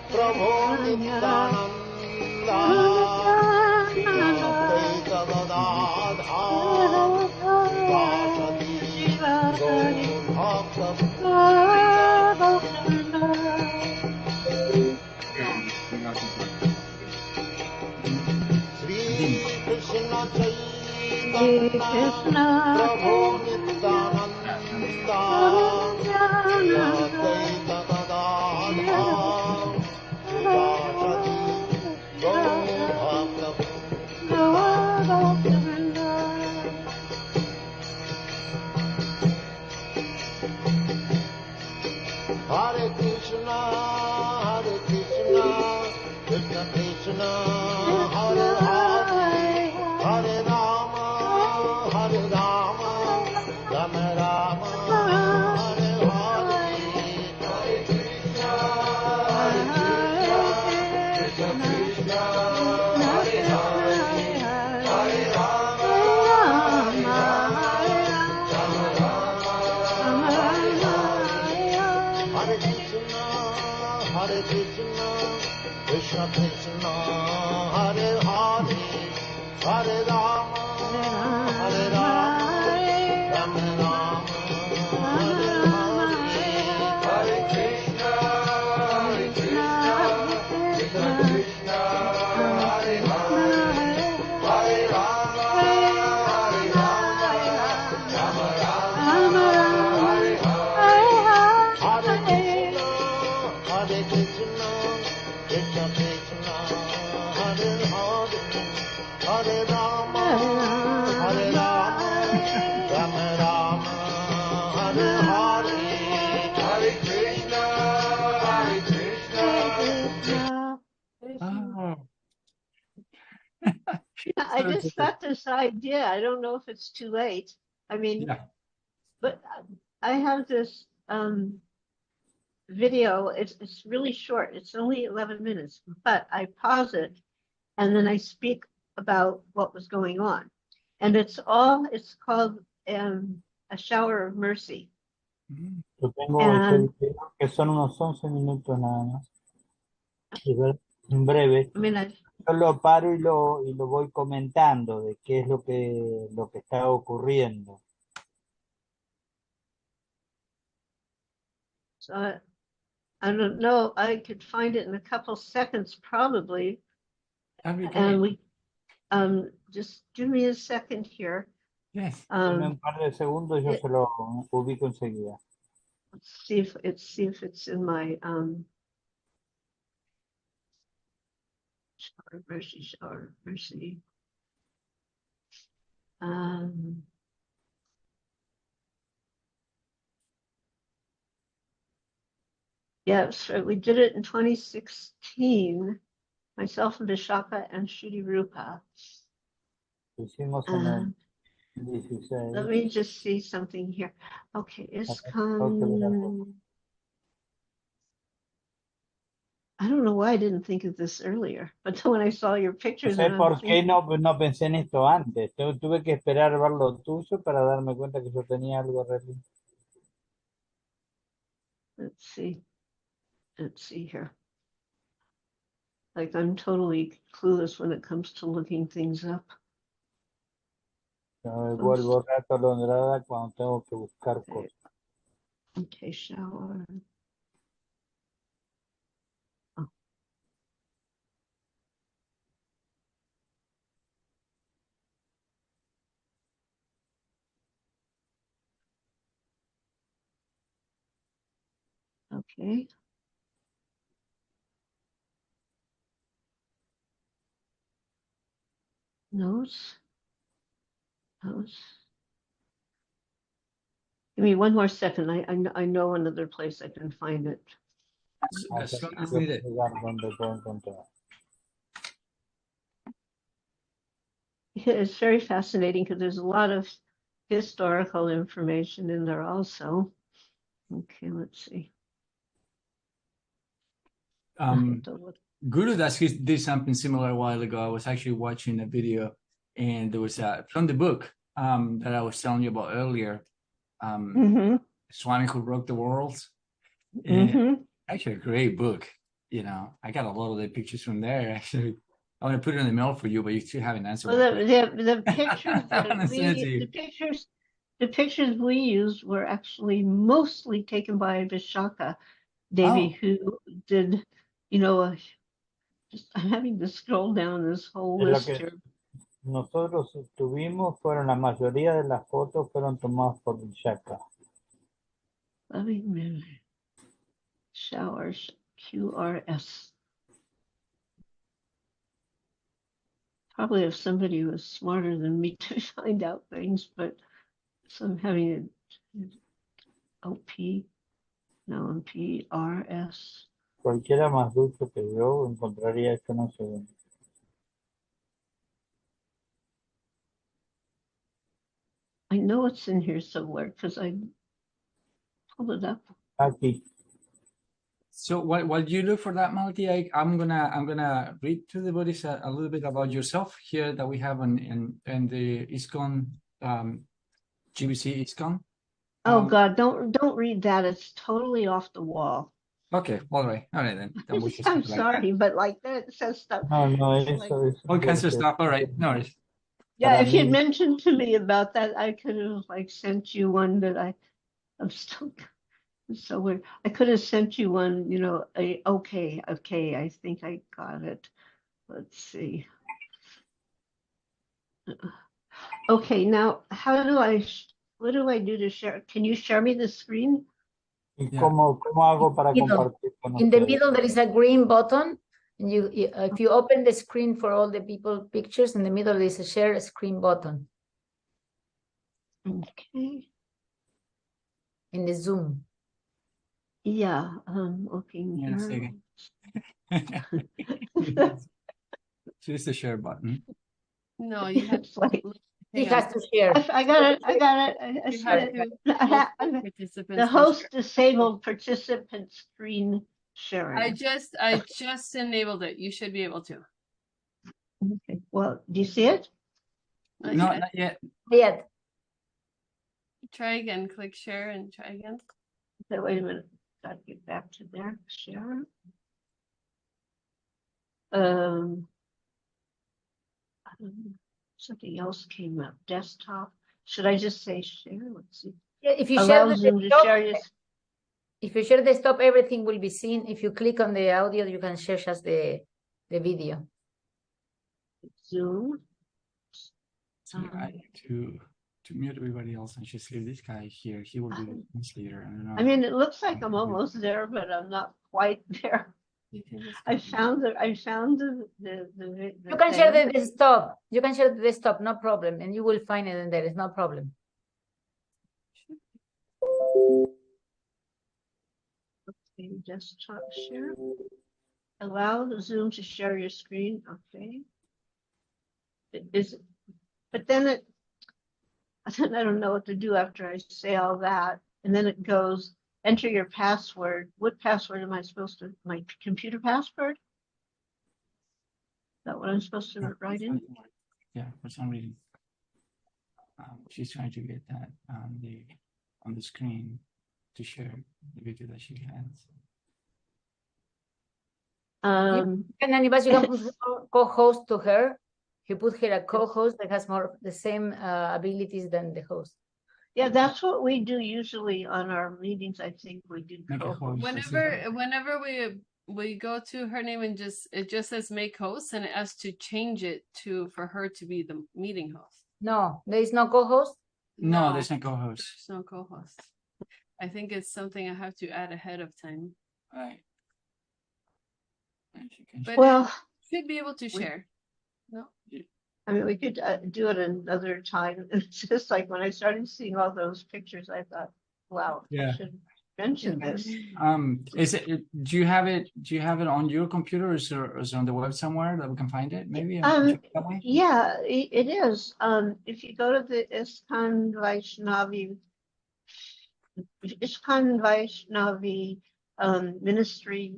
Prabhu Nityananda, Krishna Chaitanya, Prabhu Nityananda, Advaita Gadadha, Srivasadi, Gaura Bhakta. Hare Krishna, Krishna Krishna, Hare Hare, Hare Rama, Rama Rama, Hare Hare. Hare Krishna, Krishna Krishna, Hare Hare, Hare Rama, Rama Rama, Hare Krishna, Krishna Krishna, Hare Hare, Hare Rama, Rama Rama, Hare Hare. Hare Krishna, Krishna Krishna, Hare Hare, Hare Rama, Rama Rama, Hare Hare. Hare Krishna, Krishna Krishna, Hare Hare, Hare Rama, Rama Rama, Hare Hare. Hare Krishna, Oh. I just got this idea. I don't know if it's too late. I mean, Yeah. but I have this video. It's really short. It's only 11 minutes, but I pause it and then I speak about what was going on. And it's called A Shower of Mercy. Yo tengo ese video que son unos 11 minutos nada más. En breve. I mean, Yo lo paro y lo voy comentando de qué es lo que está ocurriendo. so I don't know. I could find it in a couple seconds probably. That'd be great. And we just give me a second here. Yes. En un par de segundos yo se lo ubico enseguida. Let's see if it's in my Shower of Mercy. Yes, we did it in 2016. Myself and Vishaka and Shruti Rupa. Lo hicimos en el 16. Let me just see something here. Okay, I don't know why I didn't think of this earlier, but when I saw your No pictures, sé and por qué no pensé en esto antes. Tuve que esperar ver lo tuyo para darme cuenta que yo tenía algo ready. let's see here. Like I'm totally clueless when it comes to looking things up. Yo vuelvo rato londrada cuando tengo que buscar cosas. Okay, shower. Oh. Okay. Notes. Give me one more second. I know another place I can find it. As long as needed. Donde puedo encontrar. It's very fascinating because there's a lot of historical information in there also. Okay, let's see. Guru Dasi did something similar a while ago. I was actually watching a video, and there was from the book that I was telling you about earlier, Swami Who Broke the World. And Actually, a great book. You know, I got a lot of the pictures from there. Actually, I want to put it in the mail for you, but you still haven't answered. Well, my the pictures I wanna that send it to we, you. the pictures we used were actually mostly taken by Vishaka Devi, who did, you know, just I'm having to scroll down this whole De lo list que here. nosotros tuvimos fueron, la mayoría de las fotos fueron tomadas por Vishaka. Let me showers QRS. Probably if somebody was smarter than me to find out things, but so I'm having a OP, no PRS. Cualquiera más dulce que yo encontraría esto en un segundo. I know it's in here somewhere because I pulled it up. Aquí. So while you look for that, Malati, I'm gonna read to the buddies a little bit about yourself here that we have in the ISKCON GBC ISKCON. Oh God, don't read that. It's totally off the wall. Okay, all right then. Then we'll just I'm keep it like sorry, but like that says stuff. No, It's eso, like- eso. all kinds of stuff. All right, no worries. Yeah, Para if you'd mí- mentioned to me about that, I could have like sent you one that I'm still it's so weird. I could have sent you one, you know, okay, I think I got it. Let's see. Okay, now how do what do I do to share? Can you share me the screen? ¿Y Yeah. cómo hago para Middle. compartir con In the ustedes? middle, there is a green button. And if you open the screen for all the people pictures, in the middle, there is a share screen button Okay. in the Zoom. Yeah, looking Hang on a here. Just the share button. No, you have It's like, He hang on. has to share. I got it. I You see have it. to- I ha- multiple I- participants The can host share. disabled participant screen sharing. I just enabled it. You should be able to. Okay, well, do you see it? Not No, yet. not yet. Yet. Try again. Click share and try again. Okay, wait a minute. Got to get back to there. Share. Something else came up. Desktop. Should I just say share? Let's see. Yeah, if you share Allow the Zoom to desktop, share your. if you share the desktop, everything will be seen. If you click on the audio, you can share just the video. Zoom. So I need to mute everybody else and just leave this guy here. He will be the translator. I don't know. I mean, it looks like I'm almost there, but I'm not quite there. You can just I copy. found the You can share thing. the desktop. You can share the desktop, no problem. And you will find it in there. It's no problem. Okay, desktop share. Allow the Zoom to share your screen. Okay. But then I don't know what to do after I say all that. And then it goes, enter your password. What password am I supposed to, my computer password? Is that what I'm supposed to write in? Yeah, for some reason. She's trying to get that on the screen to share the video that she has. And Jananivasa, you can put co-host to her. You put her a co-host that has more the same abilities than the host. Yeah, that's what we do usually on our meetings. I think we do. Make a co-host. host. Whenever we go to her name and it just says make host, and it asks to change it for her to be the meeting host. No, there is no co-host. No, there's no co-host. There's no co-host. I think it's something I have to add ahead of time. Right. And she can But Well, should be able to share. No. I mean, we could do it another time. It's just like when I started seeing all those pictures, I thought, wow, Yeah. I should mention this. Is it? Do you have it? Do you have it on your computer, or is it on the web somewhere that we can find it? Maybe. That way? Yeah, it is. If you go to the ISKCON Vaishnavi ministry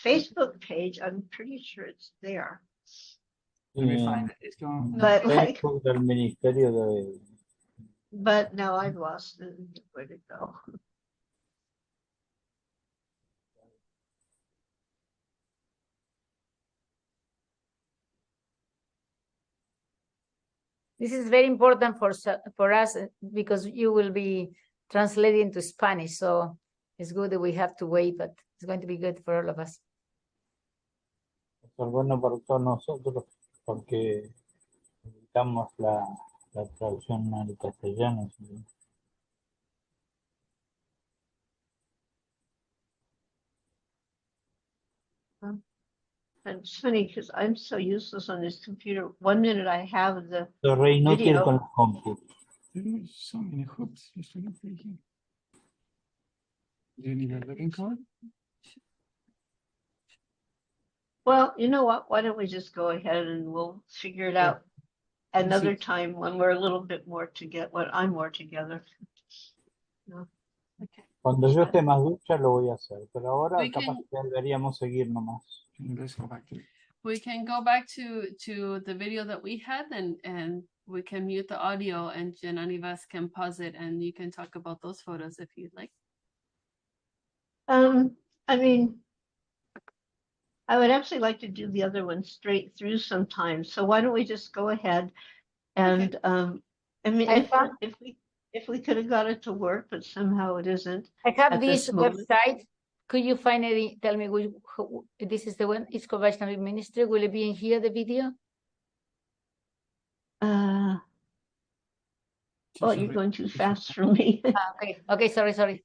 Facebook page, I'm pretty sure it's there. Let me find it. It's going. But like, Facebook del Ministerio de... but now I've lost it. Where'd it go? This is very important for us because you will be translating to Spanish. So it's good that we have to wait, but it's going to be good for all of us. Es bueno para todos nosotros porque necesitamos la traducción al castellano. ¿Sí? And it's funny because I'm so useless on this computer. 1 minute I have the Soy re inútil Video. con la compu. There's so many hoops. Just looking for here. Do you need a looking card? Well, you know what? Why don't we just go ahead and we'll figure it out another time when we're a little bit more together, when I'm more together. No. Okay. Cuando yo esté más ducha lo voy a hacer, pero ahora We capaz que deberíamos seguir nomás. Let's go back to it. We can go back to the video that we had and we can mute the audio and Jananivasa can pause it and you can talk about those photos if you'd like. I mean, I would actually like to do the other one straight through sometime. So why don't we just go ahead and I mean, if we could have got it to work, but somehow it isn't. I have At this this moment. website. Could you find it? Tell me this is the one. It's Vaishnavi Ministry. Will it be in here, the video? Well, you're going too fast for me. Okay, sorry. I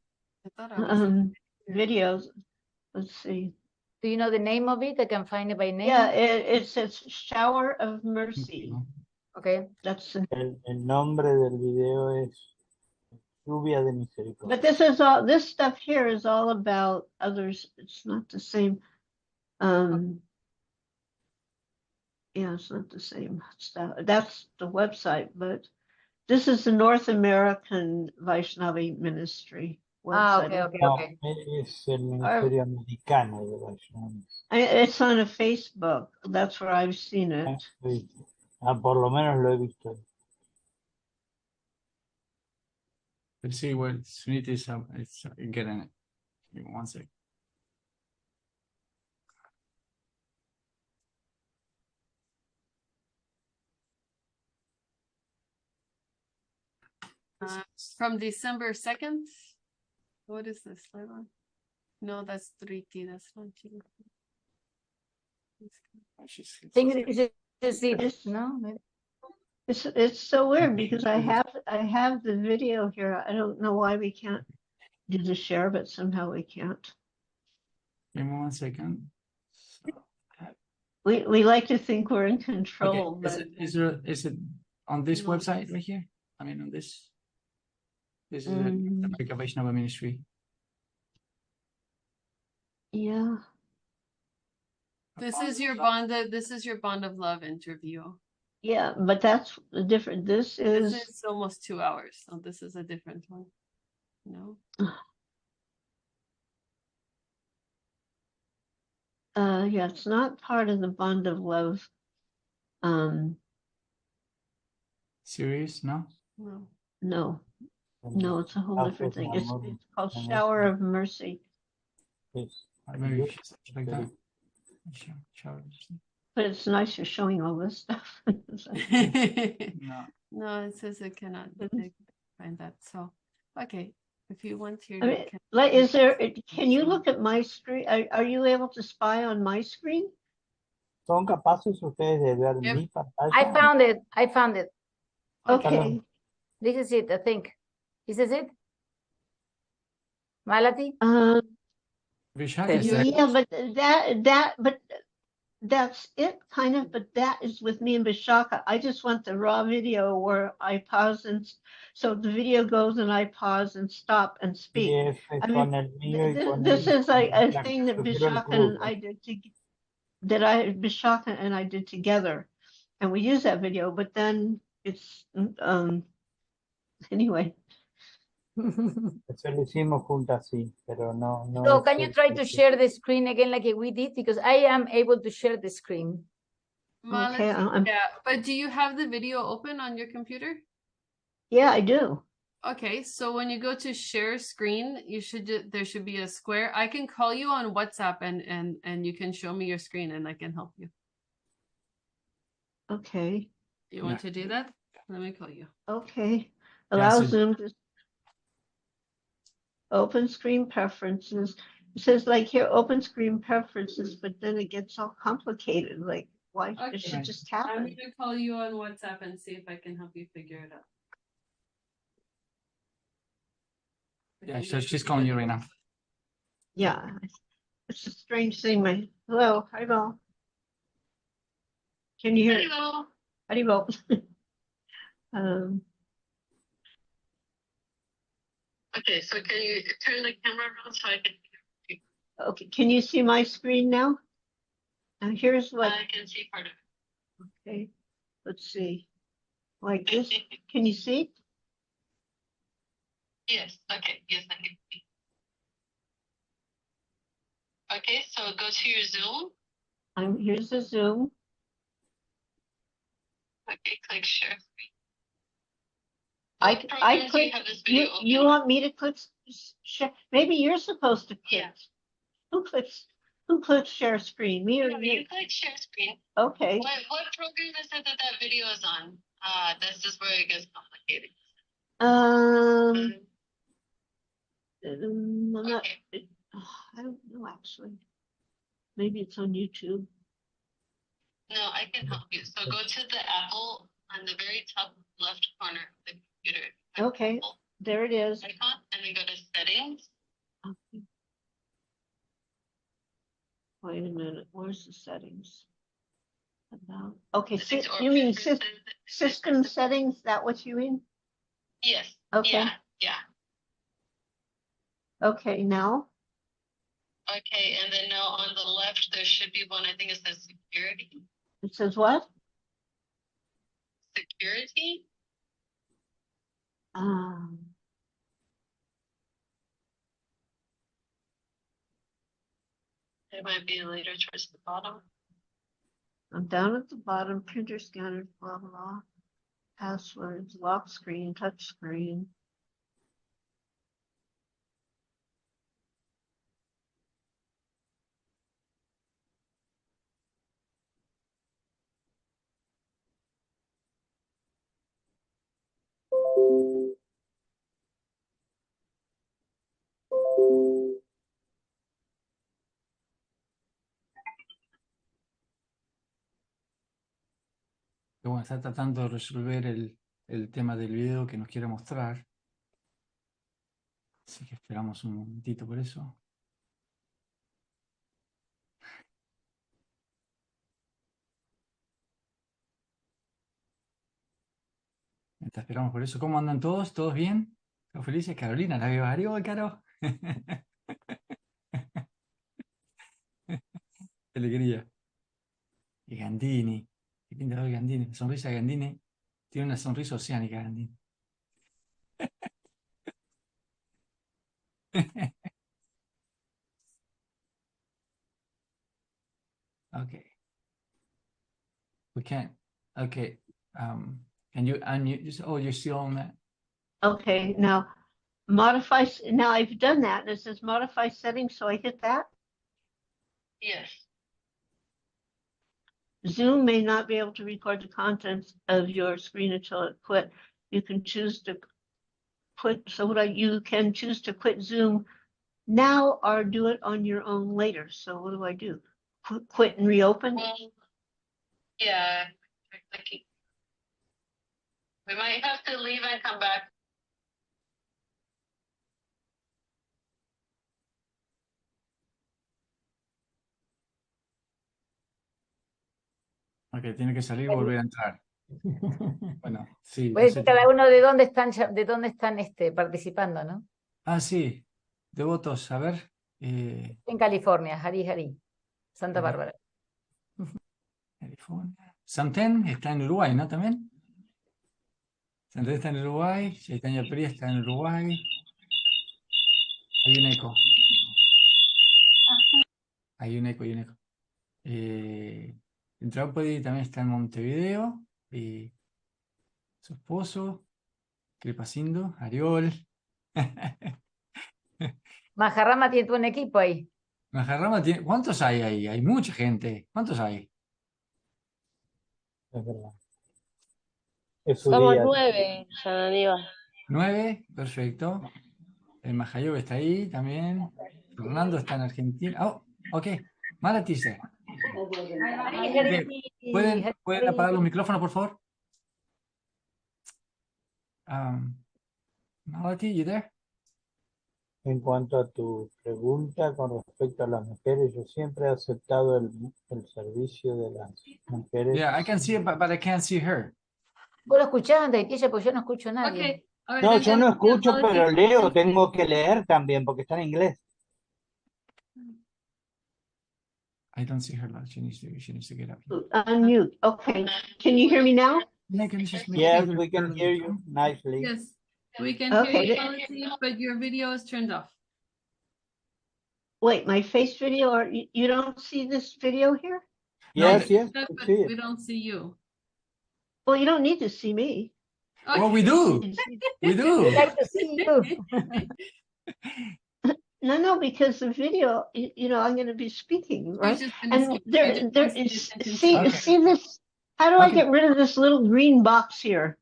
thought I was Videos. Let's see. Do you know the name of it? I can find it by name. Yeah, it says Shower of Mercy. Okay. That's El nombre del video es Lluvia de Misericordia. but this is all, this stuff here is all about others. It's not the same. Yeah, it's not the same stuff. That's the website, but this is the North American Vaishnavi Ministry website. Okay. Es el Ministerio Americano de Vaishnavi. It's on a Facebook. That's where I've seen it. Por lo menos lo he visto. Let's see what Sunita is it's getting it. Give me 1 sec. from December 2nd. What is this slide on? No, that's 3T. That's not you. I think it is it. No, maybe. It's so weird because I have the video here. I don't know why we can't do the share, but somehow we can't. Give me 1 second. So, We like to think we're in control, okay. but Is it on this No. website right here? I mean on this. This is the American Vaishnava Ministry. yeah. This is your bond. This is your bond of love interview. Yeah, but that's the different. This This is is almost 2 hours, so this is a different one. No. yeah, it's not part of the bond of love. Series, no? No. No, it's a whole different thing. It's called Shower of Mercy. Maybe something like that. Shower. But it's nice you're showing all this stuff. No. No, it says it cannot find that. So, okay, if you want to, I mean, like, is there? Can you look at my screen? Are you able to spy on my screen? ¿Son capaces ustedes de ver Yep. mi pantalla? I found it. Okay. This is it, I think. Is this it? Malati? Vishaka is there. Yeah, but that's it, kind of. But that is with me and Vishaka. I just want the raw video where I pause and so the video goes and I pause and stop and speak. I mean, con el mío y con This el- is like a la- thing that prefiero el Vishaka and crudo. I did Vishaka and I did together, and we use that video. But then it's anyway. Eso lo hicimos juntas, sí, pero no. So es can you el- try to share the screen again like we did? Because I am able to share the screen. Okay, yeah, but do you have the video open on your computer? yeah, I do. Okay, so when you go to share screen, there should be a square. I can call you on WhatsApp and you can show me your screen and I can help you. Okay. You want to do that? Let me call you. Okay, Yeah, allow so- Zoom to open screen preferences. It says like here, open screen preferences, but then it gets all complicated, like why, Okay. it should Right. just I'm happen. gonna call you on WhatsApp and see if I can help you figure it out. Yeah, so she's calling you right now. Yeah, it's a strange thing, hello, can you hear? Hello. Hello. Um, Okay, so can you turn the camera around so I can? okay, can you see my screen now? Now here's what, I can see part of it. okay, let's see. Like this, can you see? Yes. Okay. Yes, I can see. Okay, so go to your Zoom. Here's the Zoom. Okay, click share. I What programs do you click, have this video you open want me to click, share? Maybe you're supposed to click. Yeah. Who clicks share screen, me or No, you? you click share screen. Okay, What program is it that video is on? This is where it gets complicated. I'm not, Okay. I don't know, actually. Maybe it's on YouTube. No, I can help you. So go to the Apple on the very top left corner of the computer. Okay. Apple There it is. icon, and then go to settings. Okay. Wait a minute, where's the settings? About, okay, Settings or you mean preferences. system settings, that what you mean? Yes. Okay. Yeah. Okay, now, Okay, and then now on the left there should be one. I think it says security. it says what? Security. It might be later towards the bottom. I'm down at the bottom, printer scanner, blah, blah, passwords, lock screen, touch screen. Que bueno, está tratando de resolver el tema del video que nos quiere mostrar. Así que esperamos un momentito por eso. Mientras esperamos por eso. ¿Cómo andan todos? ¿Todos bien? ¿Todos felices? Carolina, la veo. ¡Arió, Caro! ¡Qué alegría! Y Gandini. Qué linda ver Gandini. La sonrisa de Gandini. Tiene una sonrisa oceánica, Gandini. Okay. We can't. Okay. Can you unmute? Oh, you're still on that. Okay, now modify, now I've done that, and it says modify settings, so I hit that. Yes. Zoom may not be able to record the contents of your screen until it quit. You can choose to quit, you can choose to quit Zoom now or do it on your own later. So what do I do? Quit and reopen? Well, yeah. We might have to leave and come back. Ok, tiene que salir y volver a entrar. Bueno, sí. Puede hace decir cada tiempo. uno de dónde están participando, ¿no? Ah, sí. Devotos, a ver. En California, Hari, Santa Hari. Bárbara. California. Santen está en Uruguay, ¿no? También. Santen está en Uruguay. Chaitanya Priya está en Uruguay. Hay un eco. Hay un eco. Draupadi también está en Montevideo. Y su esposo. Kripacindo. Ariol. Majarrama tiene un equipo ahí. Majarrama tiene. ¿Cuántos hay ahí? Hay mucha gente. ¿Cuántos hay? Es verdad. Es su Somos día. 9, Jananivasa. 9, perfecto. El Mahayoga está ahí también. Fernando está en Argentina. Oh, ok. Malati dice. ¿Pueden apagar los micrófonos, por favor? Malati, you there? En cuanto a tu pregunta con respecto a las mujeres, yo siempre he aceptado el servicio de las mujeres. Yeah, I can see it, but I can't see her. Vos lo escuchás, Daitilla, porque yo no escucho a nadie. Okay. All right, No, I'm yo gonna no give escucho, Malati pero leo, permission. tengo que leer también porque está en inglés. I don't see her. She needs to get up. Unmute. Okay. Can you hear me now? Can you just make Yes, sure we can that- hear you nicely. Yes, we can Okay. hear you, Malati, but your video is turned off. Wait, my face video, or you don't see this video here? Yes, yes, But we see we it. don't see you. Well, you don't need to see me. Well, we do. We do. I'd like to see you. No, because the video, I'm going to be speaking, I right? was just gonna And skip- I there just want to is, pay attention see, to Okay. see this, how do I Okay. get rid of this little green box here?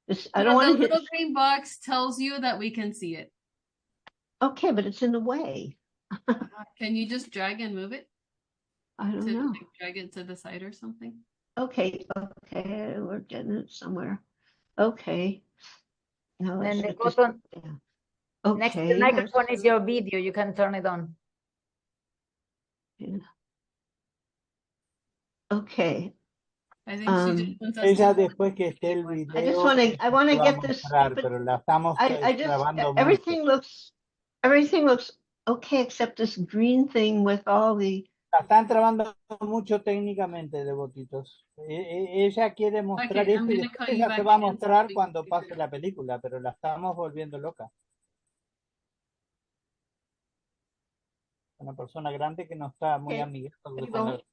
This, I don't The want to hit, little green box tells you that we can see it. okay, but it's in the way. Can you just drag and move it? I don't To know. like, drag it to the side or something? Okay, we're getting it somewhere. Okay. Now let's Then the get this button down. next to the Okay. microphone is your video. You can turn it on. Okay. I think she Um, just wants us Ella to. después que esté el I just video, want to, I want to lo va a get this, mostrar, but pero la estamos I just, grabando mucho. everything looks okay, except this green thing with all the, La están trabando mucho técnicamente, devotitos. Ella quiere mostrar Okay, I'm esto y gonna después call you ella back se va a again, mostrar please. cuando pase la película, pero la estamos volviendo loca. Una persona grande que no está muy Okay. amigable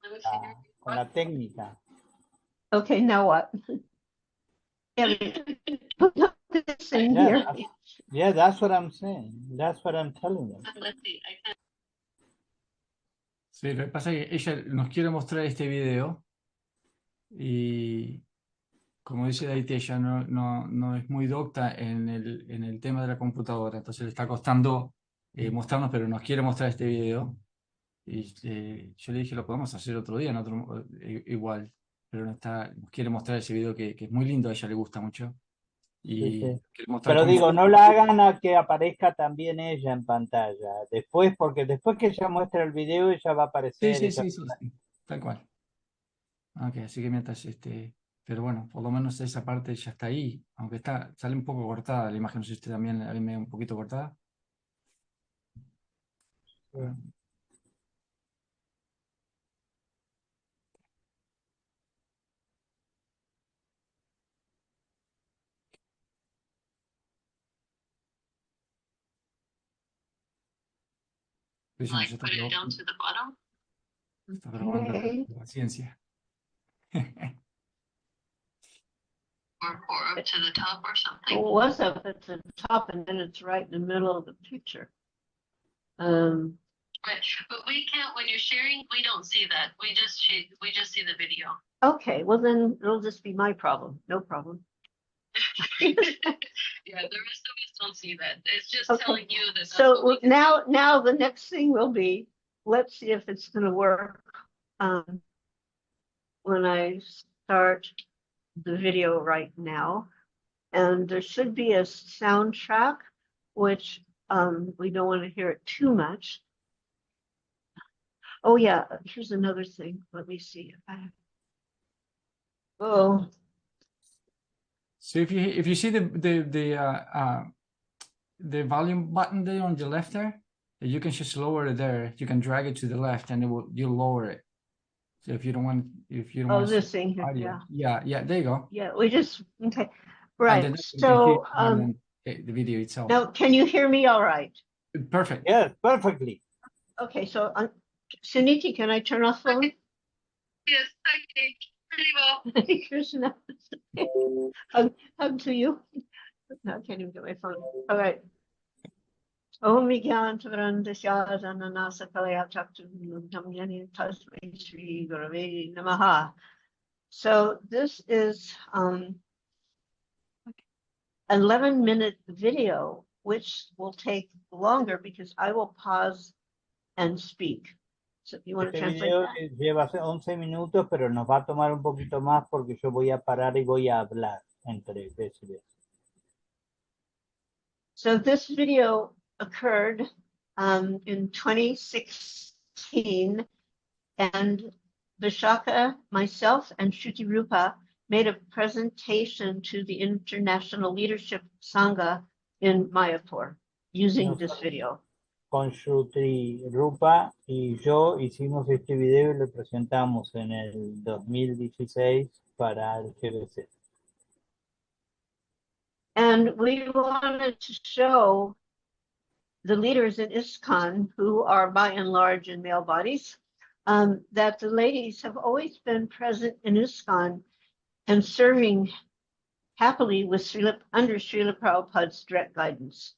con la técnica. okay, now what? Yeah, put this in Yeah, here. yeah, that's what I'm saying. That's what I'm telling you. Sí, lo que pasa es que ella nos quiere mostrar este video y como dice Daiti, ella no es muy docta en el tema de la computadora, entonces le está costando mostrarnos, pero nos quiere mostrar este video. Y yo le dije, lo podemos hacer otro día, igual, pero nos quiere mostrar ese video que es muy lindo, a ella le gusta mucho. Y Sí, sí. quiere mostrar Pero cómo- digo, no la hagan a que aparezca también ella en pantalla. Después, porque después que ella muestre el video, ella va a aparecer. Sí, ella- sí, tal cual. Ok, así que mientras pero bueno, por lo menos esa parte ya está ahí, aunque sale un poco cortada la imagen, no sé si usted también la ve medio un poquito cortada. Sí. Pues ya está probando Okay. la paciencia. Or up to the top or something. It was up at the top and then it's right in the middle of the picture. Right, but we can't, when you're sharing, we don't see that. We just see the video. Okay, well then it'll just be my problem. No problem. Yeah, the rest of us don't see that. It's just Okay. telling you that. That's So what we can now the next thing will be, let's see if it's gonna work. When I start the video right now, and there should be a soundtrack, which we don't want to hear it too much. Oh yeah, here's another thing. Let me see. Oh, So if you see the volume button there on the left there, you can just lower it there. You can drag it to the left, and you'll lower it. So if you don't want oh, this thing here. audio, Yeah, yeah, there you go. yeah. We just okay, And right. then you can So hear more than the video itself. now, can you hear me all right? Perfect. Yes, perfectly. Okay, so Suniti, can I turn off phone? Yes, okay, pretty well. Hare Krishna. Hug to you. No, I can't even get my phone. All right. Om Vigyantavarandasya Jananasa Kalaya Chaktu Namyani Tasmai Shri Gurave Namaha. So this is 11-minute video, which will take longer because I will pause and speak. So if you want to Este translate video that. lleva 11 minutos, pero nos va a tomar un poquito más porque yo voy a parar y voy a hablar entre vez y vez. So this video occurred in 2016, and Vishaka, myself, and Shruti Rupa made a presentation to the International Leadership Sangha in Mayapur using this video. Con Shruti Rupa y yo hicimos este video y lo presentamos en el 2016 para el GBC. And we wanted to show the leaders in ISKCON, who are by and large in male bodies, that the ladies have always been present in ISKCON and serving happily with under Srila Prabhupada's direct guidance.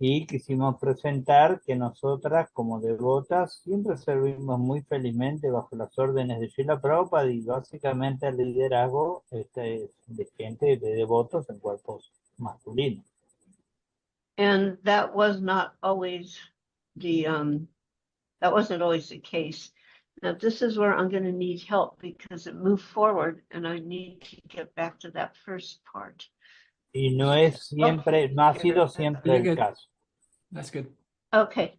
Y quisimos presentar que nosotras como devotas siempre servimos muy felizmente bajo las órdenes de Srila Prabhupada y básicamente el liderazgo de gente, de devotos en cuerpos masculinos. And that was not always that wasn't always the case. Now this is where I'm going to need help because it moved forward and I need to get back to that first part. Y no es siempre, no ha sido siempre el caso. That's good. Okay,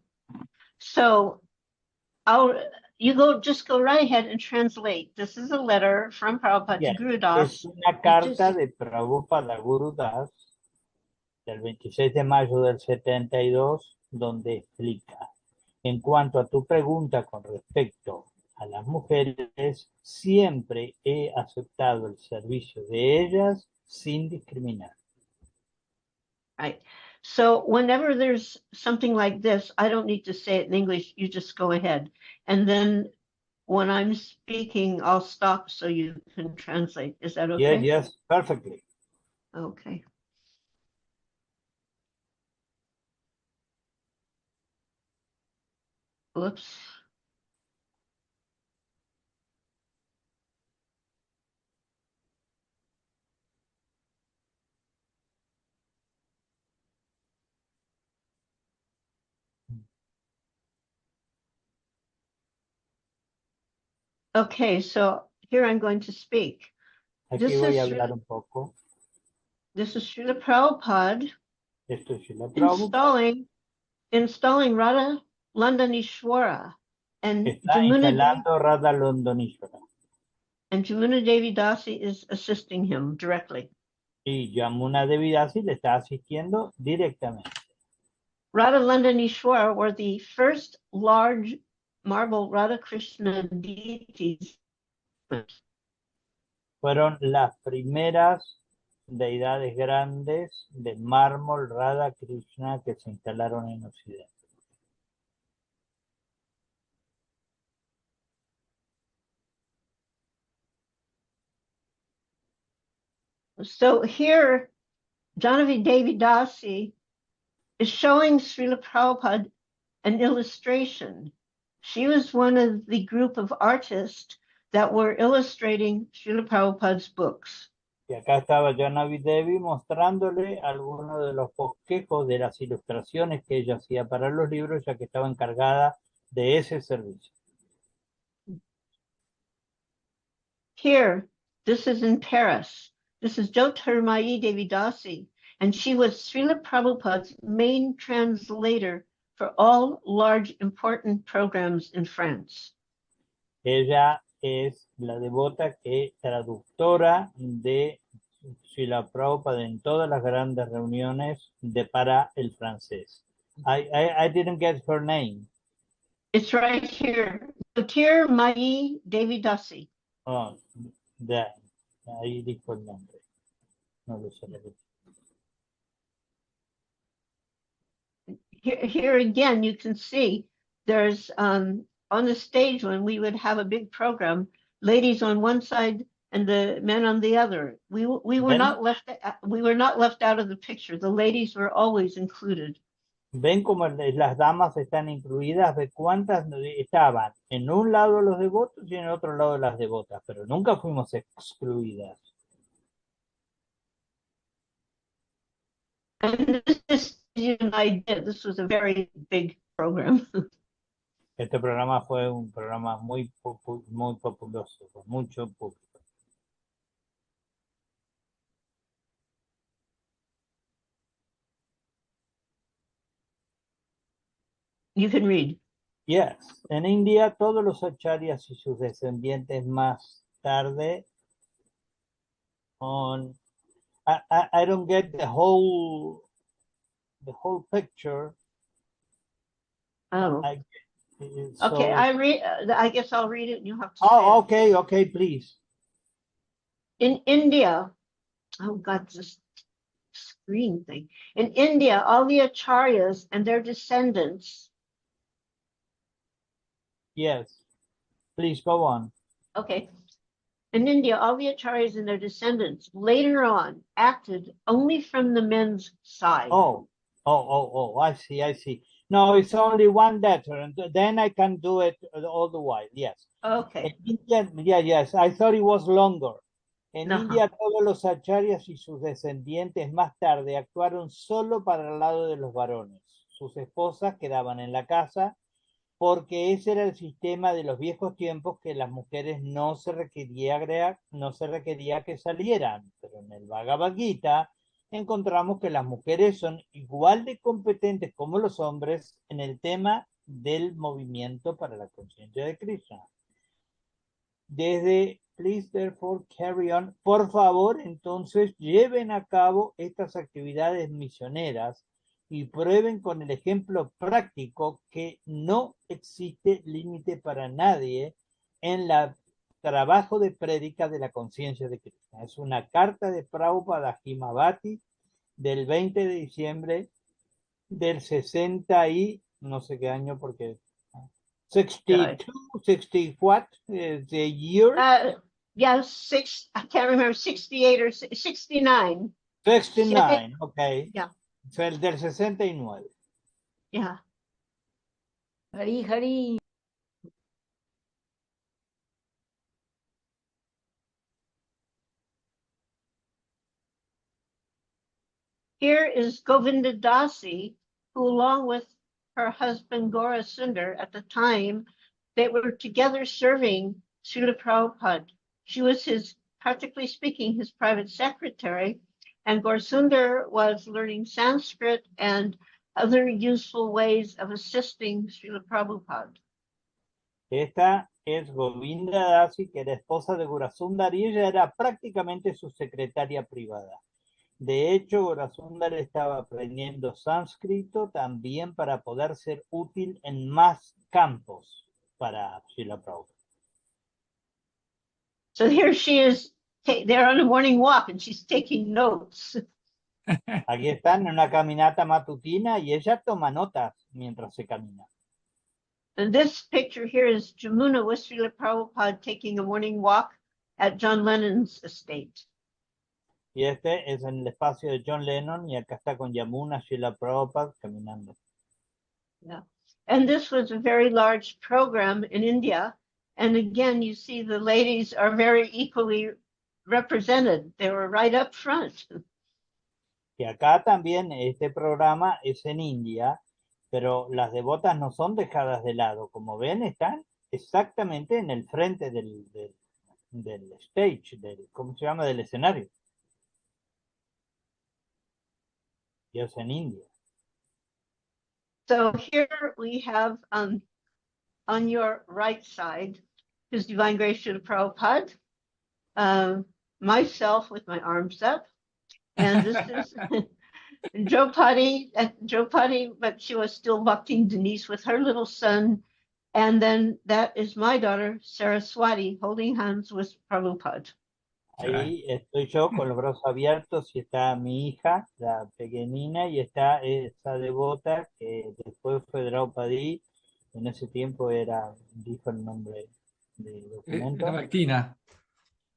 so just go right ahead and translate. This is a letter from Prabhupada to Guru Das. Es una carta de Prabhupada a Guru Das del 26 de mayo del 72, donde explica: en cuanto a tu pregunta con respecto a las mujeres, siempre he aceptado el servicio de ellas sin discriminar. Right. So whenever there's something like this, I don't need to say it in English. You just go ahead. And then when I'm speaking, I'll stop so you can translate. Is that okay? Yes, perfectly. Okay. Whoops. Okay, so here I'm going to speak. Aquí voy a hablar un poco. This is Srila Prabhupada Esto es Srila Prabhupada. installing Radha Landanishwara and Está instalando Radha Landanishwara. And Jamuna Devi Dasi is assisting him directly. Y Yamuna Devi Dasi le está asistiendo directamente. Radha Landanishwara were the first large marble Radha Krishna deities. Fueron las primeras deidades grandes de mármol Radha Krishna que se instalaron en Occidente. So here, Jananivasa Devi Dasi is showing Srila Prabhupada an illustration. She was one of the group of artists that were illustrating Srila Prabhupada's books. Y acá estaba Jananivasa Devi mostrándole algunos de los bosquejos de las ilustraciones que ella hacía para los libros, ya que estaba encargada de ese servicio. Here, this is in Paris. This is Jyotirmayi Devi Dasi, and she was Srila Prabhupada's main translator for all large important programs in France. Ella es la devota que traductora de Srila Prabhupada en todas las grandes reuniones para el francés. I didn't get her name. It's right here. Jyotirmayi Devi Dasi. Oh, ahí dijo el nombre. No lo sé. Here again, you can see there's on the stage when we would have a big program, ladies on one side and the men on the other. We were not left out of the picture. The ladies were always included. Ven como las damas están incluidas, de cuántas estaban en un lado los devotos y en el otro lado las devotas, pero nunca fuimos excluidas. And this decision I did, this was a very big program. Este programa fue un programa muy populoso, con mucho público. You can read. Yes. En India, todos los acharyas y sus descendientes más tarde I don't get the whole picture. Oh, So, okay. I guess I'll read it and you'll have to say oh, it. okay, please. In India, oh God, this screen thing. In India, all the acharyas and their descendants. Yes. Please go on. Okay. In India, all the acharyas and their descendants later on acted only from the men's side. Oh, I see. No, it's only one letter, and then I can do it all the while. Yes. Okay. In India, yes. I thought it was longer. En Ajá. India, todos los acharyas y sus descendientes más tarde actuaron solo para el lado de los varones. Sus esposas quedaban en la casa porque ese era el sistema de los viejos tiempos, que las mujeres no se requería que salieran. Pero en el Bhagavad Gita encontramos que las mujeres son igual de competentes como los hombres en el tema del movimiento para la conciencia de Krishna. Desde please therefore carry on, por favor, entonces lleven a cabo estas actividades misioneras y prueben con el ejemplo práctico que no existe límite para nadie en el trabajo de prédica de la conciencia de Krishna. Es una carta de Prabhupada a Himavati del 20 de diciembre del 60 y no sé qué año porque 62, 60 what? The year? Yeah, I can't remember, 68 or 69. 69, okay. Yeah. Fue el del 69. Yeah. Hari. Here is Govinda Dasi, who along with her husband Gora Sundar at the time, they were together serving Srila Prabhupada. She was practically speaking, his private secretary, and Gaurasundar was learning Sanskrit and other useful ways of assisting Srila Prabhupada. Esta es Govinda Dasi, que era esposa de Gaurasundar, y ella era prácticamente su secretaria privada. De hecho, Gaurasundar estaba aprendiendo sánscrito también para poder ser útil en más campos para Srila Prabhupada. So here she is, they're on a morning walk and she's taking notes. Aquí están en una caminata matutina y ella toma notas mientras se camina. And this picture here is Jamuna with Srila Prabhupada taking a morning walk at John Lennon's estate. Y este es en el espacio de John Lennon y acá está con Yamuna Srila Prabhupada caminando. Yeah. And this was a very large program in India. And again, you see the ladies are very equally represented. They were right up front. Y acá también este programa es en India, pero las devotas no son dejadas de lado. Como ven, están exactamente en el frente del stage, ¿cómo se llama? Del escenario. Y es en India. So here we have on your right side, His Divine Grace Srila Prabhupada, myself with my arms up, and this is Draupadi, but she was still walking Denise with her little son, and then that is my daughter, Saraswati, holding hands with Prabhupada. Ahí estoy yo con los brazos abiertos y está mi hija, la pequeñina, y está esa devota que después fue Draupadi. En ese tiempo dijo el nombre del documento. Martina.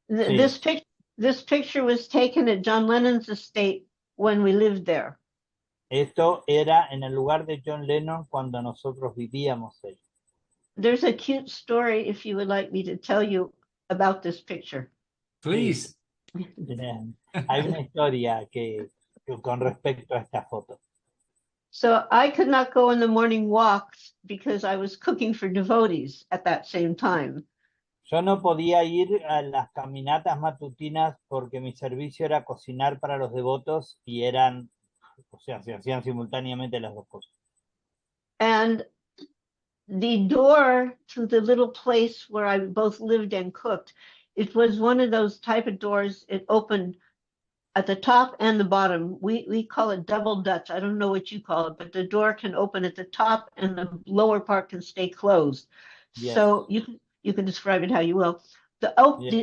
Sí. This picture was taken at John Lennon's estate when we lived there. Esto era en el lugar de John Lennon cuando nosotros vivíamos ahí. There's a cute story if you would like me to tell you about this picture. Please. Hay una historia que con respecto a esta foto. So I could not go on the morning walks because I was cooking for devotees at that same time. Yo no podía ir a las caminatas matutinas porque mi servicio era cocinar para los devotos y eran, o sea, se hacían simultáneamente las dos cosas. And the door to the little place where I both lived and cooked, it was one of those type of doors. It opened at the top and the bottom. We call it double Dutch. I don't know what you call it, but the door can open at the top and the lower part can stay closed. Yes. So you can describe it how you will. The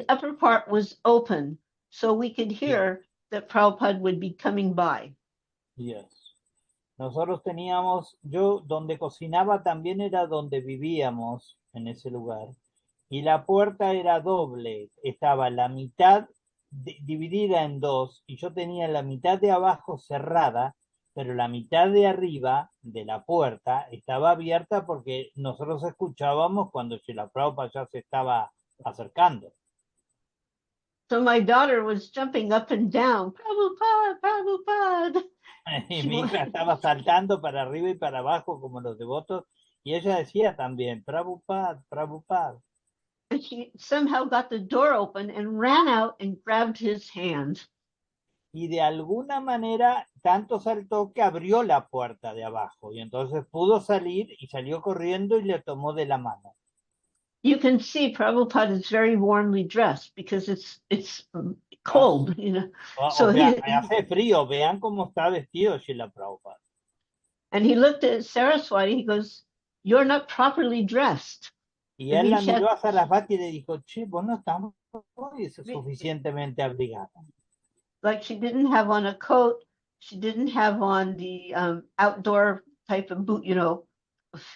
upper part was open, so we could hear that Prabhupada would be coming by. Yes. Nosotros teníamos, yo donde cocinaba también era donde vivíamos en ese lugar. Y la puerta era doble, estaba la mitad dividida en dos y yo tenía la mitad de abajo cerrada, pero la mitad de arriba de la puerta estaba abierta porque nosotros escuchábamos cuando Srila Prabhupada ya se estaba acercando. So my daughter was jumping up and down, Prabhupada, Prabhupada. Y mi hija estaba saltando para arriba y para abajo como los devotos y ella decía también, Prabhupada, Prabhupada. And she somehow got the door open and ran out and grabbed his hand. Y de alguna manera tanto saltó que abrió la puerta de abajo y entonces pudo salir y salió corriendo y le tomó de la mano. You can see Prabhupada is very warmly dressed because it's cold, you know. So hace frío, vean cómo está vestido Srila Prabhupada. And he looked at Saraswati, he goes, "You're not properly dressed." Y él la miró a Saraswati y le dijo, che, vos no estás suficientemente abrigada. Like she didn't have on a coat, she didn't have on the outdoor type of boot, you know.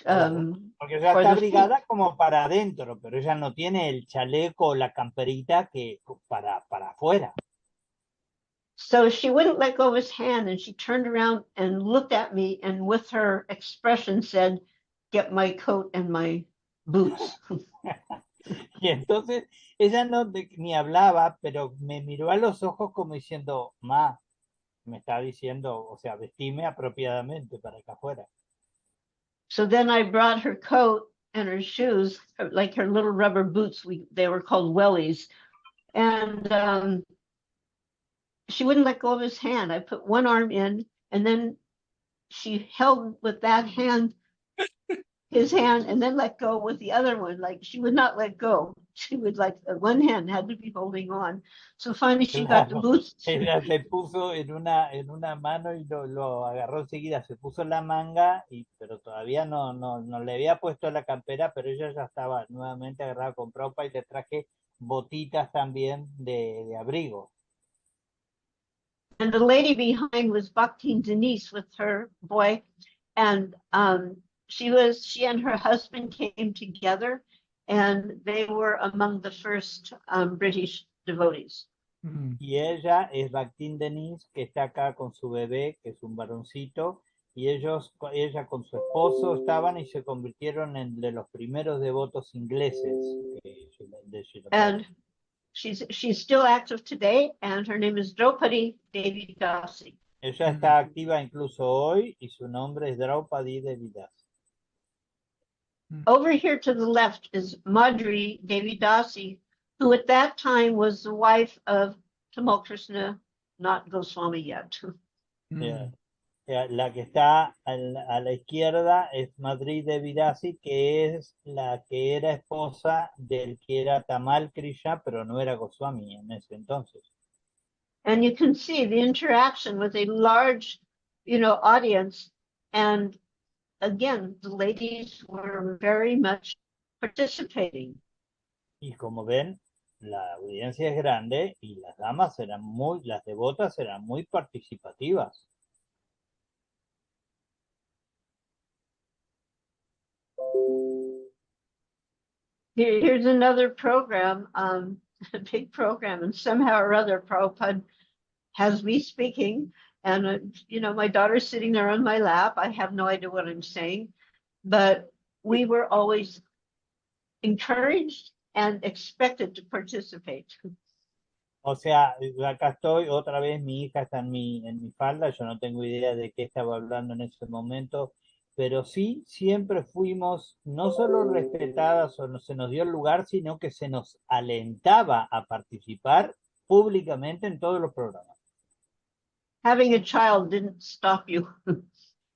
Porque ella está abrigada como para adentro, pero ella no tiene el chaleco o la camperita que para afuera. So she wouldn't let go of his hand and she turned around and looked at me and with her expression said, "Get my coat and my boots." Y entonces ella no ni hablaba, pero me miró a los ojos como diciendo, ma, me está diciendo, o sea, vestime apropiadamente para acá afuera. So then I brought her coat and her shoes, like her little rubber boots. They were called wellies. And she wouldn't let go of his hand. I put one arm in and then she held with that hand, his hand, and then let go with the other one. Like she would not let go. She would one hand had to be holding on. So finally she got the boots. Ella se puso en una mano y lo agarró enseguida, se puso la manga, pero todavía no le había puesto la campera, pero ella ya estaba nuevamente agarrada con ropa y le traje botitas también de abrigo. And the lady behind was Bhakti Denise with her boy. And she and her husband came together and they were among the first British devotees. Y ella es Bhakti Denise, que está acá con su bebé, que es un varoncito, y ella con su esposo estaban y se convirtieron en de los primeros devotos ingleses de Srila. And she's still active today, and her name is Draupadi Devi Dasi. Ella está activa incluso hoy y su nombre es Draupadi Devi Dasi. Over here to the left is Madhuri Devi Dasi, who at that time was the wife of Tamal Krishna, not Goswami yet. La que está a la izquierda es Madhuri Devi Dasi, que es la que era esposa del que era Tamal Krishna, pero no era Goswami en ese entonces. And you can see the interaction with a large, audience. And again, the ladies were very much participating. Y como ven, la audiencia es grande y las damas las devotas eran muy participativas. Here's another program, a big program, and somehow or other Prabhupada has me speaking, and my daughter's sitting there on my lap. I have no idea what I'm saying, but we were always encouraged and expected to participate. O sea, acá estoy, otra vez mi hija está en mi falda, yo no tengo idea de qué estaba hablando en ese momento, pero sí, siempre fuimos no solo respetadas o no se nos dio el lugar, sino que se nos alentaba a participar públicamente en todos los programas. Having a child didn't stop you.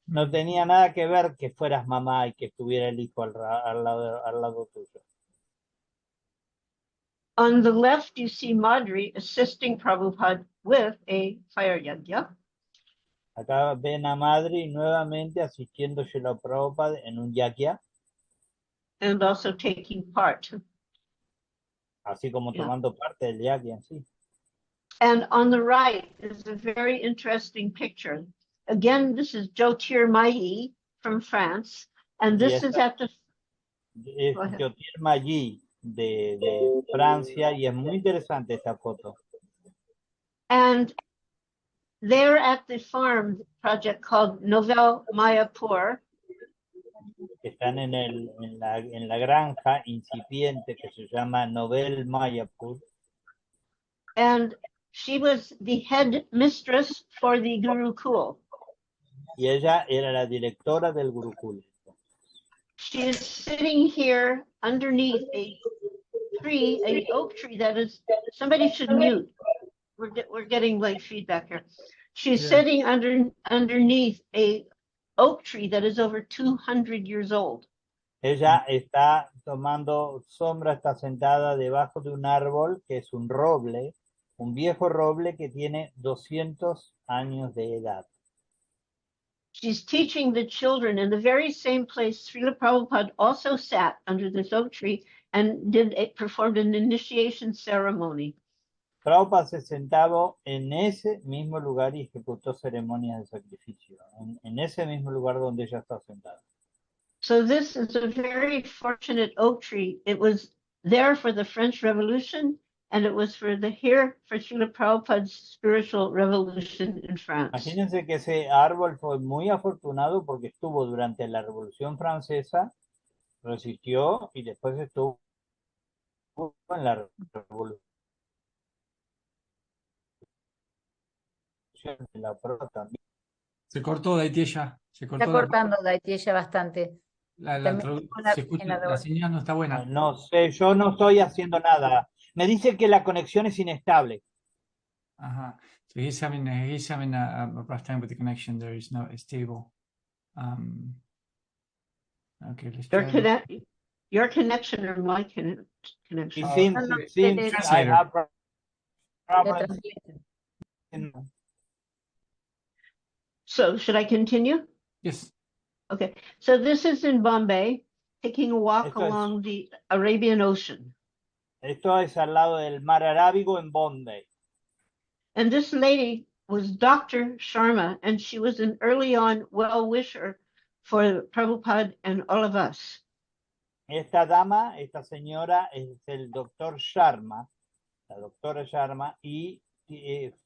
No tenía nada que ver que fueras mamá y que estuviera el hijo al lado tuyo. On the left, you see Madhuri assisting Prabhupada with a fire yajna. Acá ven a Madri nuevamente asistiendo a Srila Prabhupada en un yagya, And also taking part. así como Yeah. tomando parte del yagya en sí. And on the right is a very interesting picture. Again, this is Jyotir Mahi from France. And this is at the... Es Go ahead. Jyotir Mayi de Francia y es muy interesante esta foto. And they're at the farm project called Novel Mayapur. Están en la granja incipiente que se llama Novel Mayapur. And she was the head mistress for the Gurukul. Y ella era la directora del Gurukul. She is sitting here underneath a tree, an oak tree that is, somebody should mute. We're getting like feedback here. She's Yeah. sitting underneath a oak tree that is over 200 years old. Ella está tomando sombra, está sentada debajo de un árbol que es un roble, un viejo roble que tiene 200 años de edad. She's teaching the children in the very same place Srila Prabhupada also sat under this oak tree and performed an initiation ceremony. Prabhupada se sentaba en ese mismo lugar y ejecutó ceremonias de sacrificio, en ese mismo lugar donde ella está sentada. So this is a very fortunate oak tree. It was there for the French Revolution, and it was here for Srila Prabhupada's spiritual revolution in France. Imagínense que ese árbol fue muy afortunado porque estuvo durante la Revolución Francesa, resistió y después estuvo en la Revolución de la Pro también. Se cortó, Daitya. Se Está cortó cortando Daitya bastante. También se escucha, en la la señal no está buena. No sé, yo no estoy haciendo nada. Me dice que la conexión es inestable. Uh-huh. So he's having a rough time with the connection. There is no stable. Okay, let's try. Your connection or my connection? It seems I have problems. So should I continue? Yes. Okay, so this is in Bombay, taking a walk along the Arabian Ocean. Esto es al lado del mar Arábigo en Bombay. And this lady was Dr. Sharma, and she was an early on well-wisher for Prabhupada and all of us. Esta dama, esta señora es el doctor Sharma, la doctora Sharma, y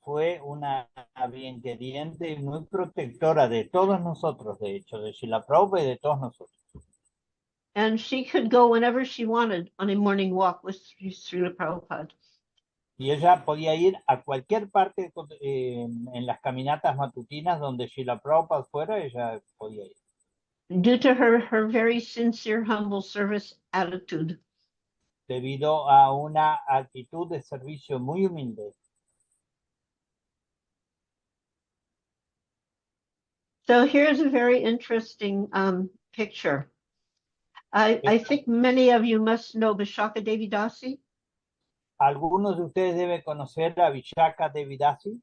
fue una bienqueriente y muy protectora de todos nosotros, de hecho, de Srila Prabhupada y de todos nosotros. And she could go whenever she wanted on a morning walk with Srila Prabhupada. Y ella podía ir a cualquier parte en las caminatas matutinas donde Srila Prabhupada fuera, ella podía ir. Due to her very sincere, humble service attitude. Debido a una actitud de servicio muy humilde. So here's a very interesting picture. I think many of you must know Vishaka Devi Dasi. Algunos de ustedes deben conocer a Vishaka Devi Dasi.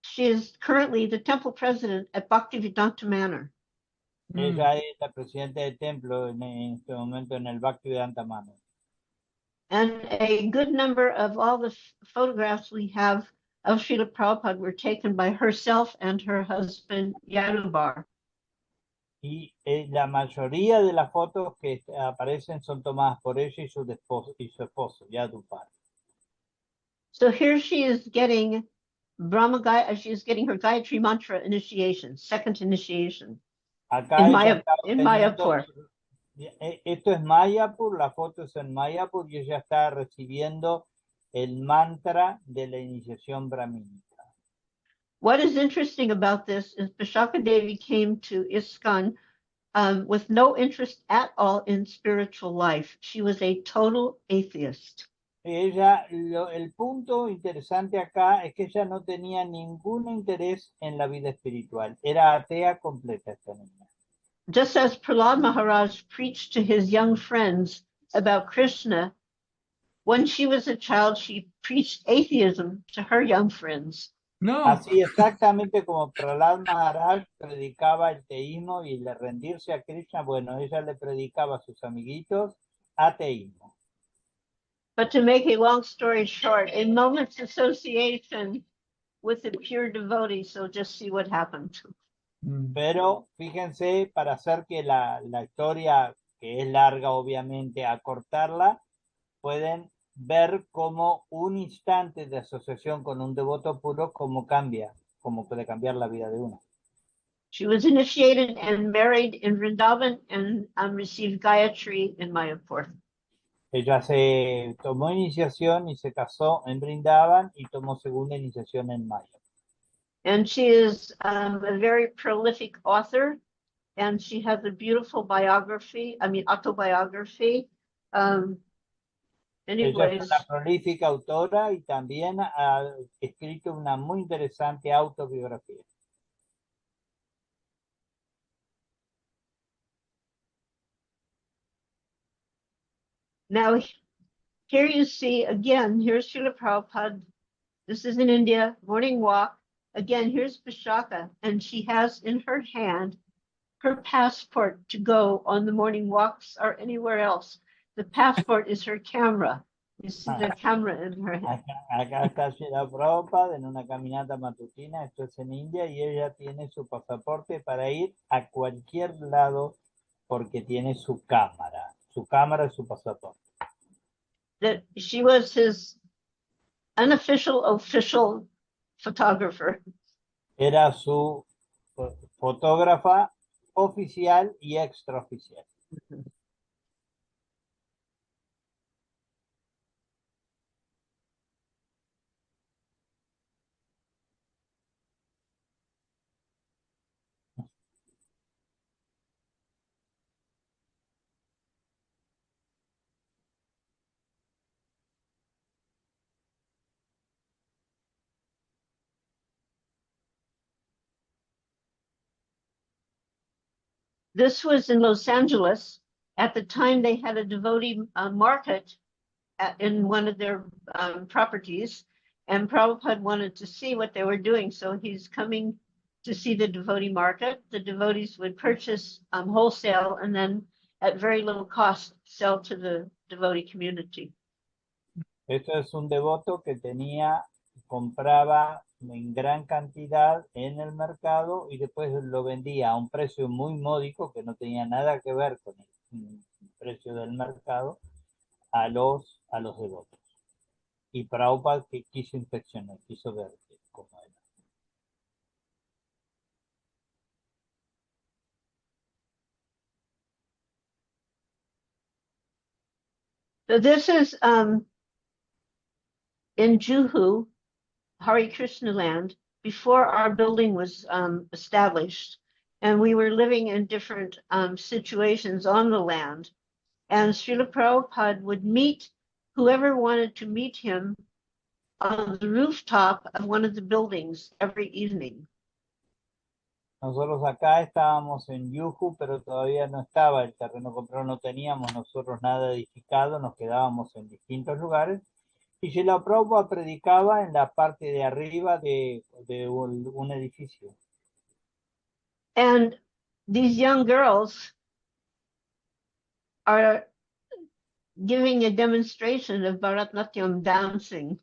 She is currently the temple president at Bhaktivedanta Manor. Ella es la presidenta del templo en este momento en el Bhaktivedanta Manor. And a good number of all the photographs we have of Srila Prabhupada were taken by herself and her husband, Yadubar. Y la mayoría de las fotos que aparecen son tomadas por ella y su esposo, Yadubar. So here she is getting she is getting her Gayatri Mantra initiation, second initiation. Acá In Mayapur. Esto es Mayapur, la foto es en Mayapur y ella está recibiendo el mantra de la iniciación brahmínica. What is interesting about this is Vishaka Devi came to ISKCON with no interest at all in spiritual life. She was a total atheist. Ella, el punto interesante acá es que ella no tenía ningún interés en la vida espiritual. Era atea completa esta niña. Just as Prahlad Maharaj preached to his young friends about Krishna, when she was a child, she preached atheism to her young friends. No. Así exactamente como Prahlad Maharaj predicaba el teísmo y el rendirse a Krishna, bueno, ella le predicaba a sus amiguitos ateísmo. But to make a long story short, a moment's association with a pure devotee, so just see what happened. Pero fíjense, para hacer que la historia, que es larga obviamente, acortarla, pueden ver cómo un instante de asociación con un devoto puro, cómo puede cambiar la vida de uno. She was initiated and married in Vrindavan and received Gayatri in Mayapur. Ella se tomó iniciación y se casó en Vrindavan y tomó segunda iniciación en Maya. And she is a very prolific author, and she has a beautiful autobiography. Ella es Anyways, una prolífica autora y también ha escrito una muy interesante autobiografía. now here you see again, here's Srila Prabhupada. This is in India, morning walk. Again, here's Vishaka, and she has in her hand her passport to go on the morning walks or anywhere else. The passport is her camera. You see the camera in her hand. Acá está Srila Prabhupada en una caminata matutina, esto es en India, y ella tiene su pasaporte para ir a cualquier lado porque tiene su cámara. Su cámara es su pasaporte. That she was his unofficial, official photographer. Era su fotógrafa oficial y extraoficial. This was in Los Angeles. At the time, they had a devotee market in one of their properties, and Prabhupada wanted to see what they were doing. So he's coming to see the devotee market. The devotees would purchase wholesale and then at very little cost sell to the devotee community. Esto es un devoto que compraba en gran cantidad en el mercado y después lo vendía a un precio muy módico que no tenía nada que ver con el precio del mercado a los devotos. Y Prabhupada que quiso inspeccionar, quiso ver cómo era. So this is in Juhu, Hare Krishna land, before our building was established. And we were living in different situations on the land. And Srila Prabhupada would meet whoever wanted to meet him on the rooftop of one of the buildings every evening. Nosotros acá estábamos en Yuhu, pero todavía no estaba el terreno comprado, no teníamos nosotros nada edificado, nos quedábamos en distintos lugares. Y Srila Prabhupada predicaba en la parte de arriba de un edificio. And these young girls are giving a demonstration of Bharatanatyam dancing.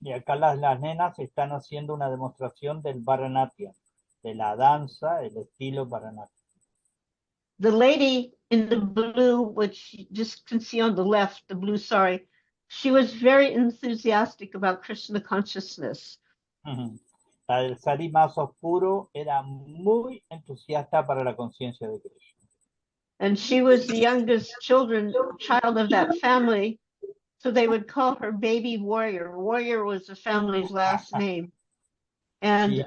Y acá las nenas están haciendo una demostración del Bharatanatyam, de la danza, el estilo Bharatanatyam. The lady in the blue, which you just can see on the left, the blue sari, she was very enthusiastic about Krishna consciousness. La del sari más oscuro era muy entusiasta para la conciencia de Krishna. And she was the youngest child of that family. So they would call her Baby Warrior. Warrior was the family's last name. And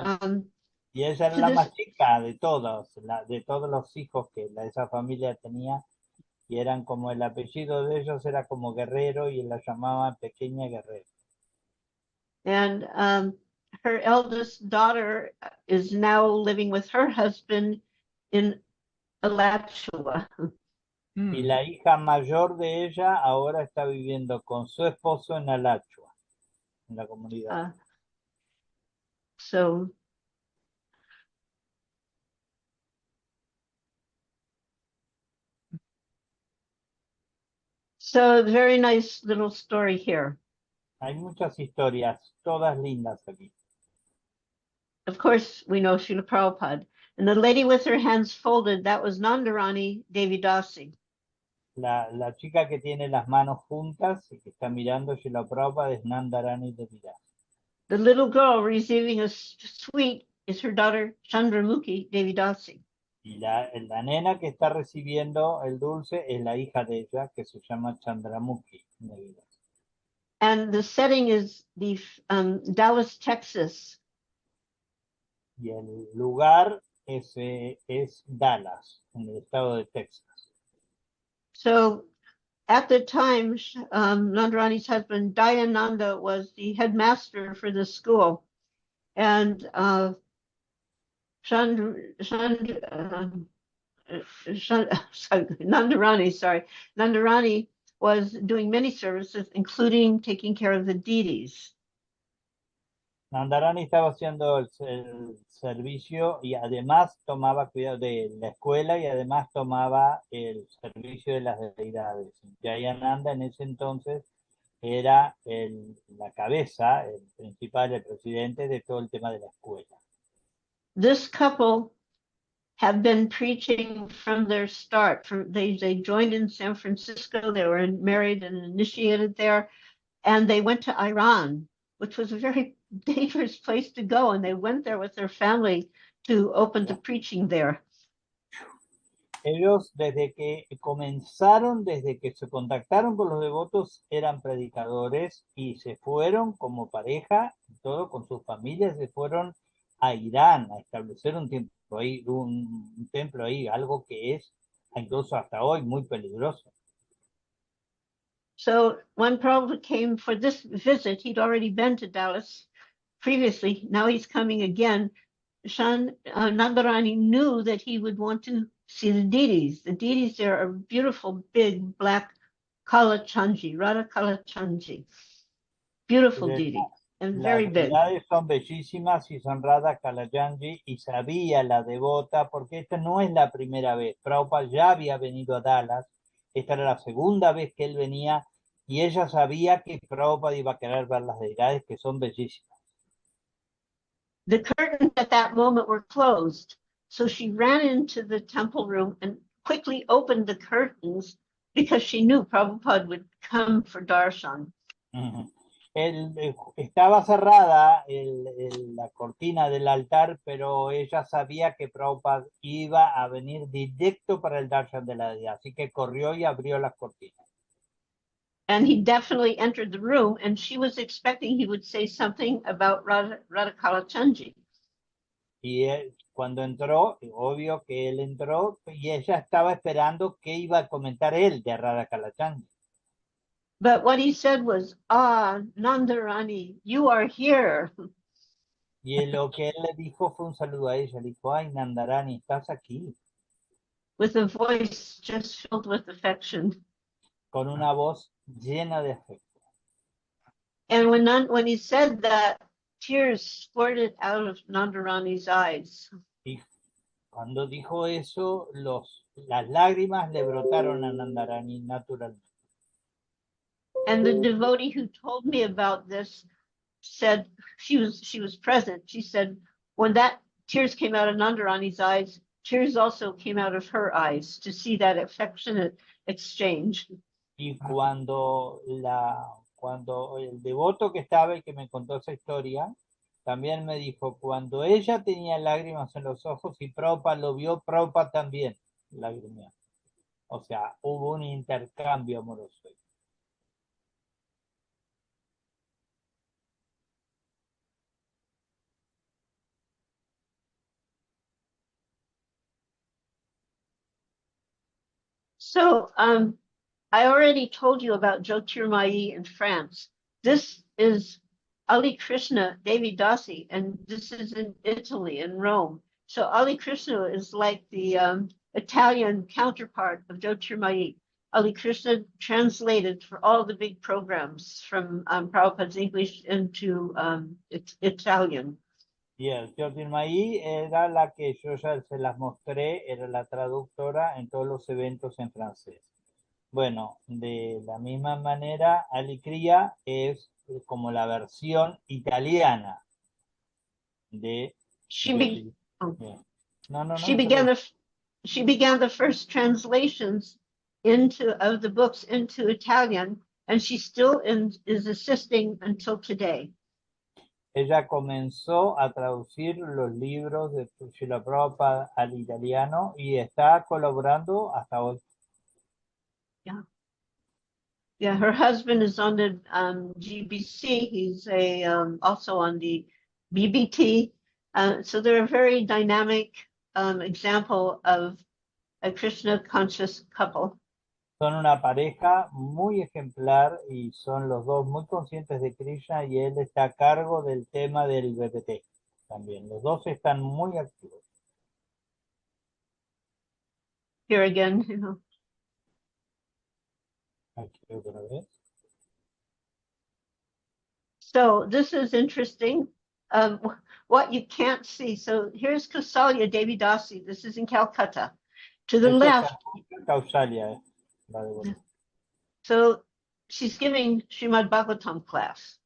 Y ella era to la this, más chica de todos, de todos los hijos que esa familia tenía, y eran como el apellido de ellos era como Guerrero y la llamaban Pequeña Guerrero. and her eldest daughter is now living with her husband in Alachua. Y la hija mayor de ella ahora está viviendo con su esposo en Alachua, en la comunidad. So very nice little story here. Hay muchas historias, todas lindas aquí. Of course, we know Srila Prabhupada. And the lady with her hands folded, that was Nandarani Devi Dasi. La chica que tiene las manos juntas y que está mirando Srila Prabhupada es Nandarani Devi. The little girl receiving a sweet is her daughter Chandramukhi Devi Dasi. Y la nena que está recibiendo el dulce es la hija de ella, que se llama Chandramukhi Devi. And the setting is the Dallas, Texas. Y el lugar es Dallas, en el estado de Texas. So at the time, Nandarani's husband, Dayananda, was the headmaster for the school. And Nandarani was doing many services, including taking care of the deities. Nandarani estaba haciendo el servicio y además tomaba cuidado de la escuela y además tomaba el servicio de las deidades. Jayananda en ese entonces era la cabeza, el principal, el presidente de todo el tema de la escuela. This couple have been preaching from their start. They joined in San Francisco. They were married and initiated there, and they went to Iran, which was a very dangerous place to go, and they went there with their family to open the preaching there. Ellos desde que comenzaron, desde que se contactaron con los devotos, eran predicadores y se fueron como pareja, todo con sus familias, se fueron a Irán a establecer un templo ahí, algo que es incluso hasta hoy muy peligroso. So when Prabhupada came for this visit, he'd already been to Dallas previously. Now he's coming again. Nandarani knew that he would want to see the deities. The deities there are beautiful, big, black Kalachanji, Radha Kalachanji. Beautiful deity and very big. Las deidades son bellísimas y son Radha Kalajanji, y sabía la devota, porque esta no es la primera vez. Prabhupada ya había venido a Dallas, esta era la segunda vez que él venía, y ella sabía que Prabhupada iba a querer ver las deidades, que son bellísimas. The curtains at that moment were closed, so she ran into the temple room and quickly opened the curtains because she knew Prabhupada would come for darshan. Estaba cerrada la cortina del altar, pero ella sabía que Prabhupada iba a venir directo para el darshan de la deidad, así que corrió y abrió las cortinas. And he definitely entered the room, and she was expecting he would say something about Radha Kalachanji. Y cuando entró, obvio que él entró, y ella estaba esperando qué iba a comentar él de Radha Kalachanji. But what he said was, Nandarani, you are here. Y lo que él le dijo fue un saludo a ella. Le dijo, ay, Nandarani, estás aquí. With a voice just filled with affection. Con una voz llena de afecto. And when he said that, tears squirted out of Nandarani's eyes. Y cuando dijo eso, las lágrimas le brotaron a Nandarani naturalmente. And the devotee who told me about this said, she was present. She said, when that tears came out of Nandarani's eyes, tears also came out of her eyes to see that affectionate exchange. Y cuando el devoto que estaba y que me contó esa historia, también me dijo, cuando ella tenía lágrimas en los ojos y Prabhupada lo vio, Prabhupada también lagrimeó. O sea, hubo un intercambio amoroso. So, I already told you about Jyotirmayi in France. This is Ali Krishna, Devi Dasi, and this is in Italy, in Rome. So Ali Krishna is like the Italian counterpart of Jyotirmayi. Ali Krishna translated for all the big programs from Prabhupada's English into Italian. Y el Jyotirmayi era la que yo ya se las mostré, era la traductora en todos los eventos en francés. Bueno, de la misma manera, Alicría es como la versión italiana de... She, be- oh. No, no, no. she began the first translations of the books into Italian, and she still is assisting until today. Ella comenzó a traducir los libros de Srila Prabhupada al italiano y está colaborando hasta hoy. Yeah, her husband is on the GBC. He's also on the BBT. So they're a very dynamic example of a Krishna conscious couple. Son una pareja muy ejemplar y son los dos muy conscientes de Krishna y él está a cargo del tema del BBT también. Los dos están muy activos. Here again, you know. Aquí otra vez. So this is interesting. What you can't see. So here's Kausalya Devi Dasi. This is in Calcutta. To the Esto left. es Kausalya, la de So she's giving Srimad Bhagavatam class.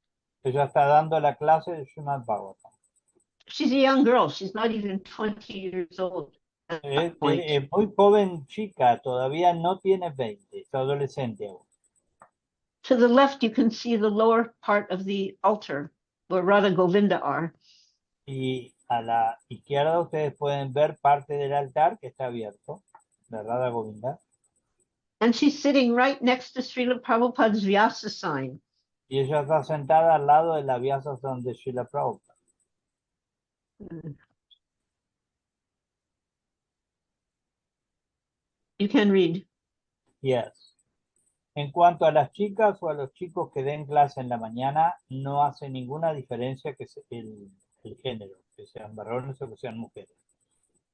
Ella está dando la clase de Srimad Bhagavatam. She's a young girl. She's not even 20 years old. Es muy joven chica, todavía no tiene 20, es adolescente aún. To the left, you can see the lower part of the altar where Radha Govinda are. Y a la izquierda ustedes pueden ver parte del altar que está abierto, de Radha Govinda. And she's sitting right next to Srila Prabhupada's Vyasa sign. Y ella está sentada al lado de la Vyasa de Srila Prabhupada. You can read. Yes. En cuanto a las chicas o a los chicos que den clase en la mañana, no hace ninguna diferencia que el género, que sean varones o que sean mujeres.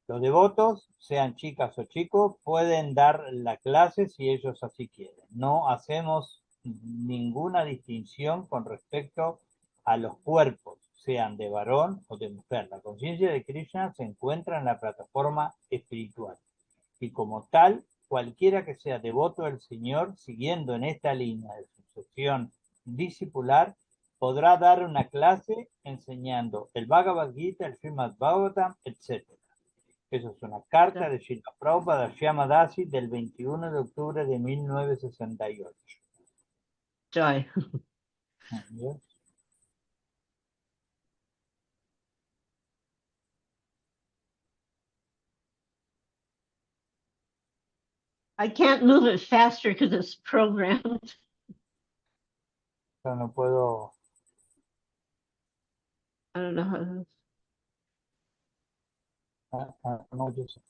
Los devotos, sean chicas o chicos, pueden dar la clase si ellos así quieren. No hacemos ninguna distinción con respecto a los cuerpos, sean de varón o de mujer. La conciencia de Krishna se encuentra en la plataforma espiritual. Y como tal, cualquiera que sea devoto del Señor, siguiendo en esta línea de sucesión discipular, podrá dar una clase enseñando el Bhagavad Gita, el Srimad Bhagavatam, etc. Eso es una carta de Srila Prabhupada a Dasi del 21 de octubre de 1968. Joy. Yes. I can't move it faster because it's programmed. Yo no puedo. I don't know how to. No, yo sé.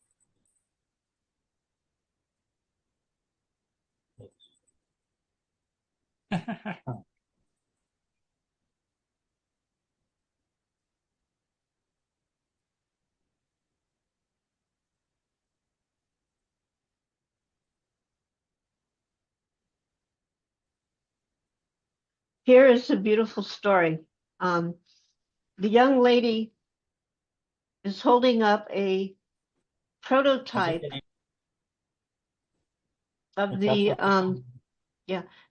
Here is a beautiful story. The young lady is holding up a prototype of the,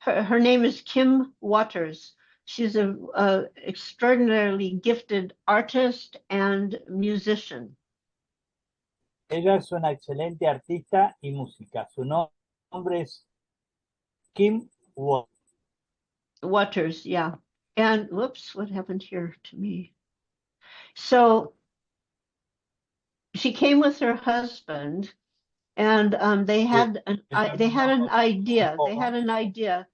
her name is Kim Waters. She's a extraordinarily gifted artist and musician. Ella es una excelente artista y música. Su nombre es Kim Waters, yeah. And whoops, what happened here to me? So she came with her husband And they had an Eso they had an no- idea. They tampoco. had an idea,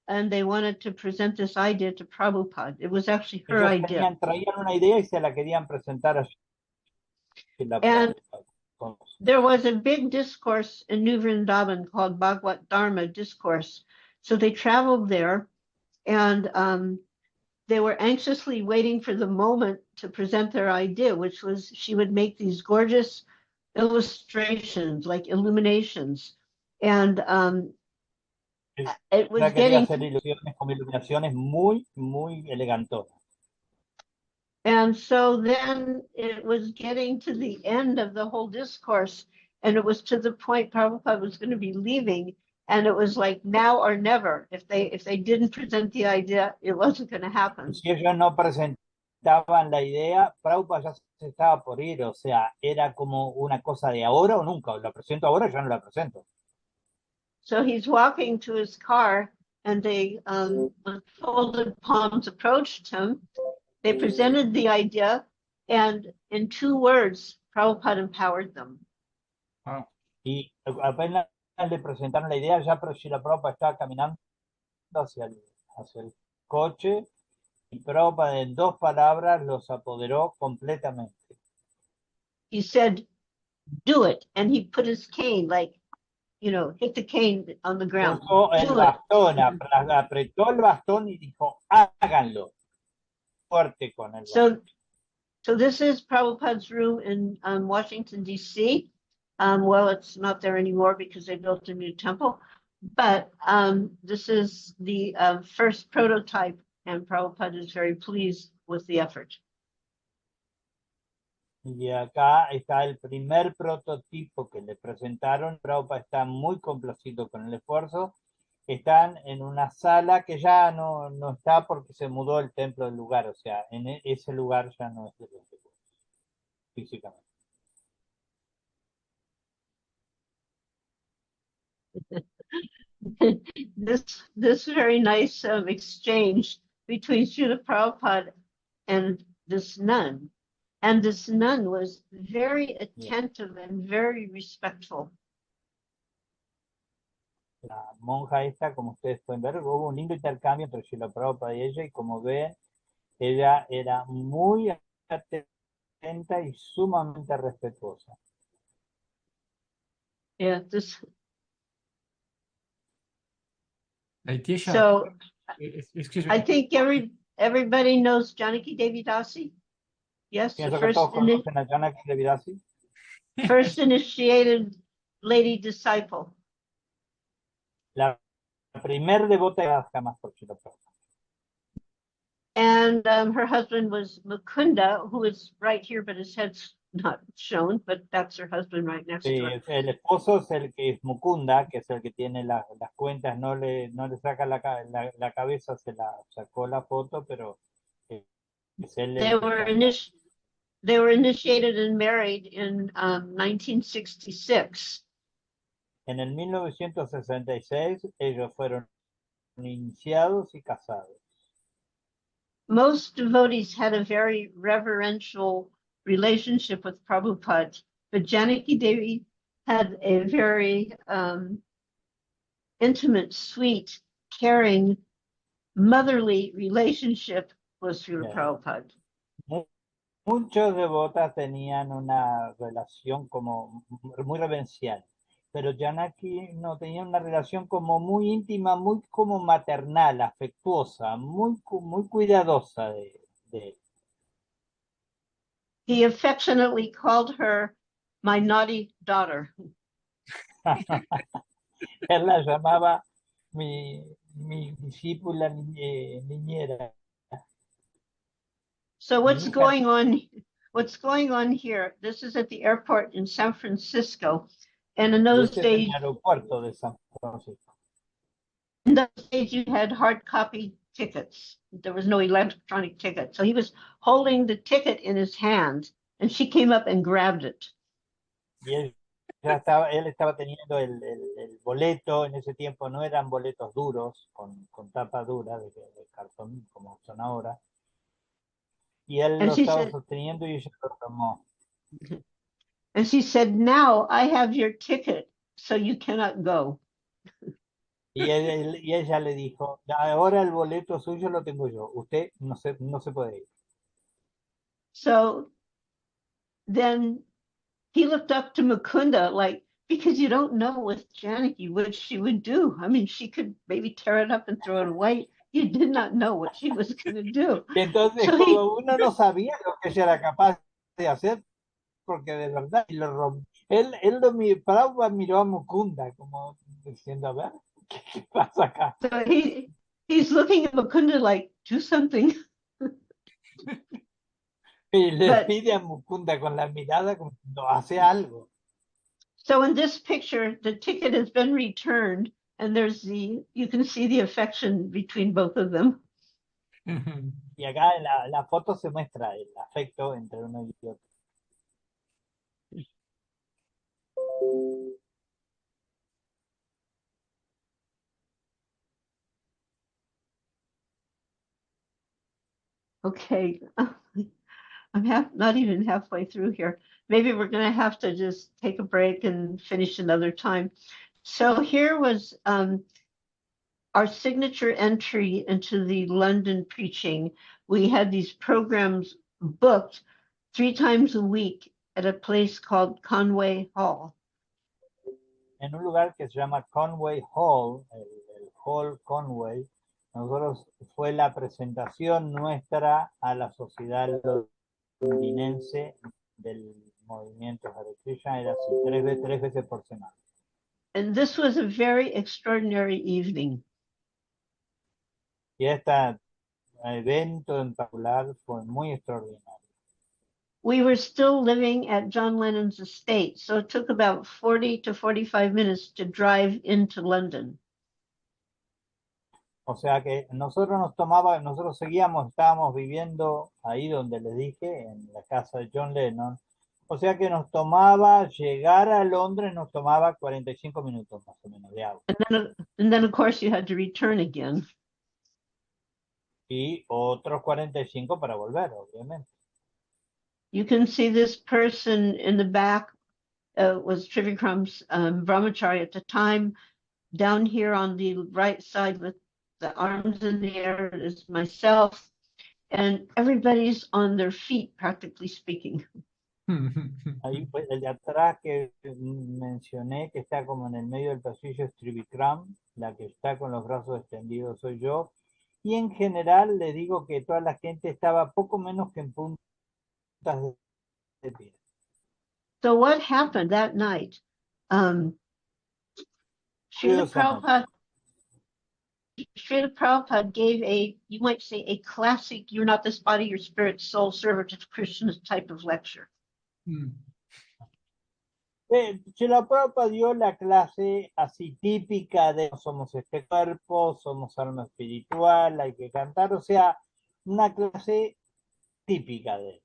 and they wanted to present this idea to Prabhupada. It was actually her Ellos idea. traían una idea y se la querían presentar a Srila And Prabhupada. there was a big discourse in New Vrindavan called Bhagavad Dharma Discourse. So they traveled there, and they were anxiously waiting for the moment to present their idea, which was she would make these gorgeous illustrations, like illuminations. And it was Ella quería getting, hacer ilusiones con iluminaciones muy, muy elegantonas. and so then it was getting to the end of the whole discourse, and it was to the point Prabhupada was going to be leaving, and it was like now or never. If they didn't present the idea, it wasn't going to happen. Y si ellos no presentaban la idea, Prabhupada ya se estaba por ir, o sea, era como una cosa de ahora o nunca, o la presento ahora o ya no la presento. So he's walking to his car, and they, with folded palms, approached him. They presented the idea, and in 2 words, Prabhupada empowered them. Wow. Y apenas le presentaron la idea, ya Srila Prabhupada estaba caminando hacia el coche, y Prabhupada en 2 palabras los apoderó completamente. He said, "Do it," and he put his cane, like, you know, hit the cane on the ground. Puso el Do it. bastón, apretó el bastón y dijo, háganlo. Fuerte con el bastón. So this is Prabhupada's room in Washington, D.C. Well, it's not there anymore because they built a new temple, but this is the first prototype, and Prabhupada is very pleased with the effort. Y acá está el primer prototipo que le presentaron. Prabhupada está muy complacido con el esfuerzo. Están en una sala que ya no está porque se mudó el templo del lugar. O sea, en ese lugar ya no es el templo, físicamente. This very nice exchange between Srila Prabhupada and this nun. And this nun was very attentive and very respectful. La monja esta, como ustedes pueden ver, hubo un lindo intercambio entre Srila Prabhupada y ella, y como ven, ella era muy atenta y sumamente respetuosa. Yeah, Leticia, so excuse me. I think everybody knows Janaki Devi Dasi. Yes, the Pienso que todos conocen a Janaki Devi Dasi. first initiated lady disciple. La primer devota jamás por Srila Prabhupada. And her husband was Mukunda, who is right here, but his head's not shown, but that's her husband right next to her. El esposo es el que es Mukunda, que es el que tiene las cuentas, no le saca la cabeza, se la sacó la foto, pero es él. They were initiated and married in 1966. En el 1966 ellos fueron iniciados y casados. Most devotees had a very reverential relationship with Prabhupada, but Janaki Devi had a very intimate, sweet, caring, motherly relationship with Srila Prabhupada. Muchos devotas tenían una relación como muy reverencial, pero Janaki no tenía una relación como muy íntima, muy como maternal, afectuosa, muy cuidadosa de él. He affectionately called her my naughty daughter. Él la llamaba mi discípula niñera. So what's going on here? This is at the airport in San Francisco. And in those days, aeropuerto de San Francisco. In those days you had hard copy tickets. There was no electronic ticket. So he was holding the ticket in his hand, and she came up and grabbed it. Y él estaba teniendo el boleto. En ese tiempo no eran boletos duros, con tapa dura de cartón, como son ahora. Y él lo estaba sosteniendo y ella lo tomó. And she said, now I have your ticket, so you cannot go. Y ella le dijo, ahora el boleto suyo lo tengo yo, usted no se puede ir. So then he looked up to Mukunda, like, because you don't know with Janaki what she would do. I mean, she could maybe tear it up and throw it away. You did not know what she was going to do. Y entonces, So como uno no sabía lo que ella era capaz de hacer, porque de verdad lo rompió. Prabhupada miró a Mukunda como diciendo, a ver, ¿qué pasa acá? So he's looking at Mukunda like, do something. Y le But- pide a Mukunda con la mirada como no hace algo. So in this picture, the ticket has been returned, and you can see the affection between both of them. Y acá en la foto se muestra el afecto entre uno y otro. Okay, I'm not even halfway through here. Maybe we're going to have to just take a break and finish another time. So here was our signature entry into the London preaching. We had these programs booked 3 times a week at a place called Conway Hall. En un lugar que se llama Conway Hall, el Hall Conway, nosotros fue la presentación nuestra a la sociedad londinense del movimiento Hare Krishna, era así, 3 veces por semana. And this was a very extraordinary evening. Y este evento en particular fue muy extraordinario. We were still living at John Lennon's estate, so it took about 40 to 45 minutes to drive into London. O sea que nosotros estábamos viviendo ahí donde les dije, en la casa de John Lennon. O sea que nos tomaba, llegar a Londres nos tomaba 45 minutos más o menos de auto. And then of course, you had to return again. Y otros 45 para volver, obviamente. You can see this person in the back was Trivikram's brahmachari at the time. Down here on the right side with the arms in the air is myself. And everybody's on their feet, practically speaking. Ahí pues, el de atrás que mencioné, que está como en el medio del pasillo, es Trivikram. La que está con los brazos extendidos soy yo. Y en general les digo que toda la gente estaba poco menos que en puntas de pie. So what happened that night? Srila Prabhupada gave you might say, a classic, you're not this body, your spirit, soul, servant of Krishna type of lecture. Srila Prabhupada dio la clase así típica de somos este cuerpo, somos alma espiritual, hay que cantar, o sea, una clase típica de él.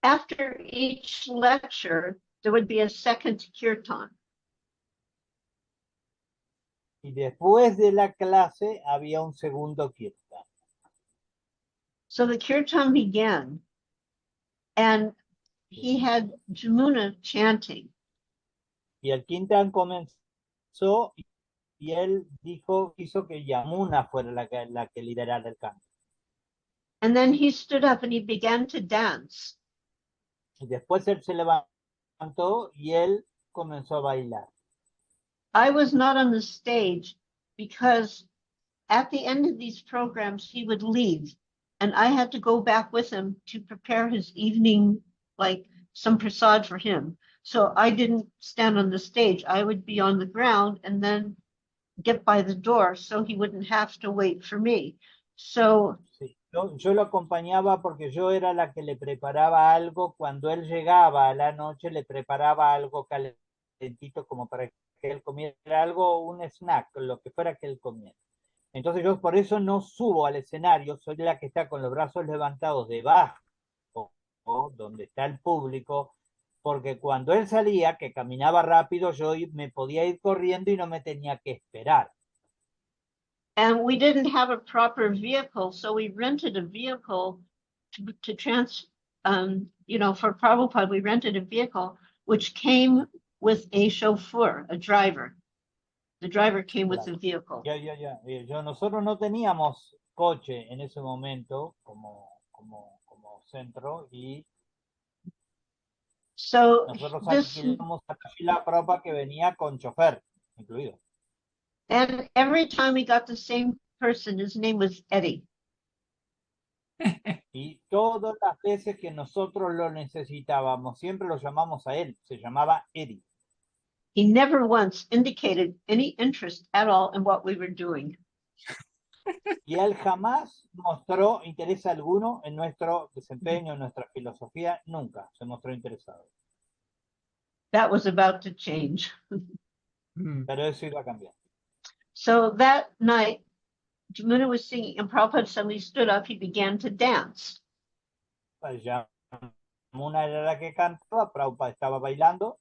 After each lecture, there would be a second kirtan. Y después de la clase había un segundo kirtan. So the kirtan began, and he had Jamuna chanting. Y el kirtan comenzó y él hizo que Yamuna fuera la que liderara el canto. And then he stood up and he began to dance. Y después él se levantó y él comenzó a bailar. I was not on the stage because at the end of these programs, he would leave and I had to go back with him to prepare his evening, like some prasad for him. So I didn't stand on the stage. I would be on the ground and then get by the door so he wouldn't have to wait for me. So sí. Yo lo acompañaba porque yo era la que le preparaba algo. Cuando él llegaba a la noche, le preparaba algo calentito como para que él comiera algo, un snack, lo que fuera que él comiera. Entonces yo por eso no subo al escenario, soy la que está con los brazos levantados debajo, donde está el público, porque cuando él salía, que caminaba rápido, yo me podía ir corriendo y no me tenía que esperar. And we didn't have a proper vehicle, so we rented a vehicle to for Prabhupada, we rented a vehicle which came with a chauffeur, a driver. The driver came with the vehicle. Nosotros no teníamos coche en ese momento como centro y So nosotros this, alquilamos a la Prabhupada que venía con chofer incluido. and every time we got the same person, his name was Eddie. Y todas las veces que nosotros lo necesitábamos, siempre lo llamamos a él, se llamaba Eddie. He never once indicated any interest at all in what we were doing. Y él jamás mostró interés alguno en nuestro desempeño, en nuestra filosofía, nunca se mostró interesado. That was about to change. Pero eso iba a cambiar. So that night, Jamuna was singing, and Prabhupada suddenly stood up. He began to dance. Una era la que cantaba, Prabhupada estaba bailando.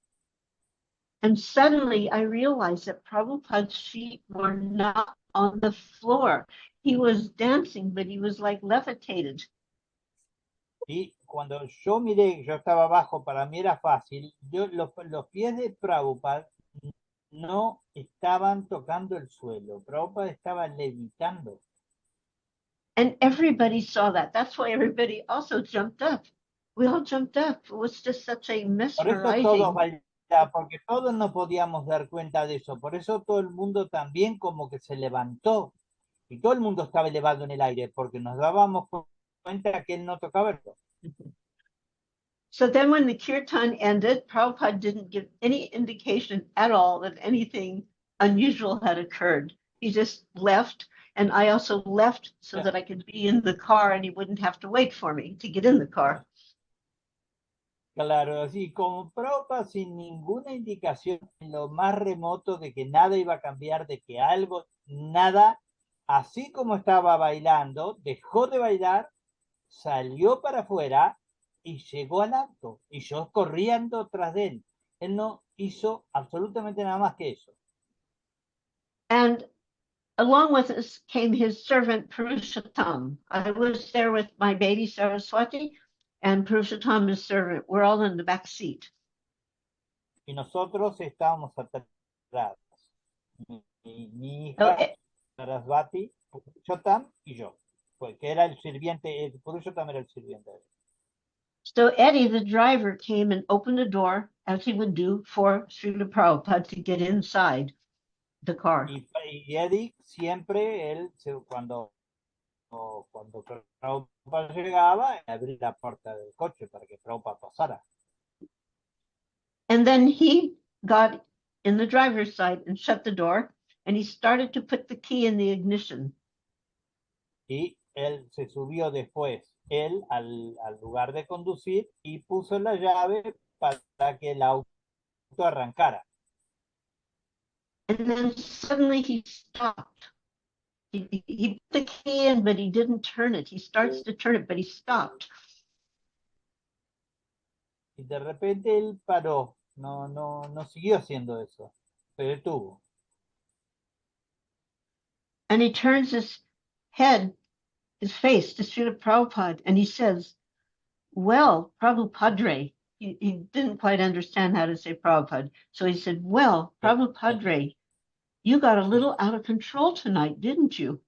And suddenly I realized that Prabhupada's feet were not on the floor. He was dancing, but he was like levitated. Y cuando yo miré, yo estaba abajo, para mí era fácil. Los pies de Prabhupada no estaban tocando el suelo. Prabhupada estaba levitando. And everybody saw that. That's why everybody also jumped up. We all jumped up. It was just such a Por eso todos mesmerizing. bailaban, porque todos nos podíamos dar cuenta de eso. Por eso todo el mundo también como que se levantó. Y todo el mundo estaba elevado en el aire, porque nos dábamos cuenta que él no tocaba el suelo. So then when the kirtan ended, Prabhupada didn't give any indication at all that anything unusual had occurred. He just left, and I also left so that I could be in the car and he wouldn't have to wait for me to get in the car. Claro, así como Prabhupada sin ninguna indicación en lo más remoto de que nada iba a cambiar, de que algo, nada, así como estaba bailando, dejó de bailar, salió para afuera y llegó al acto. Y yo corriendo tras de él. Él no hizo absolutamente nada más que eso. And along with us came his servant Purushottam. I was there with my baby Saraswati, and Purushottam, his servant. We're all in the back seat. Y nosotros estábamos atrás. Mi hija, Saraswati, Purushottam y yo. Que era el sirviente, Purushottam era el sirviente. So Eddie, the driver, came and opened the door, as he would do, for Srila Prabhupada to get inside the car. Y Eddie siempre, él, cuando Prabhupada llegaba, abría la puerta del coche para que Prabhupada pasara. And then he got in the driver's side and shut the door, and he started to put the key in the ignition. Y él se subió después, él al lugar de conducir y puso la llave para que el auto arrancara. And then suddenly he stopped. He put the key in, but he didn't turn it. He starts to turn it, but he stopped. Y de repente él paró, no siguió haciendo eso, se detuvo. And he turns his head, his face to Srila Prabhupada, and he says, well, Prabhupadre. He didn't quite understand how to say Prabhupada. So he said, well, Prabhupadre, you got a little out of control tonight, didn't you?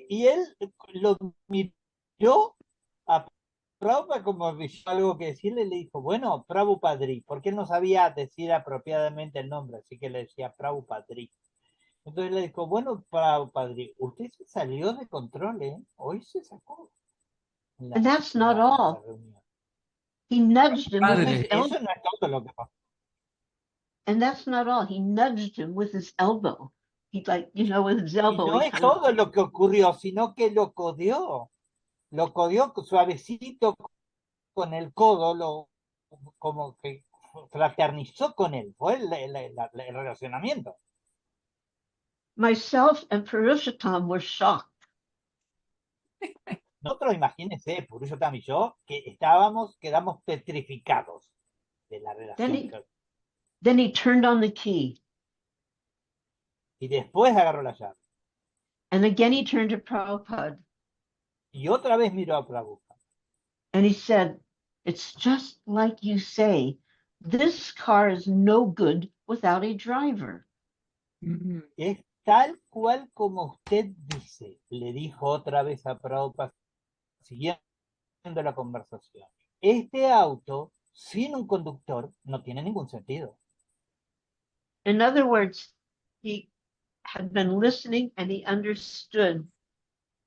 Y él lo miró a Prabhupada como algo que decirle, le dijo, bueno, Prabhupadri, porque él no sabía decir apropiadamente el nombre, así que le decía Prabhupadri. Entonces le dijo, bueno, Prabhupadri, usted se salió de control, ¿eh? Hoy se sacó. And that's not all. He nudged him with his elbow. Eso no es todo lo que pasó. And that's not all. He nudged him with his elbow. He with his elbow. Y no es todo lo que ocurrió, sino que lo codeó suavecito con el codo, como que fraternizó con él. Fue el relacionamiento. Myself and Purushottam were shocked. Nosotros, imagínense, Purushottam y yo, que quedamos petrificados de la relación. Then he turned on the key. Y después agarró la llave. And again he turned to Prabhupada. Y otra vez miró a Prabhupada. And he said, "It's just like you say, this car is no good without a driver." Mhm. Es tal cual como usted dice, le dijo otra vez a Prabhupada, siguiendo la conversación. Este auto, sin un conductor, no tiene ningún sentido. In other words, he had been listening and he understood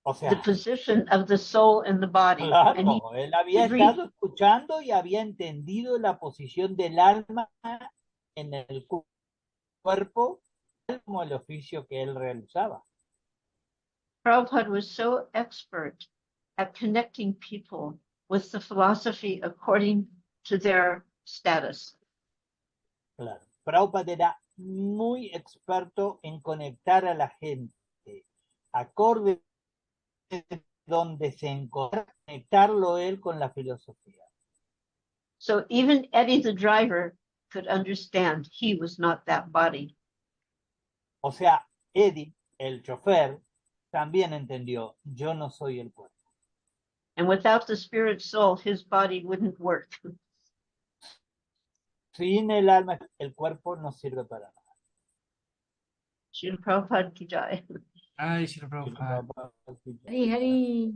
O the sea, position of the soul in the body. And he claro, él había agreed. estado escuchando y había entendido la posición del alma en el cuerpo como el oficio que él realizaba. Prabhupada was so expert at connecting people with the philosophy according to their status. Claro. Prabhupada era muy experto en conectar a la gente, acorde donde se encontraba, conectarlo él con la filosofía. So even Eddie the driver could understand he was not that body. O sea, Eddie, el chofer, también entendió, yo no soy el cuerpo. And without the spirit soul, his body wouldn't work. Sin el alma, el cuerpo no sirve para nada. Srila Prabhupada ki jai. Ay, Srila Prabhupada. Hari, Hari.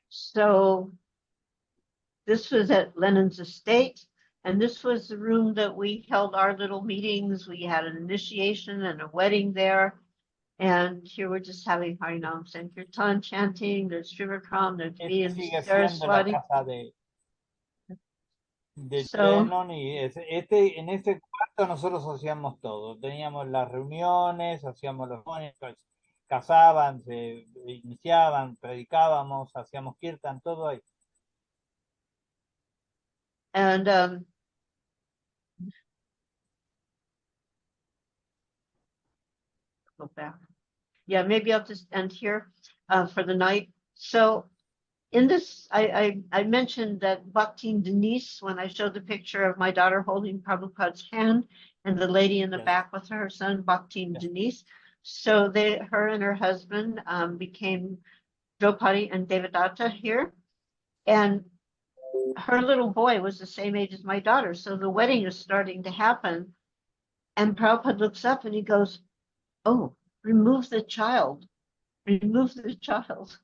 So this was at Lenin's estate, and this was the room that we held our little meetings. We had an initiation and a wedding there. And here we're just having Harinam Sankirtan chanting. There's Shivikram, there's me and Sigue siendo la Saraswati. casa de So, Lennon y en ese cuarto nosotros hacíamos todo. Teníamos las reuniones, hacíamos los casaban, se iniciaban, predicábamos, hacíamos kirtan, todo ahí. and go back. Yeah, maybe I'll just end here for the night. So in this, I mentioned that Bhakti Denise, when I showed the picture of my daughter holding Prabhupada's hand and the lady in the Yes. back with her son, Bhakti Yes. Denise. So her and her husband became Draupadi and Devadatta here. And her little boy was the same age as my daughter. So the wedding is starting to happen. And Prabhupada looks up and he goes, "Oh, remove the child. Remove the child."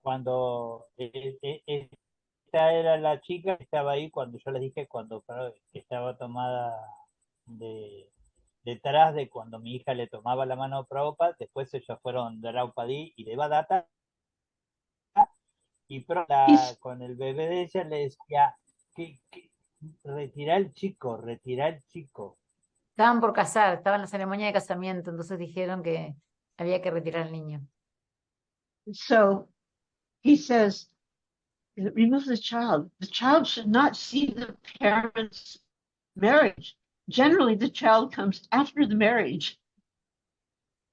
Cuando esta era la chica que estaba ahí, cuando yo les dije cuando estaba tomada detrás de cuando mi hija le tomaba la mano a Prabhupada, después ellos fueron Draupadi y Devadatta, y con el bebé de ella le decía que retira el chico, retira el chico. Estaban por casar, estaba en la ceremonia de casamiento, entonces dijeron que había que retirar al niño. So he says, "Remove the child. The child should not see the parents' marriage. Generally, the child comes after the marriage."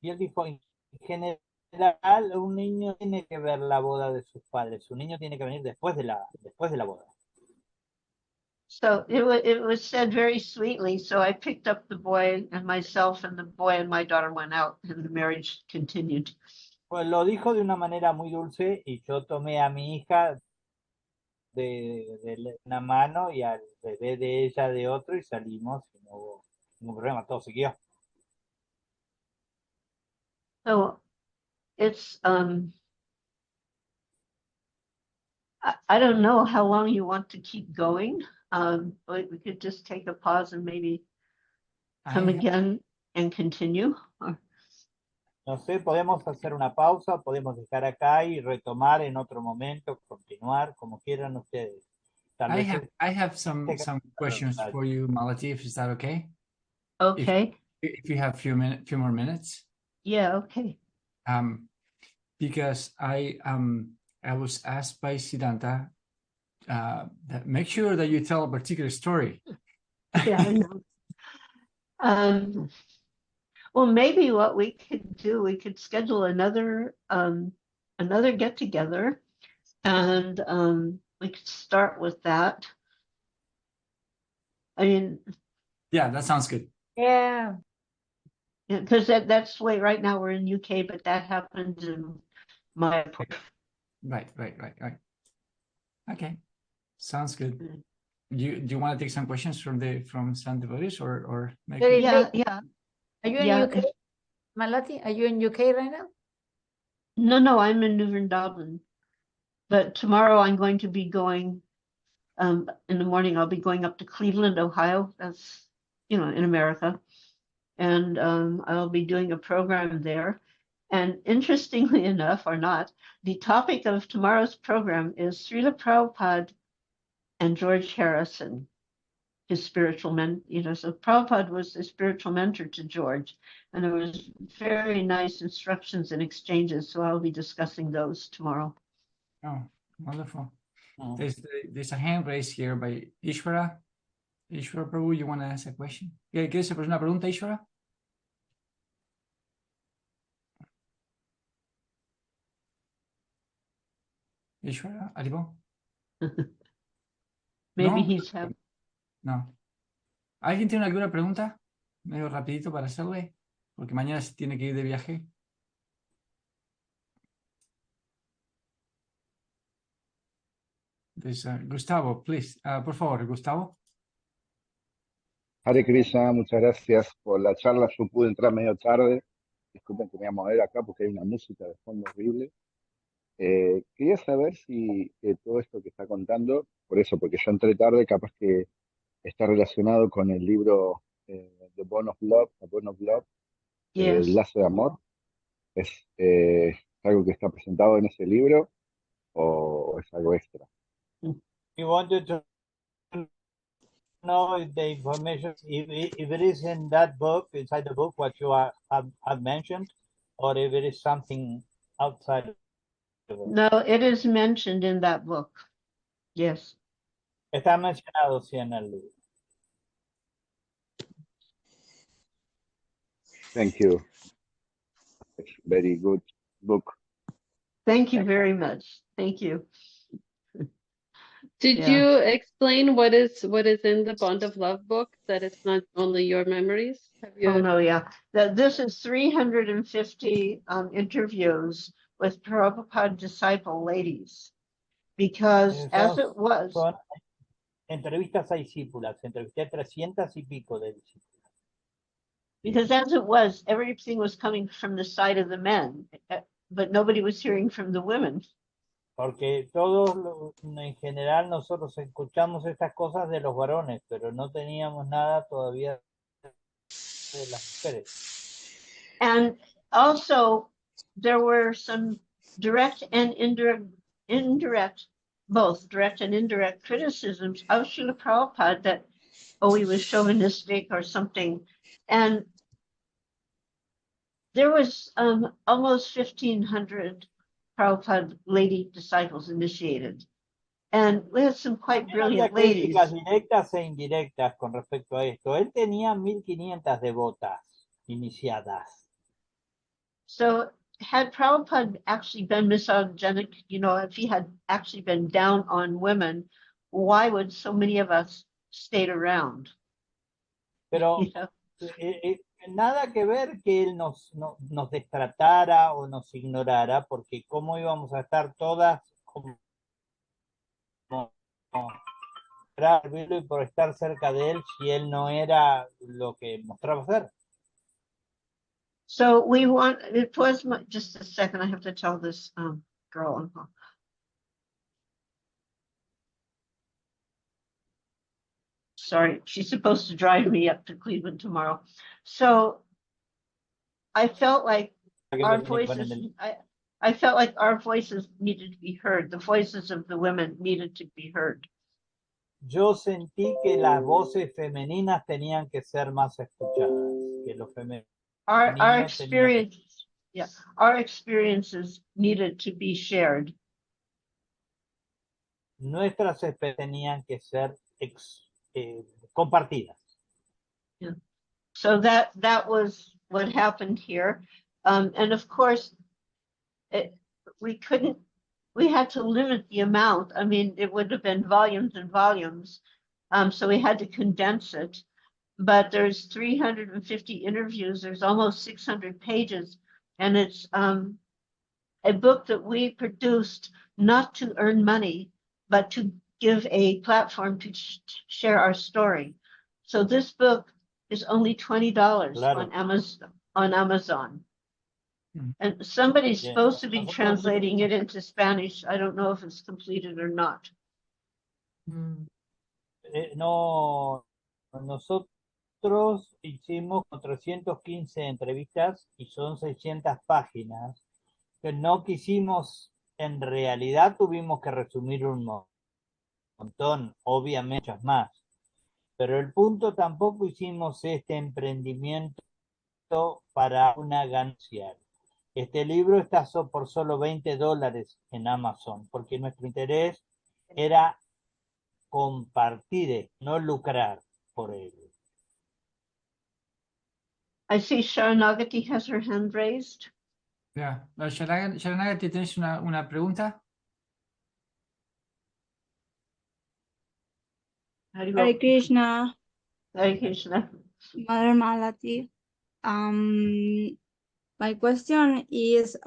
Y él dijo, en general, un niño tiene que ver la boda de sus padres. Un niño tiene que venir después de la boda. So it was said very sweetly. So I picked up the boy and myself, and the boy and my daughter went out, and the marriage continued. Pues lo dijo de una manera muy dulce y yo tomé a mi hija de una mano y al bebé de ella de otro y salimos y no hubo ningún problema, todo siguió. So it's I don't know how long you want to keep going. But we could just take a pause and maybe come again and continue. No sé, podemos hacer una pausa, podemos dejar acá y retomar en otro momento, continuar, como quieran ustedes. Tal I vez have some questions for you, Malati, if is that okay? Okay. If you have few more minutes. Yeah, okay. Because I was asked by Siddhanta that make sure that you tell a particular story. Yeah, I know. Well, maybe what we could do, we could schedule another get together, and we could start with that. I mean, Yeah, that sounds good. Yeah. because that's the way right now we're in UK, but that happens in my Right. Okay, sounds good. Mm. Do you want to take some questions from some devotees or maybe? Very Yeah, late. yeah. Are you in Yeah, UK? Malati, are you in UK right now? No, I'm in New Vrindavan. But tomorrow I'm going to be going, in the morning, I'll be going up to Cleveland, Ohio. That's, in America. And I'll be doing a program there. And interestingly enough, or not, the topic of tomorrow's program is Srila Prabhupada and George Harrison, his spiritual so Prabhupada was the spiritual mentor to George, and there was very nice instructions and exchanges. So I'll be discussing those tomorrow. Oh, wonderful. Oh. There's a hand raised here by Ishvara. Ishvara Prabhu, you want to ask a question? ¿Quieres hacer una pregunta, Ishvara? Ishvara, Aribo? Maybe No. he's having. No. ¿Alguien tiene alguna pregunta? Medio rapidito para hacerle, porque mañana se tiene que ir de viaje. There's, Gustavo, please. Por favor, Gustavo. Hare Krishna, muchas gracias por la charla. Yo pude entrar medio tarde. Disculpen que me voy a mover acá porque hay una música de fondo horrible. Quería saber si todo esto que está contando, porque yo entré tarde, capaz que está relacionado con el libro The Bond of Love, Yes. El lazo de amor. ¿Es algo que está presentado en ese libro o es algo extra? We wanted to know if the information, if it is in that book, inside the book, what you have mentioned, or if it is something outside the book. No, it is mentioned in that book. Yes. Está mencionado, sí, en el libro. Thank you. It's very good book. Thank you very much. Thank you. Did Yeah. you explain what is in the Bond of Love book? That it's not only your memories? Have you? Oh, no, yeah. This is 350 interviews with Prabhupada disciple ladies. Because as it was, Son entrevistas a discípulas. Entrevisté 300 y pico de discípulas. because as it was, everything was coming from the side of the men, but nobody was hearing from the women. Porque todos, en general, nosotros escuchamos estas cosas de los varones, pero no teníamos nada todavía de las mujeres. And also, there were some direct and indirect, both direct and indirect criticisms of Srila Prabhupada that, he was chauvinistic or something. And there was almost 1,500 Prabhupada lady disciples initiated. And we had some quite brilliant ladies. Críticas directas e indirectas con respecto a esto. Él tenía 1,500 devotas iniciadas. So had Prabhupada actually been misogynic, if he had actually been down on women, why would so many of us stayed around? Pero nada que ver que él nos destratara o nos ignorara, porque cómo íbamos a estar todas como y por estar cerca de él si él no era lo que mostraba ser. So it was just a second, I have to tell this girl. Sorry, she's supposed to drive me up to Cleveland tomorrow. So I felt like our voices, I felt like our voices needed to be heard. The voices of the women needed to be heard. Yo sentí que las voces femeninas tenían que ser más escuchadas, que los femeninos. Our experiences, our experiences needed to be shared. Nuestras experiencias tenían que ser compartidas. Yeah. So that was what happened here. And of course, we had to limit the amount. I mean, it would have been volumes and volumes. So we had to condense it. But there's 350 interviews. There's almost 600 pages. And it's a book that we produced not to earn money, but to give a platform to share our story. So this book is only $20 Claro. on Amazon. Hmm. And somebody's Yeah. supposed to be translating it into Spanish. I don't know if it's completed or not. No, nosotros hicimos 415 entrevistas y son 600 páginas que no quisimos, en realidad tuvimos que resumir un montón, obviamente muchas más, pero el punto tampoco hicimos este emprendimiento para una ganancia. Este libro está por solo $20 en Amazon, porque nuestro interés era compartir, no lucrar por ello. I see Sharanagati has her hand raised. Yeah. Sharanagati, ¿tienes una pregunta? Hare Krishna, Hare Krishna. Mother Malati. My question is,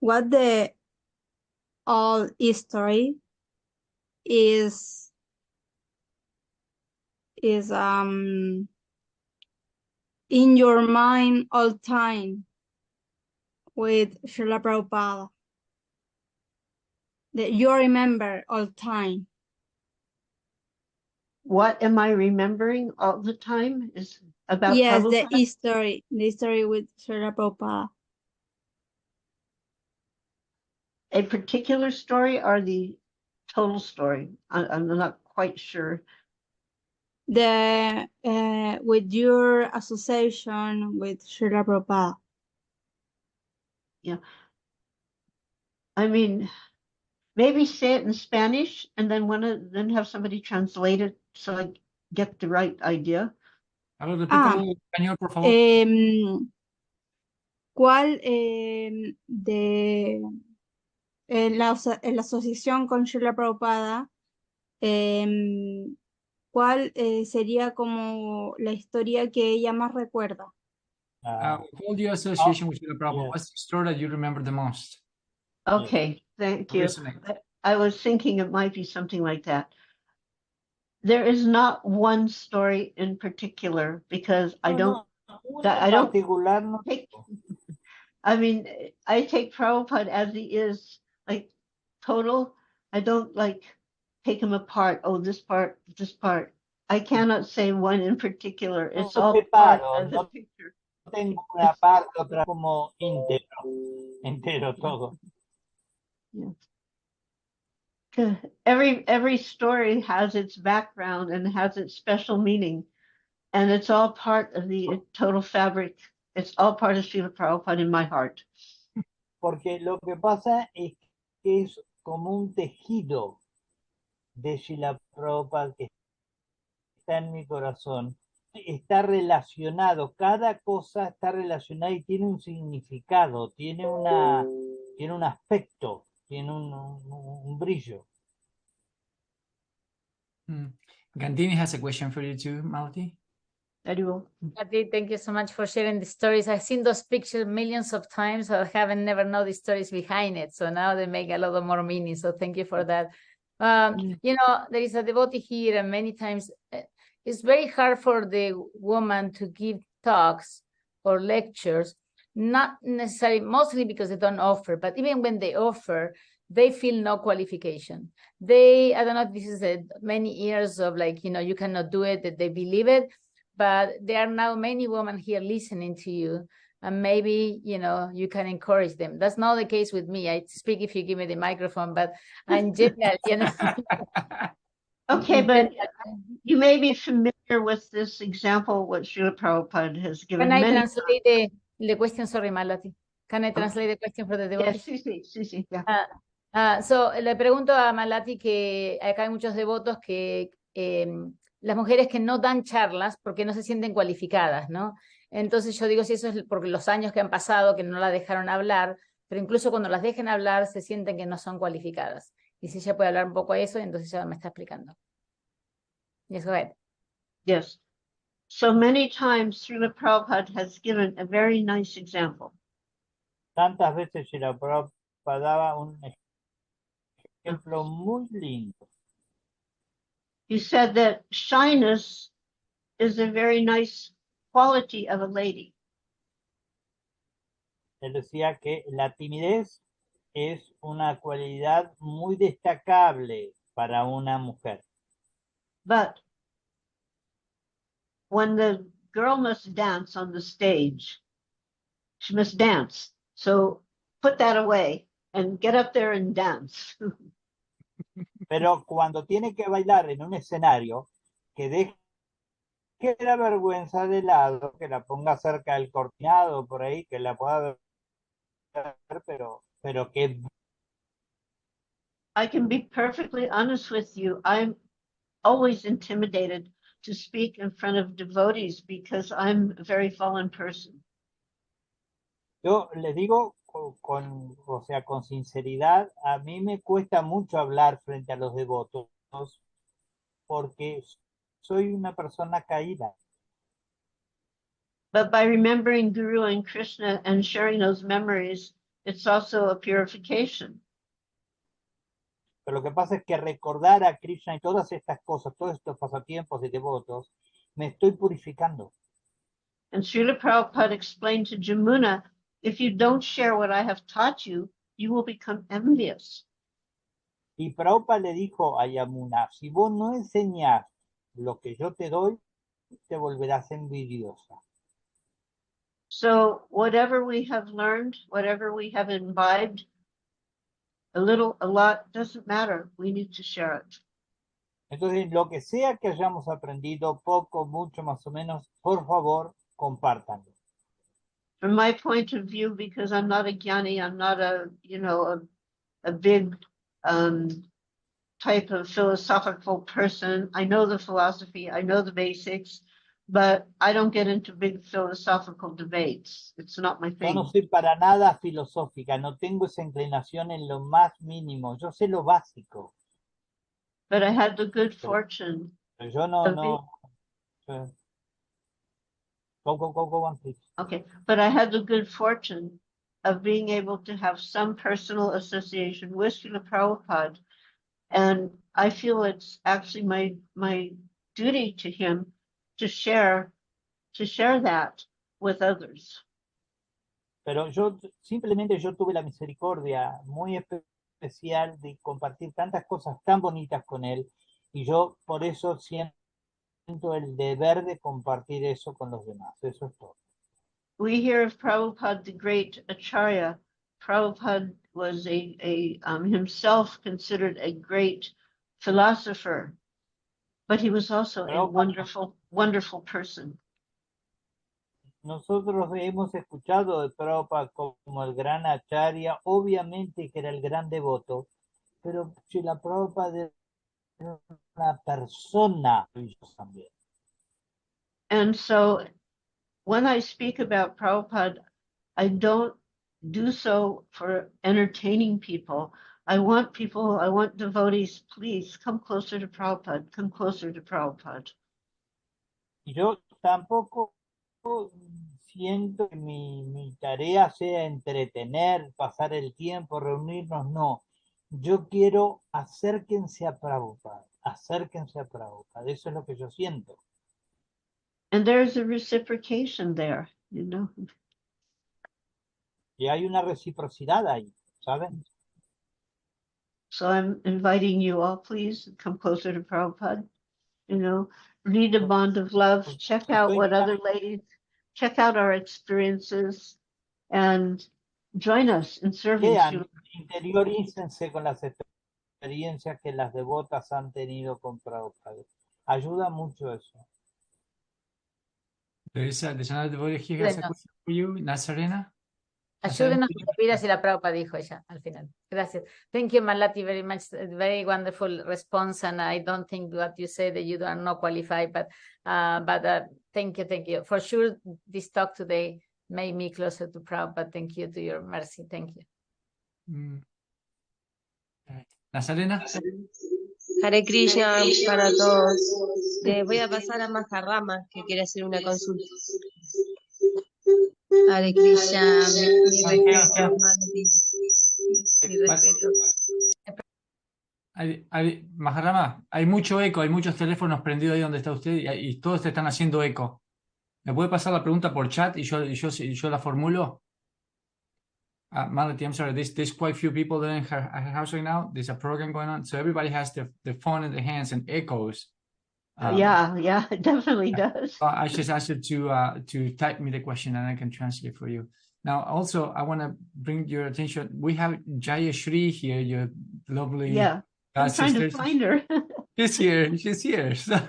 what the old history is in your mind all time with Srila Prabhupada, that you remember all time. What am I remembering all the time is about Yes, Prabhupada? the history with Srila Prabhupada. A particular story or the total story? I'm not quite sure. The with your association with Srila Prabhupada. I mean, maybe say it in Spanish and then have somebody translate it so I get the right idea. A ver, repítelo en español, por favor. ¿Cuál de la asociación con Srila Prabhupada, cuál sería como la historia que ella más recuerda? All your association with Srila Prabhupada, yeah. what's the story that you remember the most? Okay, thank you. Resonate. I was thinking it might be something like that. There is not one story in particular because I don't particular, no. take, I mean, I take Prabhupada as he is, like total. I don't like take him apart. Oh, this part, this part. I cannot say one in particular. It's all part of the picture. Tengo una parte, otra como entero todo. Yeah. Every story has its background and has its special meaning, and it's all part of the total fabric. It's all part of Srila Prabhupada in my heart. Porque lo que pasa es que es como un tejido de Srila Prabhupada que está en mi corazón. Está relacionado, cada cosa está relacionada y tiene un significado, tiene un aspecto, tiene un brillo. Gandini has a question for you too, Malati. Malati, thank you so much for sharing the stories. I've seen those pictures millions of times, so I haven't never known the stories behind it. So now they make a lot of more meaning. So thank you for that. You know, there is a devotee here, and many times it's very hard for the woman to give talks or lectures, not necessarily, mostly because they don't offer, but even when they offer, they feel no qualification. I don't know if this is many years of like, you know, you cannot do it, that they believe it, but there are now many women here listening to you, and maybe, you know, you can encourage them. That's not the case with me. I speak if you give me the microphone, but in general, you know. Okay, but you may be familiar with this example, what Srila Prabhupada has given. Can I translate the question? Sorry, Malati. Can I translate the question for the devotees? Yes, sí, yeah. So, le pregunto a Malati que acá hay muchos devotos que las mujeres que no dan charlas porque no se sienten cualificadas, ¿no? Entonces yo digo, si eso es por los años que han pasado, que no la dejaron hablar, pero incluso cuando las dejen hablar se sienten que no son cualificadas. Y si ella puede hablar un poco de eso, entonces ella me está explicando. Yes, go ahead. Yes. So many times Srila Prabhupada has given a very nice example. Tantas veces Srila Prabhupada daba un ejemplo muy lindo. He said that shyness is a very nice quality of a lady. Él decía que la timidez es una cualidad muy destacable para una mujer. But when the girl must dance on the stage, she must dance. So put that away and get up there and dance. Pero cuando tiene que bailar en un escenario, que deje la vergüenza de lado, que la ponga cerca del cortinado por ahí, que la pueda ver, pero que... I can be perfectly honest with you. I'm always intimidated to speak in front of devotees because I'm a very fallen person. Yo les digo o sea, con sinceridad, a mí me cuesta mucho hablar frente a los devotos porque soy una persona caída. But by remembering Guru and Krishna and sharing those memories, it's also a purification. Pero lo que pasa es que recordar a Krishna y todas estas cosas, todos estos pasatiempos de devotos, me estoy purificando. And Srila Prabhupada explained to Jamuna, if you don't share what I have taught you, you will become envious. Y Prabhupada le dijo a Yamuna, si vos no enseñás lo que yo te doy, te volverás envidiosa. So whatever we have learned, whatever we have imbibed, a little, a lot, doesn't matter. We need to share it. Entonces, lo que sea que hayamos aprendido, poco, mucho, más o menos, por favor, compártanlo. From my point of view, because I'm not a jnani, I'm not a big type of philosophical person. I know the philosophy, I know the basics, but I don't get into big philosophical debates. It's not my Yo thing. no soy para nada filosófica, no tengo esa inclinación en lo más mínimo, yo sé lo básico. But I had the good fortune. Pero yo no. Go on, please. Okay, but I had the good fortune of being able to have some personal association with Srila Prabhupada. And I feel it's actually my duty to him to share that with others. Pero simplemente yo tuve la misericordia muy especial de compartir tantas cosas tan bonitas con él, y yo por eso siento el deber de compartir eso con los demás. Eso es todo. We hear of Prabhupada, the great Acharya. Prabhupada was himself considered a great philosopher, but he was also a wonderful, wonderful person. Nosotros hemos escuchado de Prabhupada como el gran acharya, obviamente que era el gran devoto, pero si la Prabhupada era una persona también. And so when I speak about Prabhupada, I don't do so for entertaining people. I want devotees, please come closer to Prabhupada, come closer to Prabhupada. Y yo tampoco siento que mi tarea sea entretener, pasar el tiempo, reunirnos, no. Yo quiero acérquense a Prabhupada, eso es lo que yo siento. And there's a reciprocation there, you know. Y hay una reciprocidad ahí, ¿saben? So I'm inviting you all, please come closer to Prabhupada, you know, read a bond of love, check out what other ladies, check out our experiences and join us in serving. Vean, interiorícense con las experiencias que las devotas han tenido con Prabhupada. Ayuda mucho eso. There's another devotee here has a question for you, Nazarena. Ayúdenos a servir, así la Prabhupada dijo ella al final. Gracias. Thank you, Malati, very much. Very wonderful response, and I don't think what you say that you are not qualified, but thank you. For sure, this talk today made me closer to Prabhupada. Thank you to your mercy. Thank you. Right. Nazarena. Hare Krishna para todos. Le voy a pasar a Majarama, que quiere hacer una consulta. Hare Krishna, mi respeto, Malati. Mi respeto. Maharama, hay mucho eco, hay muchos teléfonos prendidos ahí donde está usted y todos te están haciendo eco. ¿Me puede pasar la pregunta por chat y yo la formulo? Malati, I'm sorry, there's quite few people there in her house right now. There's a program going on, so everybody has the phone in their hands and echoes. Yeah, it definitely does. I just asked you to type me the question and I can translate for you. Now, also, I want to bring your attention. We have Jaya Shri here, your lovely Yeah, I'm trying to find her. She's here. She's here. So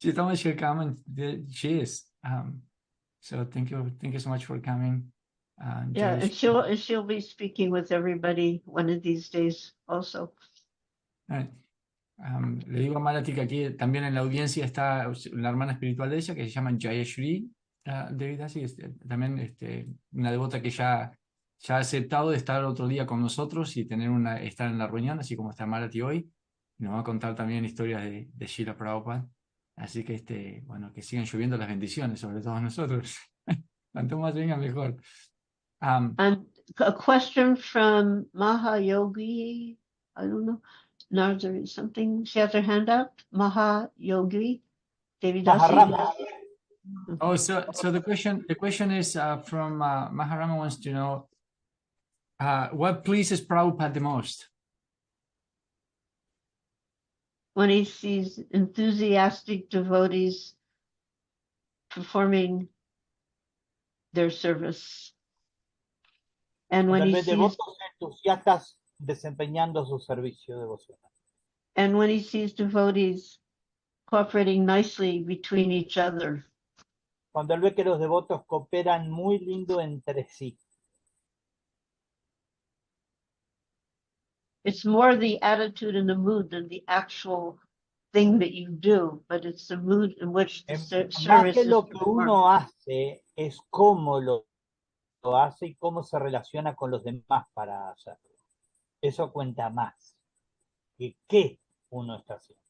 she told me she'll come, and she is. So thank you so much for coming. Yeah, and she'll be speaking with everybody one of these days also. Right. Le digo a Malati que aquí también en la audiencia está la hermana espiritual de ella que se llama Jayashri Devi Dasi, también una devota que ya ha aceptado de estar otro día con nosotros y estar en la reunión, así como está Malati hoy. Y nos va a contar también historias de Srila Prabhupada. Así que bueno, que sigan lloviendo las bendiciones sobre todos nosotros. Cuanto más venga, mejor. And a question from Mahayogi, I don't know, Narzari something. She has her hand up. Mahayogi, Devi Dasi. Oh, so the question is from Maharama wants to know what pleases Prabhupada the most? When he sees enthusiastic devotees performing their service. And when he sees devotos entusiastas desempeñando su servicio devocional. And when he sees devotees cooperating nicely between each other. Cuando él ve que los devotos cooperan muy lindo entre sí. It's more the attitude and the mood than the actual thing that you do, but it's the mood in which the service is lo que performed. uno hace es cómo lo hace y cómo se relaciona con los demás para hacerlo. Eso cuenta más que qué uno está haciendo.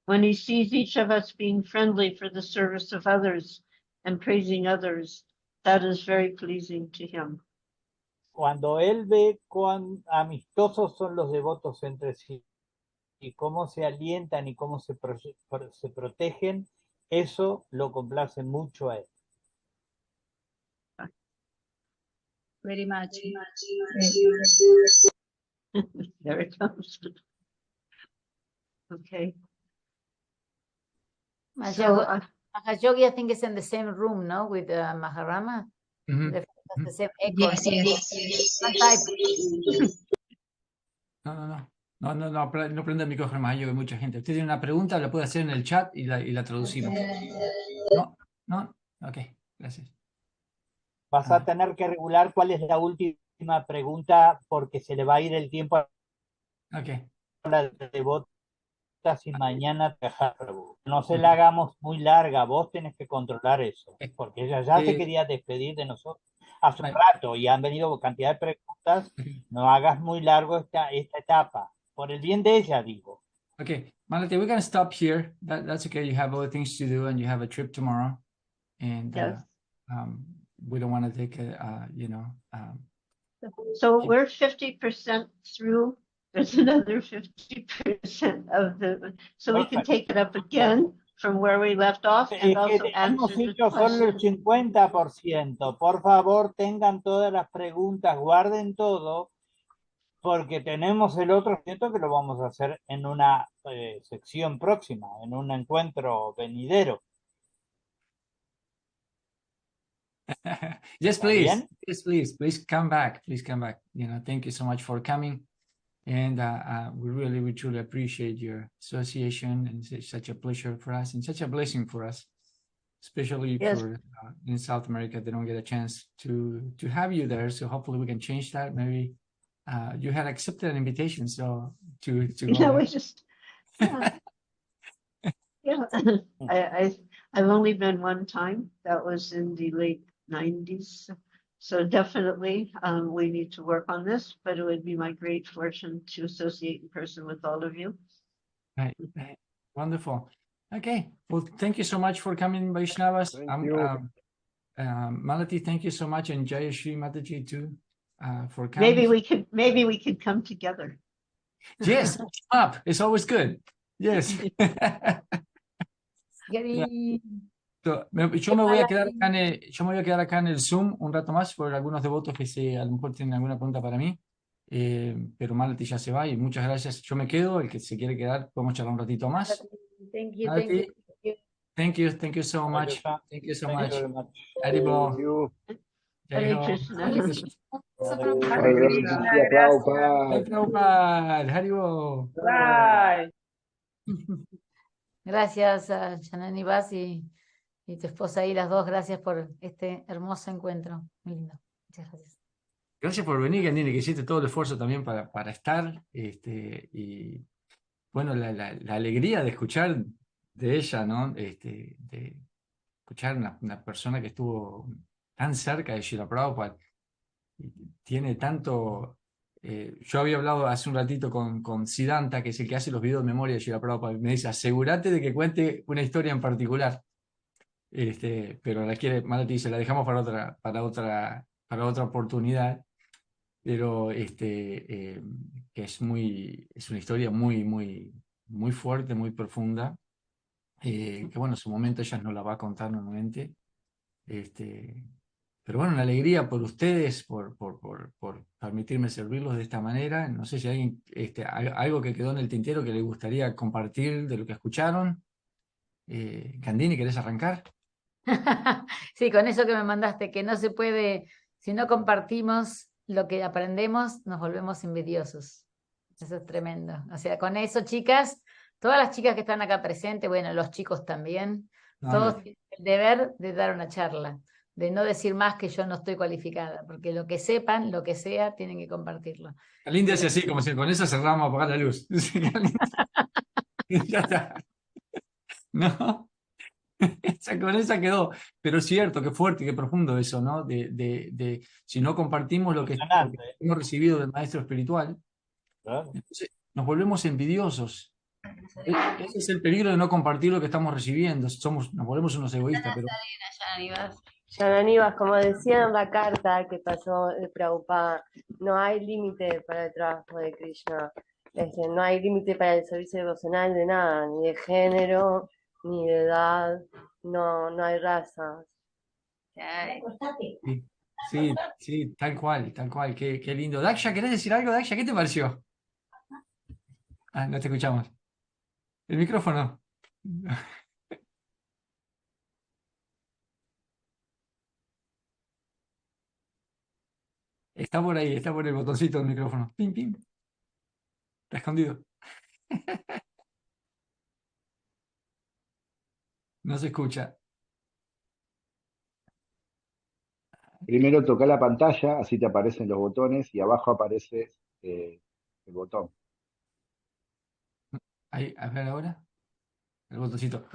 When he sees each of us being friendly for the service of others and praising others, that is very pleasing to him. Cuando él ve cuán amistosos son los devotos entre sí y cómo se alientan y cómo se protegen, eso lo complace mucho a él. Very much. There it comes. Okay. Mahayogi, I think, is in the same room, no, with Maharama. Mm-hmm. The same echo. Yes. No prenda el micrófono, Mahayogi, hay mucha gente. Usted tiene una pregunta, la puede hacer en el chat y la traducimos. No, ok, gracias. Vas a tener que regular cuál es la última pregunta porque se le va a ir el tiempo a la devota si mañana te deja. No se la hagamos muy larga, vos tenés que controlar eso, porque ella ya se quería despedir de nosotros hace un rato y han venido cantidad de preguntas. No hagas muy largo esta etapa, por el bien de ella, digo. Okay, Malati, we're going to stop here. That's okay. You have other things to do and you have a trip tomorrow. And yes. We don't want to take So we're 50% through. There's another 50% of so we can take it up again from where we left off and also answer the solo el 50%. Por favor, tengan todas las preguntas, guarden todo, porque tenemos el otro ciento que lo vamos a hacer en una sección próxima, en un encuentro venidero. Yes, please. Yes, please come back. Please come back. Thank you so much for coming. And we truly appreciate your association, and it's such a pleasure for us and such a blessing for us, especially for in South America. They don't get a chance to have you there. So hopefully we can change that. Maybe you had accepted an invitation, so to go. We just I've only been one time. That was in the late 90s. So definitely, we need to work on this, but it would be my great fortune to associate in person with all of you. Right. Wonderful. Okay. Well, thank you so much for coming, Vaishnavas. Thank you. Malati, thank you so much, and Jayashri Mataji too, for coming. Maybe we could come together. Yes, up. It's always good. Yes. Gary. Yo me voy a quedar acá en el Zoom un rato más por algunos devotos que a lo mejor tienen alguna pregunta para mí. Pero Malati ya se va y muchas gracias. Yo me quedo, el que se quiere quedar, podemos charlar un ratito más. Thank you, Malati, thank you. thank you so much. Thank you so much. very much. Haribol. Thank you. Jai Hare Ho. Krishna. Hare Krishna. Hare Krishna, Prabhupada. Jai Prabhupada. Haribol. Bye. Gracias a Jananivasa y tu esposa ahí, las dos, gracias por este hermoso encuentro. Muy lindo. Muchas gracias. Gracias por venir, Candini, que hiciste todo el esfuerzo también para estar. Y bueno, la alegría de escuchar de ella, ¿no? De escuchar una persona que estuvo tan cerca de Srila Prabhupada. Tiene tanto. Yo había hablado hace un ratito con Siddhanta, que es el que hace los videos de memoria de Srila Prabhupada, y me dice, asegúrate de que cuente una historia en particular. Pero Malati dice, la dejamos para otra oportunidad, pero que es una historia muy fuerte, muy profunda, que bueno, en su momento ella nos la va a contar nuevamente. Pero bueno, una alegría por ustedes, por permitirme servirlos de esta manera. No sé si hay algo que quedó en el tintero que les gustaría compartir de lo que escucharon. Candini, ¿querés arrancar? Sí, con eso que me mandaste, que no se puede, si no compartimos lo que aprendemos, nos volvemos envidiosos. Eso es tremendo. O sea, con eso, chicas, todas las chicas que están acá presentes, bueno, los chicos también, todos tienen el deber de dar una charla, de no decir más que yo no estoy cualificada, porque lo que sepan, lo que sea, tienen que compartirlo. Linda hace así, como si con eso cerramos a apagar la luz. Ya está. ¿No? Con esa quedó. Pero es cierto, qué fuerte, qué profundo eso, ¿no? Si no compartimos lo que hemos recibido del maestro espiritual, Claro. entonces nos volvemos envidiosos. Ese es el peligro de no compartir lo que estamos recibiendo. Nos volvemos unos egoístas. Pero... Jananivas, como decía en la carta que pasó el Prabhupada, no hay límite para el trabajo de Krishna. No hay límite para el servicio devocional de nada, ni de género, ni de edad, no hay raza. Sí, tal cual. Qué lindo. Daksha, ¿querés decir algo, Daksha? ¿Qué te pareció? No te escuchamos. El micrófono. Está por ahí, está por el botoncito del micrófono. Pim, pim. Está escondido. No se escucha. Primero toca la pantalla, así te aparecen los botones y abajo aparece el botón. Ahí, a ver ahora. El botoncito.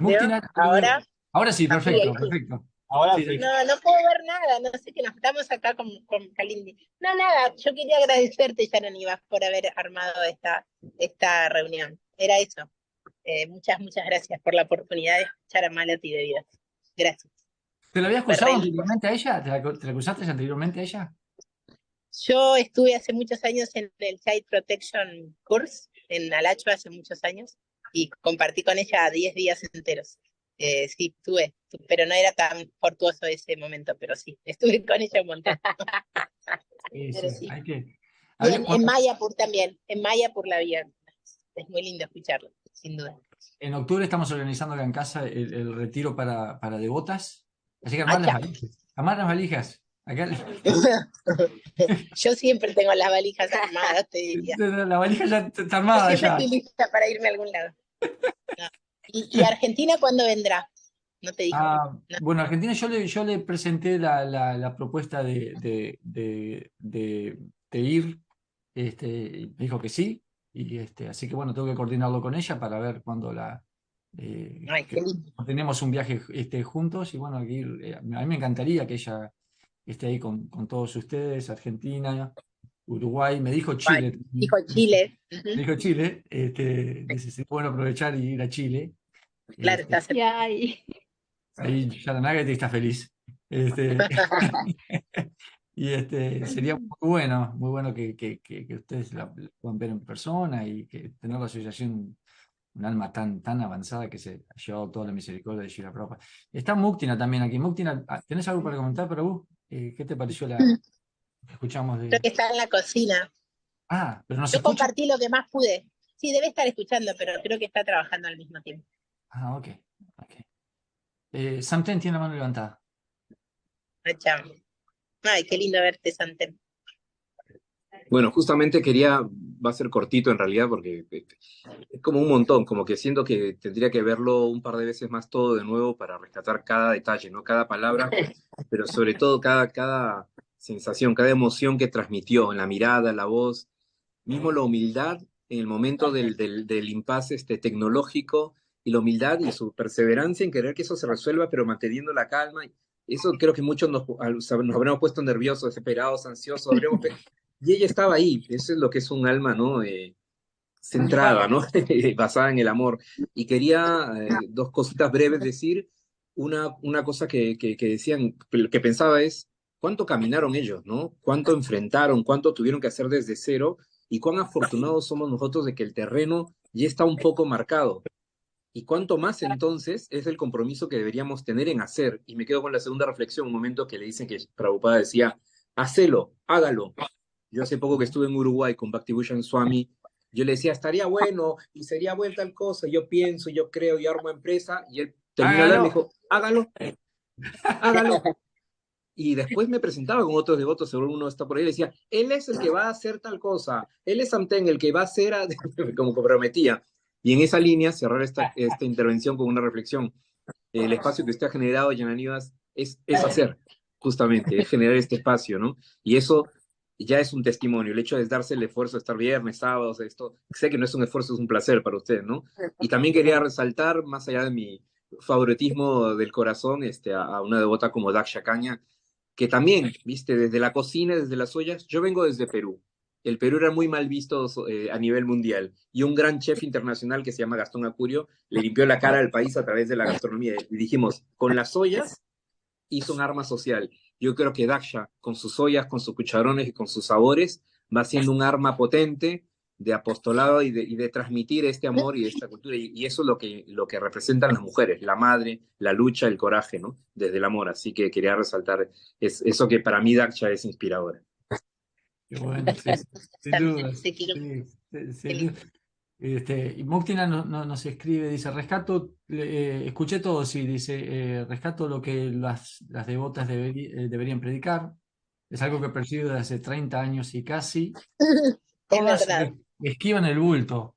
¿Ahora? Sí, perfecto, Aquí. perfecto. Ahora Sí, sí. No puedo ver nada, no sé qué nos estamos acá con Kalindi. No, nada, yo quería agradecerte, Jananivas, por haber armado esta reunión. Era eso. Muchas gracias por la oportunidad de escuchar a Malati de vida. Gracias. ¿Te la habías Me cruzado reí. anteriormente a ella? ¿Te la cruzaste anteriormente a ella? Yo estuve hace muchos años en el Child Protection Course en Alachua hace muchos años y compartí con ella 10 días enteros. Sí, estuve, pero no era tan fortuoso ese momento, pero sí, estuve con ella un montón. Pero sí. Hay que... Y en Mayapur también, en Mayapur la vi. Es muy lindo escucharlo, sin duda. En octubre estamos organizando acá en casa el retiro para devotas. Así que armar las valijas. Armar las valijas. Acá... Yo siempre tengo las valijas armadas, te diría. La valija ya está armada. Yo siempre estoy lista para irme a algún lado. No. ¿Y Argentina cuándo vendrá? No te dije. No. Bueno, Argentina yo le presenté la propuesta de ir. Me dijo que sí. Y así que bueno, tengo que coordinarlo con ella para ver cuándo Ay, qué lindo. tenemos un viaje juntos. Y bueno, a mí me encantaría que ella esté ahí con todos ustedes, Argentina, Uruguay, me dijo Ay, Chile. dijo Chile. Me dijo Chile, dice, sí, bueno aprovechar y ir a Chile. Claro, está cerca. Ya, ahí. Ahí Jananivasa está feliz. Este, y sería muy bueno que ustedes la puedan ver en persona y que tener la asociación, un alma tan avanzada que se ha llevado toda la misericordia de Srila Prabhupada. Está Muktina también aquí. Muktina, ¿tenés algo para comentar, Prabhu? ¿Qué te pareció la que escuchamos Creo de...? que está en la cocina. Ah, pero no se Yo escucha. compartí lo que más pude. Sí, debe estar escuchando, pero creo que está trabajando al mismo tiempo. Ah, ok. Samten tiene la mano levantada. Ah, chao. Ay, qué lindo verte, Santen. Bueno, justamente quería, va a ser cortito en realidad porque es como un montón, como que siento que tendría que verlo un par de veces más todo de nuevo para rescatar cada detalle, ¿no? Cada palabra, pero sobre todo cada sensación, cada emoción que transmitió en la mirada, la voz, mismo la humildad en el momento del impasse tecnológico y la humildad y su perseverancia en querer que eso se resuelva, pero manteniendo la calma. Eso creo que muchos nos habremos puesto nerviosos, desesperados, ansiosos, y ella estaba ahí. Eso es lo que es un alma, ¿no? Centrada, ¿no? Basada en el amor. Y quería dos cositas breves decir. Una cosa que decían, que pensaba es, ¿cuánto caminaron ellos, ¿no? ¿Cuánto enfrentaron? ¿Cuánto tuvieron que hacer desde cero? Y cuán afortunados somos nosotros de que el terreno ya está un poco marcado. Y cuánto más entonces es el compromiso que deberíamos tener en hacer. Y me quedo con la segunda reflexión, un momento que le dicen que Prabhupada decía, hacelo, hágalo. Yo hace poco que estuve en Uruguay con Bhaktivinoda Swami, yo le decía, estaría bueno y sería buena tal cosa, yo pienso, yo creo, yo armo empresa, y él terminó de hablar y me dijo, hágalo, hágalo. Y después me presentaba con otros devotos, seguro uno está por ahí, y decía, él es el que va a hacer tal cosa, él es Samten, el que va a hacer, como que prometía. Y en esa línea, cerrar esta intervención con una reflexión. El espacio que usted ha generado, Jananivas, es hacer, justamente, es generar este espacio, ¿no? Y eso ya es un testimonio. El hecho de darse el esfuerzo de estar viernes, sábados, esto, sé que no es un esfuerzo, es un placer para usted, ¿no? Y también quería resaltar, más allá de mi favoritismo del corazón, a una devota como Daksha Caña, que también, viste, desde la cocina, desde las ollas, yo vengo desde Perú. El Perú era muy mal visto a nivel mundial y un gran chef internacional que se llama Gastón Acurio le limpió la cara al país a través de la gastronomía y dijimos, con las ollas hizo un arma social. Yo creo que Daksha, con sus ollas, con sus cucharones y con sus sabores, va siendo un arma potente de apostolado y de transmitir este amor y esta cultura. Y eso es lo que representan las mujeres, la madre, la lucha, el coraje, ¿no? Desde el amor. Así que quería resaltar eso que para mí Daksha es inspiradora. Qué bueno, sí, sin dudas. Te quiero. Sin duda. Y Muktina nos escribe, dice, escuché todo, sí, dice, rescato lo que las devotas deberían predicar, es algo que percibo desde hace 30 años y casi, Es todas verdad. esquivan el bulto.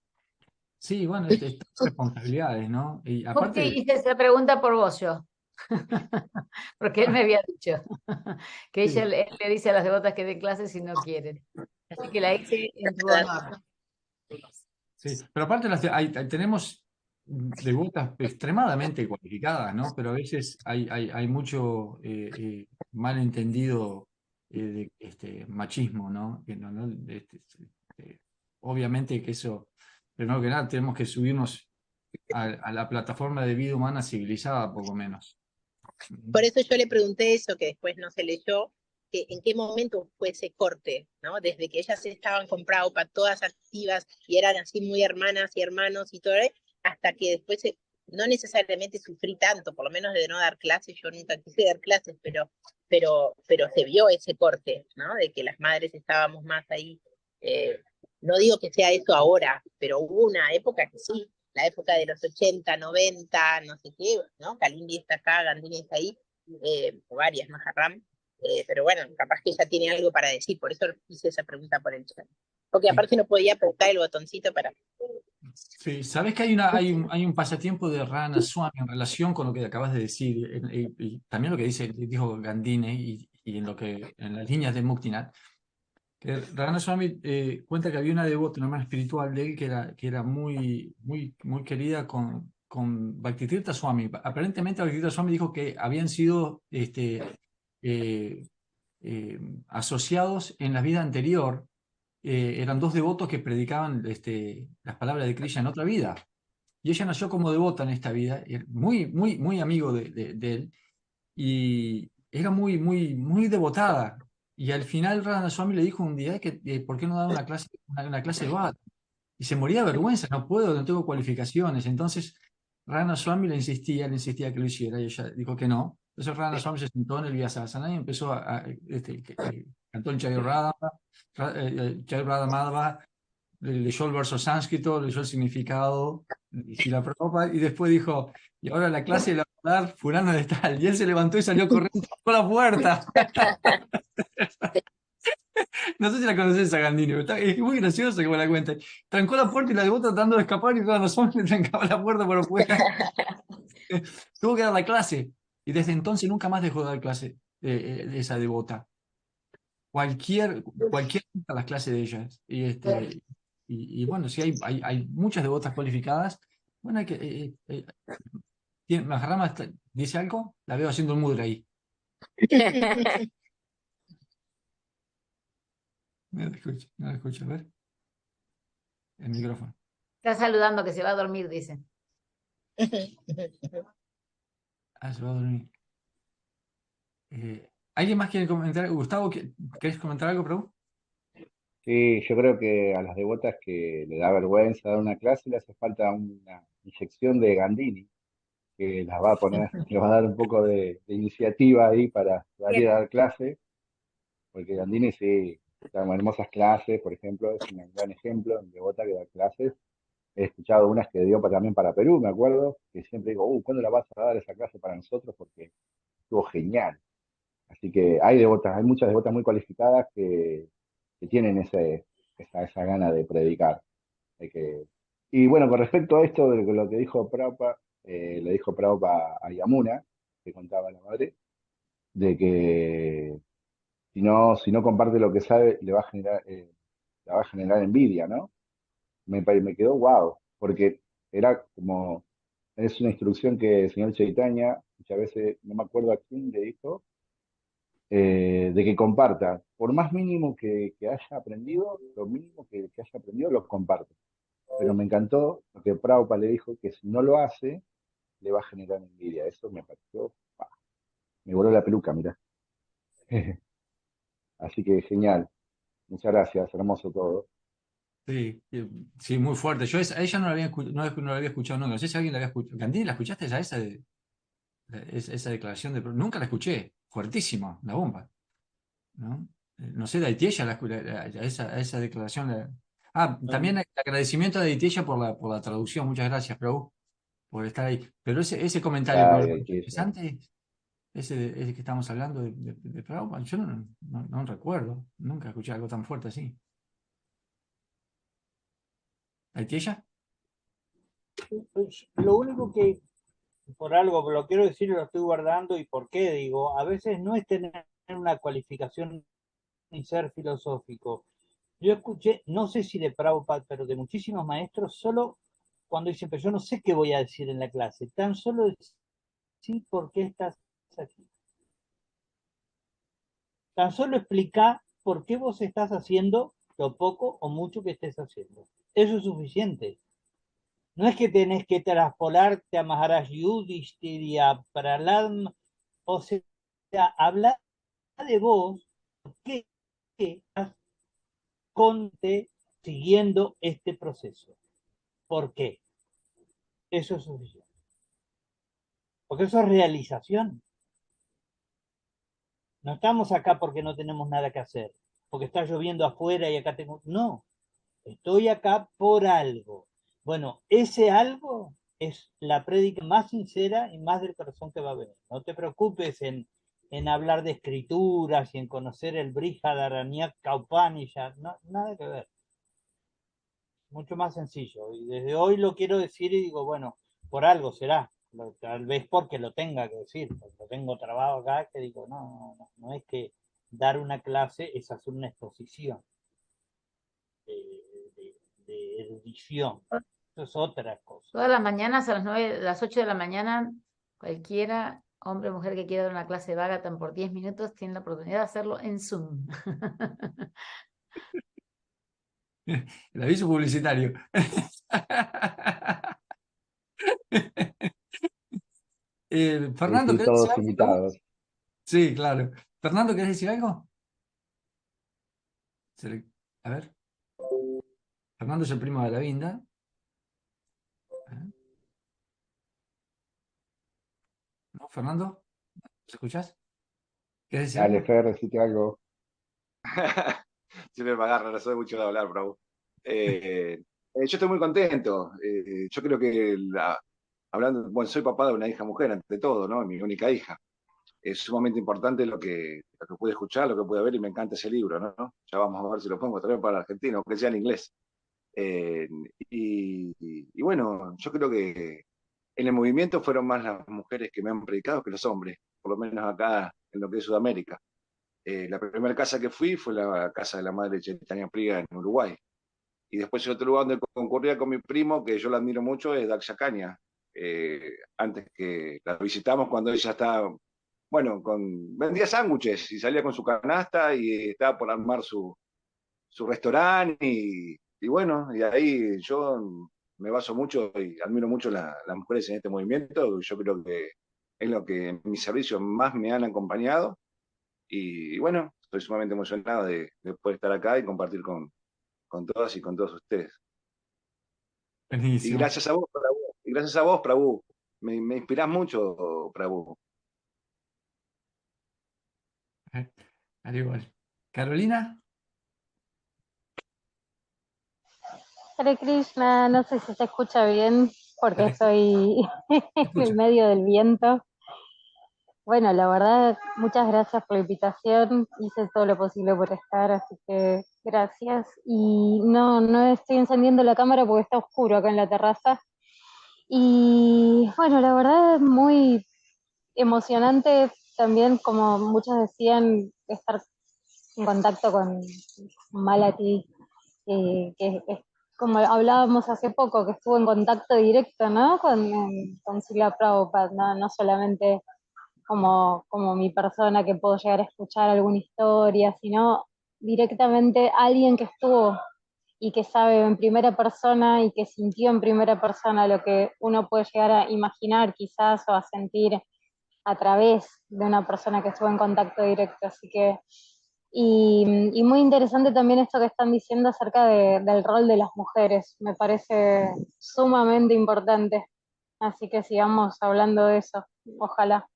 Sí, bueno, estas responsabilidades, ¿no? Y ¿Por qué aparte, hice esa pregunta por vos yo? Porque él me había dicho que sí, él le dice a las devotas que den clases si no quieren. Así que la hice en tu verdad. honor. sí, pero aparte tenemos devotas extremadamente cualificadas, ¿no? Pero a veces hay mucho malentendido machismo, ¿no? Que obviamente que eso, primero que nada, tenemos que subirnos a la plataforma de vida humana civilizada, poco menos. Por eso yo le pregunté eso, que después no se leyó, que en qué momento fue ese corte, ¿no? Desde que ellas estaban con Prabhupada, todas activas y eran así muy hermanas y hermanos y todo, hasta que después no necesariamente sufrí tanto, por lo menos de no dar clases, yo nunca quise dar clases, pero se vio ese corte, ¿no? De que las madres estábamos más ahí. No digo que sea eso ahora, pero hubo una época que sí, la época de los 80, 90, no sé qué, ¿no? Kalindi está acá, Gandini está ahí, varias, Maharam, pero bueno, capaz que ella tiene algo para decir, por eso hice esa pregunta por el chat. Porque aparte no podía apretar el botoncito para... Sí, sabes que hay un pasatiempo de Rana Swami en relación con lo que acabas de decir, y también lo que dijo Gandine, y en las líneas de Muktinat, que Rana Swami cuenta que había una devota, una hermana espiritual de él, que era muy querida con Bhaktitirtha Swami. Aparentemente Bhaktitirtha Swami dijo que habían sido asociados en la vida anterior, eran dos devotos que predicaban las palabras de Krishna en otra vida. Y ella nació como devota en esta vida, muy amigo de él, y era muy devotada. Y al final Radha Swami le dijo un día que ¿por qué no dar una clase de Bhakti? Y se moría de vergüenza, no puedo, no tengo cualificaciones. Entonces Radha Swami le insistía que lo hiciera, y ella dijo que no. Entonces Radha Swami se sentó en el Vyasasana y empezó cantó el Jai Radha Madhava, leyó el verso sánscrito, leyó el significado, y la Prabhupada, y después dijo, y ahora la clase la va a dar fulano de tal. Y él se levantó y salió corriendo por la puerta. No sé si la conoces a Gandini, pero es muy gracioso que me la cuente. Trancó la puerta y la devota tratando de escapar y todas las le trancaba la puerta por afuera. Tuvo que dar la clase. Y desde entonces nunca más dejó de dar clase esa devota. Cualquier a las clases de ellas. Y bueno, sí hay muchas devotas cualificadas. Bueno, hay que Maharama dice algo, la veo haciendo un mudra ahí. No la escucho, a ver. El micrófono. Está saludando que se va a dormir, dice. Ah, se va a dormir. ¿Alguien más quiere comentar? Gustavo, ¿querés comentar algo, Prabhu? Sí, yo creo que a las devotas que le da vergüenza dar una clase le hace falta una inyección de Gandini, que las va a poner, le va a dar un poco de iniciativa ahí para salir a dar clase, porque Gandini sí, da hermosas clases, por ejemplo, es un gran ejemplo de devota que da clases. He escuchado unas que dio también para Perú, me acuerdo, que siempre digo, ¿cuándo la vas a dar esa clase para nosotros? Porque estuvo genial. Así que hay devotas, hay muchas devotas muy cualificadas que tienen esa gana de predicar. Y bueno, con respecto a esto de lo que dijo Prabhupada, le dijo Prabhupada a Yamuna, que contaba la madre, de que si no comparte lo que sabe, le va a generar envidia, ¿no? Me quedó wow, porque era como, es una instrucción que el señor Chaitanya, muchas veces, no me acuerdo a quién le dijo, de que comparta, por más mínimo que haya aprendido, lo mínimo que haya aprendido lo comparte. Pero me encantó lo que Prabhupada le dijo, que si no lo hace, le va a generar envidia. Eso me pareció, me voló la peluca, mirá. Así que genial. Muchas gracias, hermoso todo. Sí, sí, muy fuerte. Yo a ella no la había, no la había escuchado nunca. No sé si alguien la había escuchado. Gandini, ¿la escuchaste esa declaración nunca la escuché. Fuertísima, la bomba. ¿No? No sé, de Aitieya esa declaración. También el agradecimiento de Aitieya por la traducción. Muchas gracias, Prabhu, por estar ahí. Pero ese comentario Ay, ay, qué eso. interesante, ese que estamos hablando de Prabhu, yo no recuerdo. Nunca escuché algo tan fuerte así. ¿Aitieya? Lo único que, por algo lo quiero decir, lo estoy guardando, y por qué digo, a veces no es tener una cualificación ni ser filosófico. Yo escuché, no sé si de Prabhupada, pero de muchísimos maestros, solo cuando dicen, pero yo no sé qué voy a decir en la clase, tan solo decir por qué estás aquí. Tan solo explicar por qué vos estás haciendo lo poco o mucho que estés haciendo. Eso es suficiente. No es que tenés que traspolarte a Maharaj Yudhishthir y a Prahlad, o sea, habla de vos, qué estás siguiendo este proceso. ¿Por qué? Eso es suficiente. Porque eso es realización. No estamos acá porque no tenemos nada que hacer, porque está lloviendo afuera y acá tengo... No, estoy acá por algo. Bueno, ese algo es la prédica más sincera y más del corazón que va a haber. No te preocupes en hablar de escrituras y en conocer el Brihadaranyaka Upanishad, no, nada que ver. Mucho más sencillo. Y desde hoy lo quiero decir y digo, bueno, por algo será. Tal vez porque lo tenga que decir, porque lo tengo trabado acá, que digo, no es que dar una clase es hacer una exposición de erudición. Eso es otra cosa. Todas las mañanas a las 8 de la mañana, cualquiera Hombre o mujer que quiera dar una clase de Bhagavatam por 10 minutos tiene la oportunidad de hacerlo en Zoom. El aviso publicitario. Fernando, Sí, ¿querés decir todos algo? Prabhu? invitados. Sí, claro. Fernando, ¿querés decir algo? A ver. Fernando es el primo de la Vinda. ¿No, Fernando? ¿Nos escuchás? ¿Querés decir Dale, algo? Fer, decite algo. Siempre me agarra, no soy mucho de hablar, Prabhu. Yo estoy muy contento. Yo creo que, hablando, bueno, soy papá de una hija mujer, ante todo, ¿no? Mi única hija. Es sumamente importante lo que pude escuchar, lo que pude ver, y me encanta ese libro, ¿no? Ya vamos a ver si lo podemos traer para Argentina, aunque sea en inglés. Eh, y bueno, yo creo que en el movimiento fueron más las mujeres que me han predicado que los hombres, por lo menos acá en lo que es Sudamérica. La primera casa que fui fue la casa de la madre Chaitanya Priya en Uruguay. Y después el otro lugar donde concurría con mi primo, que yo la admiro mucho, es Daksha Kanya. Antes que la visitamos cuando ella estaba, bueno, vendía sándwiches y salía con su canasta y estaba por armar su restaurante y bueno, y ahí yo me baso mucho y admiro mucho las mujeres en este movimiento. Yo creo que es lo que en mis servicios más me han acompañado y bueno, estoy sumamente emocionado de poder estar acá y compartir con todas y con todos ustedes. Y Buenísimo. gracias a vos, Prabhu. Y gracias a vos, Prabhu. Me inspirás mucho, Prabhu. Al igual. Carolina. Hare Krishna, no sé si se escucha bien porque Hare- estoy en el Escucha. medio del viento. Bueno, la verdad, muchas gracias por la invitación. Hice todo lo posible por estar, así que gracias. Y no estoy encendiendo la cámara porque está oscuro acá en la terraza. Y bueno, la verdad es muy emocionante también, como muchos decían, estar en contacto con Malati, que es como hablábamos hace poco, que estuvo en contacto directo, ¿no? Con Srila Prabhupada, ¿no? No solamente como mi persona que puedo llegar a escuchar alguna historia, sino directamente alguien que estuvo y que sabe en primera persona y que sintió en primera persona lo que uno puede llegar a imaginar quizás o a sentir a través de una persona que estuvo en contacto directo. Así que, y muy interesante también esto que están diciendo acerca del rol de las mujeres, me parece sumamente importante. Así que sigamos hablando de eso, ojalá.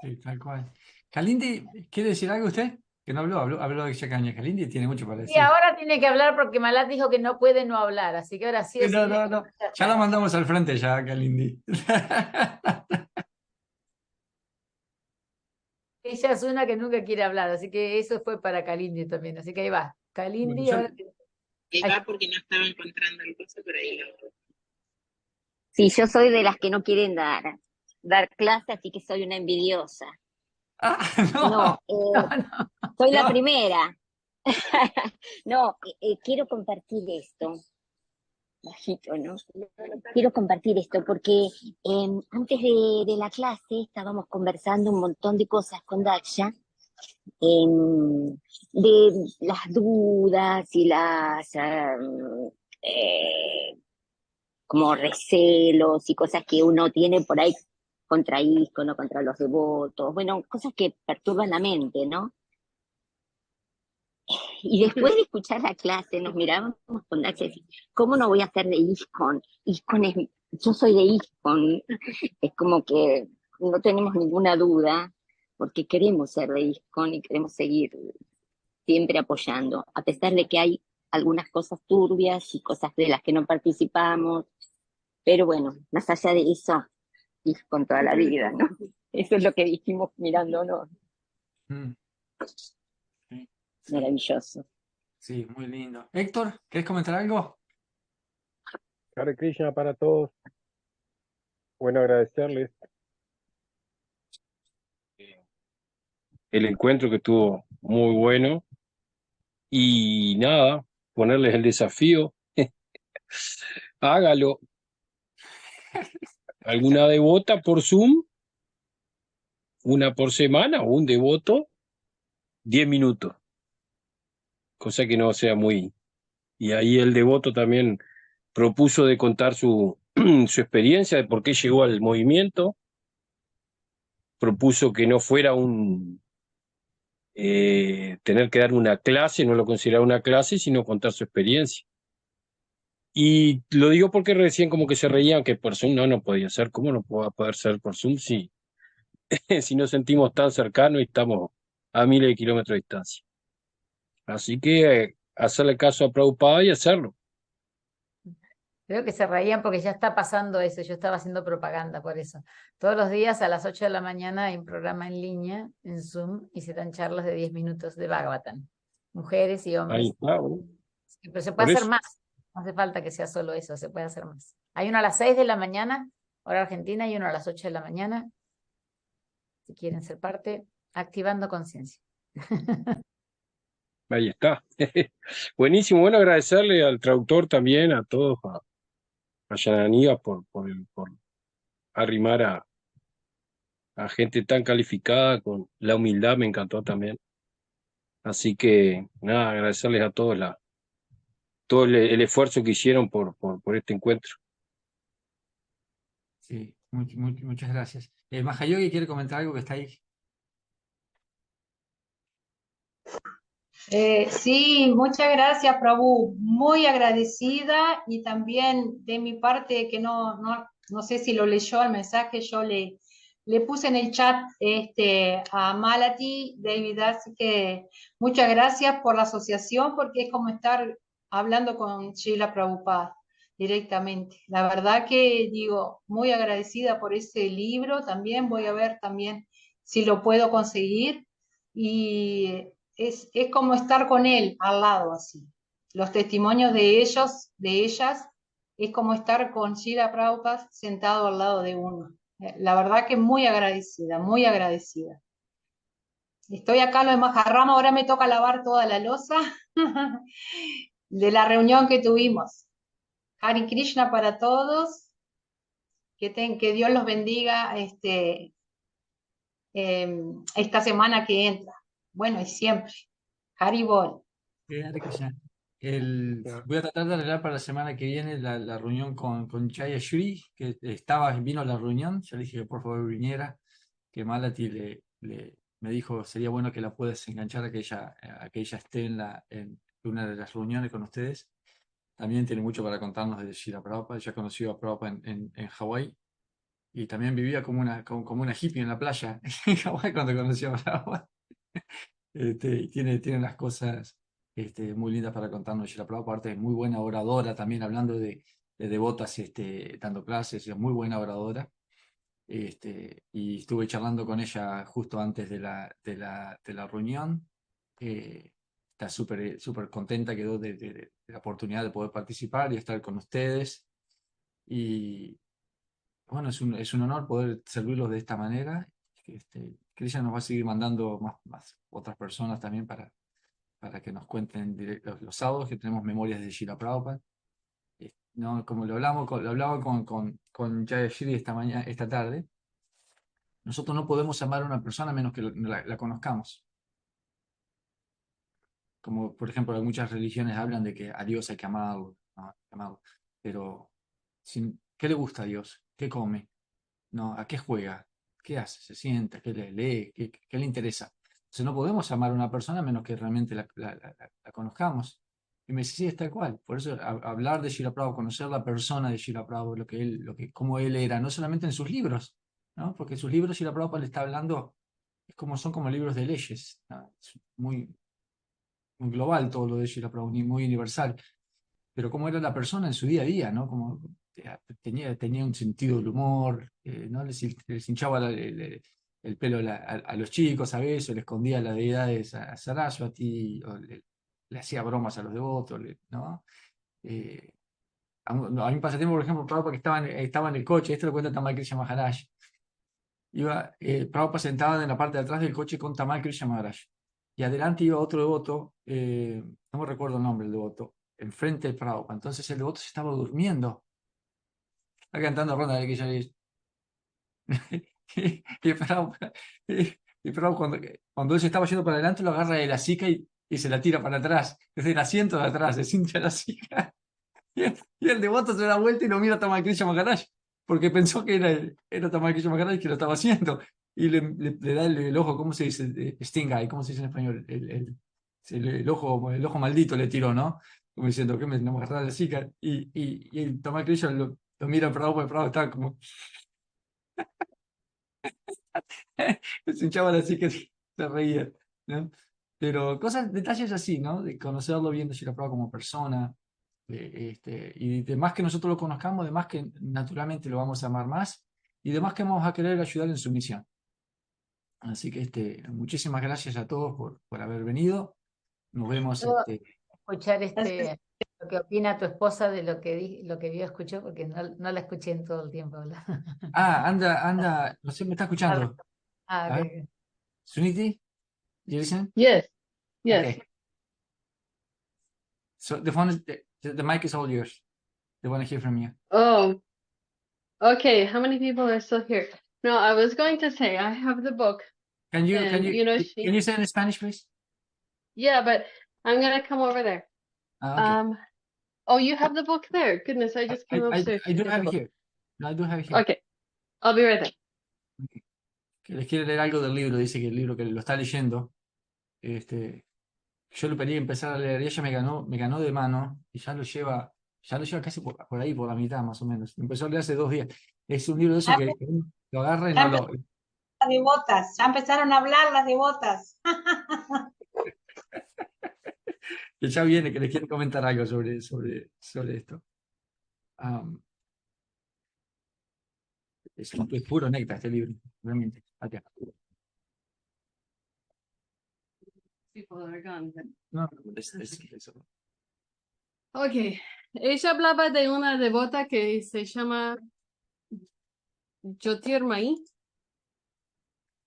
Sí, tal cual. Kalindi, ¿quiere decir algo usted? Que no habló de Chacaña. Kalindi tiene mucho para Y decir. ahora tiene que hablar porque Malat dijo que no puede no hablar, así que ahora sí o sí. No. Ya la mandamos al frente ya, Kalindi. Ella es una que nunca quiere hablar, así que eso fue para Kalindi también, así que ahí va. Bueno, Kalindi, ahora Ahí va porque no estaba encontrando el coso, pero ahí lo... Sí, yo soy de las que no quieren dar clase, así que soy una envidiosa. No, soy la no. primera. No, quiero compartir esto. Bajito, ¿no? Quiero compartir esto porque antes de la clase estábamos conversando un montón de cosas con Daksha, de las dudas y las como recelos y cosas que uno tiene por ahí contra ISKCON o contra los devotos, bueno, cosas que perturban la mente, ¿no? Y después de escuchar la clase, nos mirábamos con Daksha y decíamos, ¿cómo no voy a ser de ISKCON? Yo soy de ISKCON, es como que no tenemos ninguna duda, porque queremos ser de ISKCON y queremos seguir siempre apoyando, a pesar de que hay algunas cosas turbias y cosas de las que no participamos, pero bueno, más allá de eso, ISKCON toda la vida, ¿no? Eso es lo que dijimos mirándonos. Sí. Maravilloso. Sí, muy lindo. Héctor, ¿querés comentar algo? Hare Krishna para todos. Bueno, agradecerles el encuentro que estuvo muy bueno y nada, ponerles el desafío. Hágalo. alguna devota por Zoom, una por semana, o un devoto, 10 minutos, cosa que no sea muy... Y ahí el devoto también propuso de contar su, su experiencia, de por qué llegó al movimiento, propuso que no fuera un... tener que dar una clase, no lo consideraba una clase, sino contar su experiencia. Y lo digo porque recién como que se reían que por Zoom no podía ser. ¿Cómo no va a poder ser por Zoom si, si nos sentimos tan cercanos y estamos a miles de kilómetros de distancia? Así que hacerle caso a Prabhupada y hacerlo. Creo que se reían porque ya está pasando eso. Yo estaba haciendo propaganda por eso. Todos los días a las 8 de la mañana hay un programa en línea, en Zoom, y se dan charlas de 10 minutos de Bhagavatam. Mujeres y Ahí hombres. está, bueno. Pero se puede Por hacer eso. más. No hace falta que sea solo eso, se puede hacer más. Hay uno a las 6 de la mañana, hora argentina, y uno a las 8 de la mañana. Si quieren ser parte, activando conciencia. Ahí está. Buenísimo. Bueno, agradecerle al traductor también, a todos, a Jananivasa por arrimar a gente tan calificada, con la humildad me encantó también. Así que, nada, agradecerles a todos todo el esfuerzo que hicieron por este encuentro. Sí, muchas gracias. Mahayogi quiere comentar algo que está ahí. Sí, muchas gracias, Prabhu. Muy agradecida y también de mi parte, que no sé si lo leyó el mensaje, yo le puse en el chat a Malati, David, Dasi, que muchas gracias por la asociación, porque es como estar hablando con Srila Prabhupada directamente. La verdad que digo, muy agradecida por ese libro, también voy a ver también si lo puedo conseguir. Y es como estar con él al lado, así. Los testimonios de ellos, de ellas, es como estar con Srila Prabhupada sentado al lado de uno. La verdad que muy agradecida, muy agradecida. Estoy acá en lo de Majarrama, ahora me toca lavar toda la loza de la reunión que tuvimos. Hare Krishna para todos, que Dios los bendiga esta semana que entra. Bueno, y siempre. Haribol. Hare Krishna. Voy a tratar de arreglar para la semana que viene la reunión con Chaya Shri, que vino a la reunión, ya le dije que por favor viniera, que Malati me dijo sería bueno que la puedas enganchar a que ella esté en una de las reuniones con ustedes. También tiene mucho para contarnos de Srila Prabhupada, ya conoció a Prabhupada en Hawái y también vivía como una hippie en la playa en Hawái cuando conoció a Prabhupada. Y tiene unas cosas muy lindas para contarnos. Srila Prabhupada, aparte, es muy buena oradora, también hablando de devotas, dando clases, es muy buena oradora. Y estuve charlando con ella justo antes de la reunión. Está súper contenta, quedó de la oportunidad de poder participar y estar con ustedes. Y bueno, es un honor poder servirlos de esta manera. Krishna nos va a seguir mandando más otras personas también para que nos cuenten los sábados que tenemos memorias de Srila Prabhupada. No, como lo hablaba con Jayashri esta tarde, nosotros no podemos amar a una persona a menos que la conozcamos. Como por ejemplo, muchas religiones hablan de que a Dios hay que amarlo, ¿no? Hay que amarlo. Pero, ¿qué le gusta a Dios? ¿Qué come? ¿No? ¿A qué juega? ¿Qué hace? ¿Se sienta? ¿Qué le lee? ¿Qué le interesa? Entonces no podemos amar a una persona a menos que realmente la conozcamos. Y me dice, sí, es tal cual. Por eso hablar de Srila Prabhupada, conocer la persona de Srila Prabhupada, cómo él era, no solamente en sus libros, ¿no? Porque sus libros Srila Prabhupada le está hablando, son como libros de leyes, ¿no? Es muy global todo lo de Srila Prabhupada, muy universal. Pero cómo era la persona en su día a día, ¿no? Como tenía un sentido del humor, ¿no? Les hinchaba el pelo a los chicos a veces, le escondía las deidades a Saraswati, o le hacía bromas a los devotos, ¿no? A mí me pasatiempo, por ejemplo, Prabhupada que estaba en el coche, esto lo cuenta Tamal Krishna Maharaj. Prabhupada sentado en la parte de atrás del coche con Tamal Krishna Maharaj. Y adelante iba otro devoto, no me recuerdo el nombre del devoto, enfrente del Prabhupada. Entonces el devoto se estaba durmiendo. Está cantando ronda de que ya Y Prabhupada, cuando él se estaba yendo para adelante, lo agarra de la sica y se la tira para atrás, desde el asiento de atrás, se hincha la sica. Y el devoto se da vuelta y lo mira a Tamakrisha Maharaj, porque pensó que era Tamakrisha Maharaj que lo estaba haciendo. Y le da el ojo, ¿cómo se dice? Sting eye, ¿cómo se dice en español? El ojo maldito le tiró, ¿no? Como diciendo, ¿qué me agarrar la sica? Y el Tamakrisha lo mira a Prabhupada está como... se hinchaba la sica, se reía, ¿no? Pero detalles así, ¿no? De conocerlo bien, de Srila Prabhupada como persona, y de más que nosotros lo conozcamos, de más que naturalmente lo vamos a amar más, y de más que vamos a querer ayudar en su misión. Así que muchísimas gracias a todos por haber venido. Nos vemos. ¿Puedo escuchar lo que opina tu esposa de lo que lo que vio, escuchó? Porque no la escuché en todo el tiempo hablar. Anda, no sé, me está escuchando. A ver. Okay. Suniti, you listen? Yes. Okay. So the phone is, the mic is all yours. They want to hear from you. Oh, okay. How many people are still here? No, I was going to say I have the book. Can you Can you say it in Spanish, please? Yeah, but I'm gonna come over there. Okay. Oh, you have the book there. Goodness, I just came upstairs. I do have it here. I do have it here. Okay, I'll be right there. Okay. Que les quiere leer algo del libro. Dice que el libro que lo está leyendo, yo lo pedí empezar a leer y ella me ganó de mano y ya lo lleva casi por ahí, por la mitad más o menos. Empezó a leer hace 2 días. Es un libro de eso que lo agarra y no lo... Las devotas, ya empezaron a hablar las devotas. Que ya viene, que les quiere comentar algo sobre esto. Es puro néctar este libro, realmente. Allá. People are gone. No, eso. Okay, ella hablaba de una devota que se llama Jyotirmai,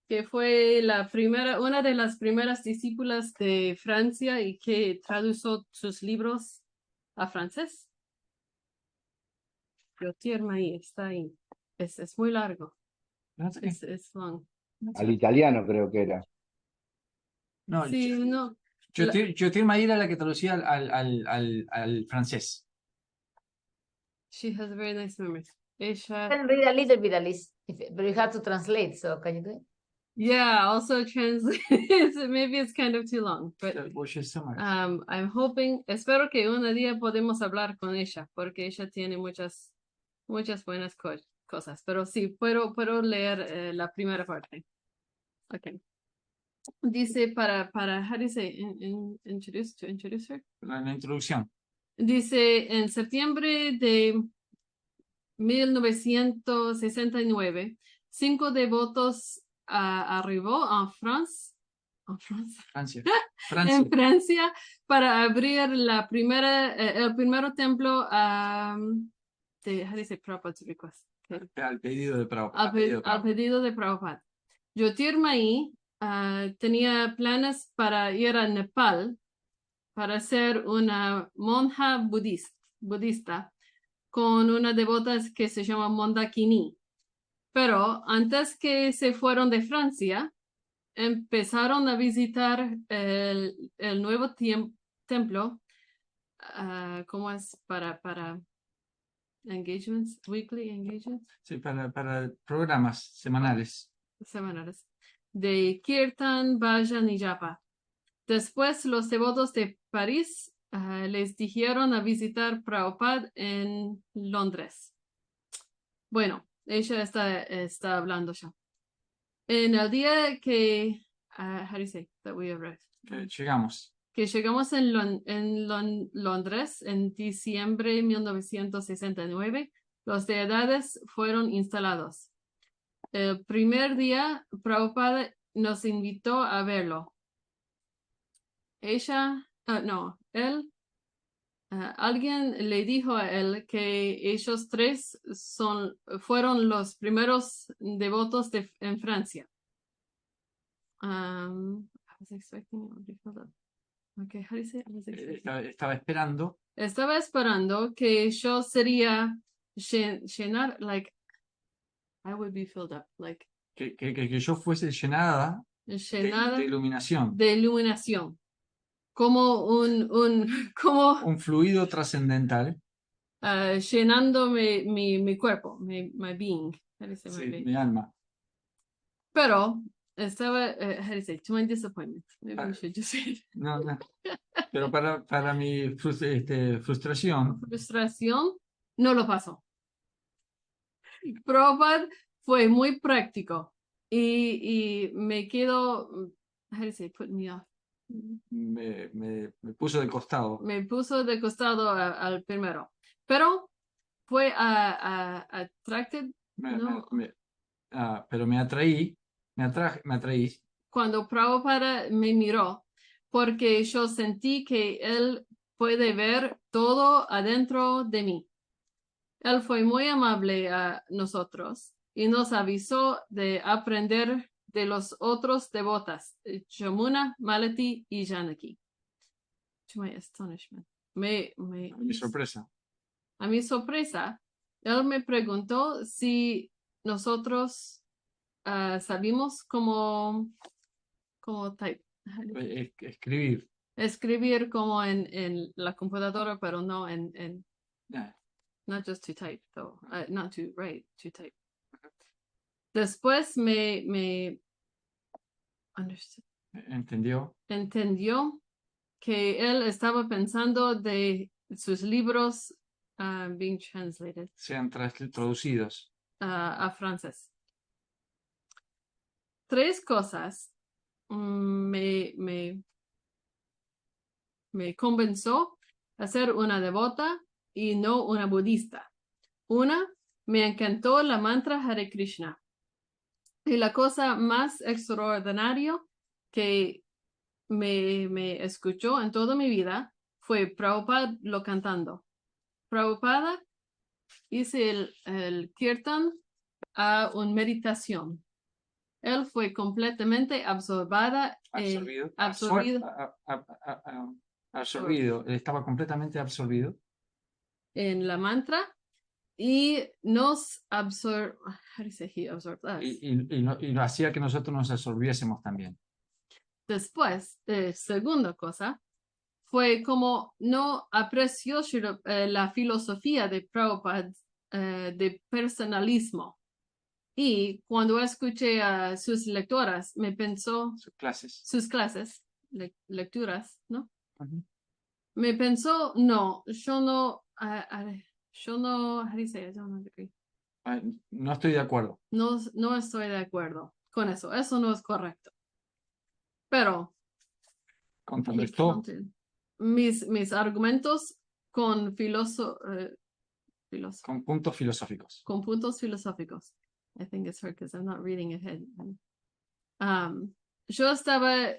que fue una de las primeras discípulas de Francia y que tradujo sus libros a francés. Jyotirmai está ahí. Es muy largo. Es long. Al italiano creo que era. No, sí, no. Jyotirmai era la que traducía al francés. She has very nice memories. I can read a little bit at least, but you have to translate, so can you do it? Yeah, also translate. Maybe it's kind of too long, but I'm hoping, espero que un día podemos hablar con ella, porque ella tiene muchas buenas cosas, pero sí, puedo leer la primera parte. Okay. Dice para how do you say, introduce her? La introducción. Dice, en septiembre de 1969, 5 devotos arribó en Francia. En Francia para abrir el primer templo how do you say, Prabhupada's request? Okay. Al pedido de Prabhupada. Al pedido de Prabhupada. Jyotirmai tenía planes para ir a Nepal para ser una monja budista con una devota que se llama Mondakini. Pero antes que se fueron de Francia, empezaron a visitar el nuevo templo, ¿cómo es? Para engagements, weekly engagements. Sí, para programas semanales. De Kirtan, Bhajan y Japa. Después los devotos de París les dijeron a visitar Prabhupada en Londres. Bueno, ella está hablando ya. En el día que, how do you say that we arrived? Que llegamos en Londres en diciembre de 1969, los deidades fueron instalados. El primer día, Prabhupada nos invitó a verlo. Alguien le dijo a él que ellos 3 fueron los primeros devotos en Francia. I was expecting. Okay, how do you say? Estaba esperando. Estaba esperando que yo sería llenar, like, I would be filled up, like que yo fuese llenada llenada de iluminación, de iluminación, como como un fluido trascendental, llenando mi cuerpo, my being. How do you say my sí, being? mi alma. Pero estaba, how do you say, to my disappointment. Maybe we should just say it. No, no. Pero para mi frustración, Frustración, no lo pasó. Prabhupada fue muy práctico y me quedo, how do you say, put me off. me puso de costado. Me puso de costado al primero, pero fue attracted, ¿no? Pero me atraí Cuando Prabhupada me miró, porque yo sentí que él puede ver todo adentro de mí. Él fue muy amable a nosotros y nos avisó de aprender de los otros devotas, Yamuna, Malati y Janaki. To my astonishment. mi sorpresa. A mi sorpresa, él me preguntó si nosotros sabíamos cómo type. Escribir. Escribir como en la computadora, pero no en Yeah. not just to type, though. Not to write, to type. Después me entendió que él estaba pensando de sus libros being translated Sean traducidos. a francés. 3 cosas me convenció a ser una devota y no una budista. Una, me encantó la mantra Hare Krishna. Y la cosa más extraordinaria que me escuchó en toda mi vida fue Prabhupada lo cantando. Prabhupada hice el kirtan a una meditación. Él fue completamente absorbido. Él estaba completamente absorbido En la mantra y nos y lo hacía que nosotros nos absorbiésemos también. Después, segunda cosa, fue como no apreció la filosofía de Prabhupada de personalismo. Y cuando escuché a sus lectoras, me pensó... Sus clases, lecturas, ¿no? Me pensó, no, yo no, how do you say it? I don't agree. No estoy de acuerdo. No estoy de acuerdo con eso. Eso no es correcto. Pero contrarrestó mis argumentos con con puntos filosóficos. Con puntos filosóficos. I think it's hard because I'm not reading ahead. Yo estaba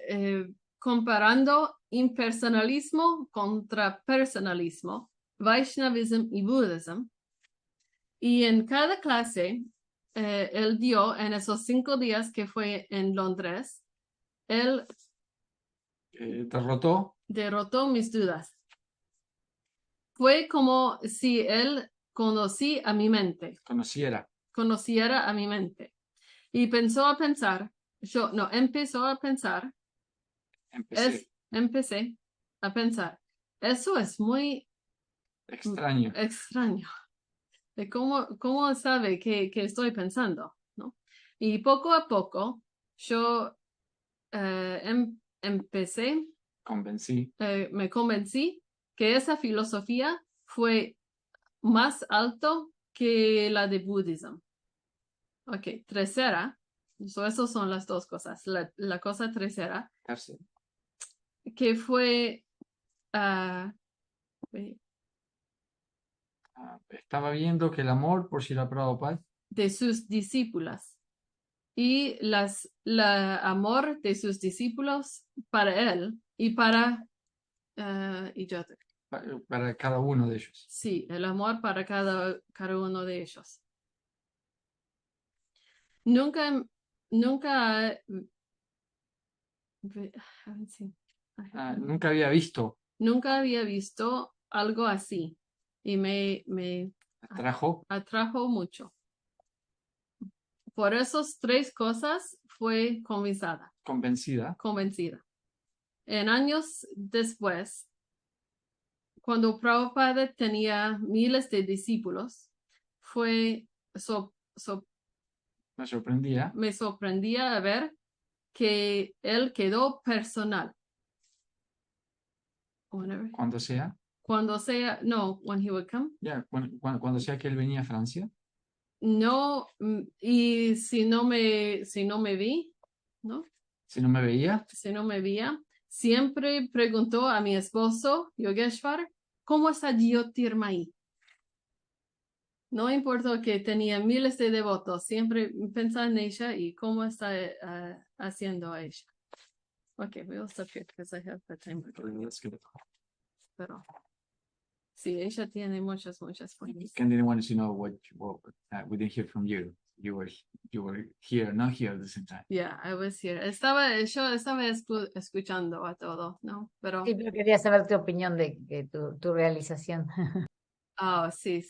comparando impersonalismo contra personalismo, Vaishnavism y Buddhism. Y en cada clase, él dio, en esos 5 días que fue en Londres, él derrotó mis dudas. Fue como si él conociera a mi mente. Conociera a mi mente. Y empezó a pensar, empecé a pensar, eso es muy extraño. De cómo sabe que estoy pensando, ¿no? Y poco a poco yo me convencí que esa filosofía fue más alto que la de budismo. Ok, tercera, esas son las 2 cosas. La cosa tercera, que fue estaba viendo que el amor por Srila Prabhupada de sus discípulas y amor de sus discípulos para él y para para cada uno de ellos. Sí, el amor para cada uno de ellos. Nunca había visto. Nunca había visto algo así y me atrajo mucho. por esas tres cosas fue convencida. Convencida. En años después, cuando Prabhupada tenía miles de discípulos, Me sorprendía. me sorprendía a ver que él quedó personal. Whenever. Cuando sea. Cuando sea, no, when he would come. Cuando sea que él venía a Francia. No, y si no me vi, ¿no? Si no me veía. Si no me veía, siempre preguntó a mi esposo, Yogeshwar, ¿cómo está Jyotirmai? No importa que tenía miles de devotos, siempre pensaba en ella y cómo está haciendo a ella. Okay, we'll stop here because I have the time. Pero sí, ella tiene muchas points. Candy wanted to know what we didn't hear from you. You were here, not here at the same time. Yeah, I was here. Yo estaba escuchando a todo, ¿no? Pero Sí, pero quería saber tu opinión de tu realización. oh, sí.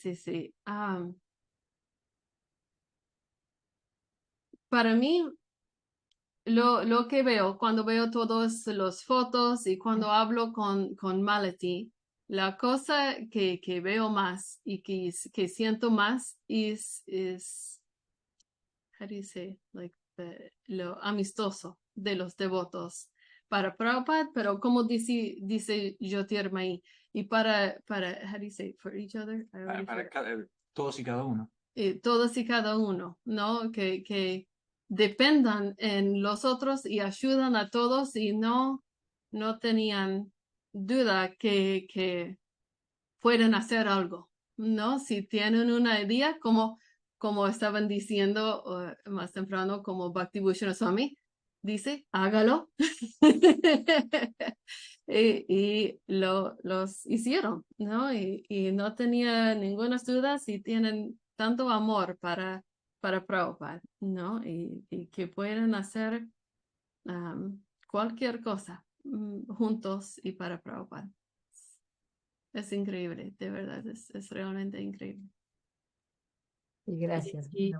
Para mí, lo que veo, cuando veo todas las fotos y cuando hablo con Malati, la cosa que veo más y que siento más es how do you say, like lo amistoso de los devotos para Prabhupada, pero como dice Jyotirmai, y para, how do you say, for each other? Todos y cada uno. Todos y cada uno, ¿no? Que dependan en los otros y ayudan a todos y no tenían duda que pueden hacer algo, ¿no? Si tienen una idea, como estaban diciendo más temprano, como Bhakti-Bhushan Swami dice, hágalo. y los hicieron, ¿no? Y no tenía ninguna duda si tienen tanto amor para Prabhupada, ¿no? Y que pueden hacer cualquier cosa juntos y para Prabhupada. Es increíble, de verdad, es realmente increíble. Y gracias. Y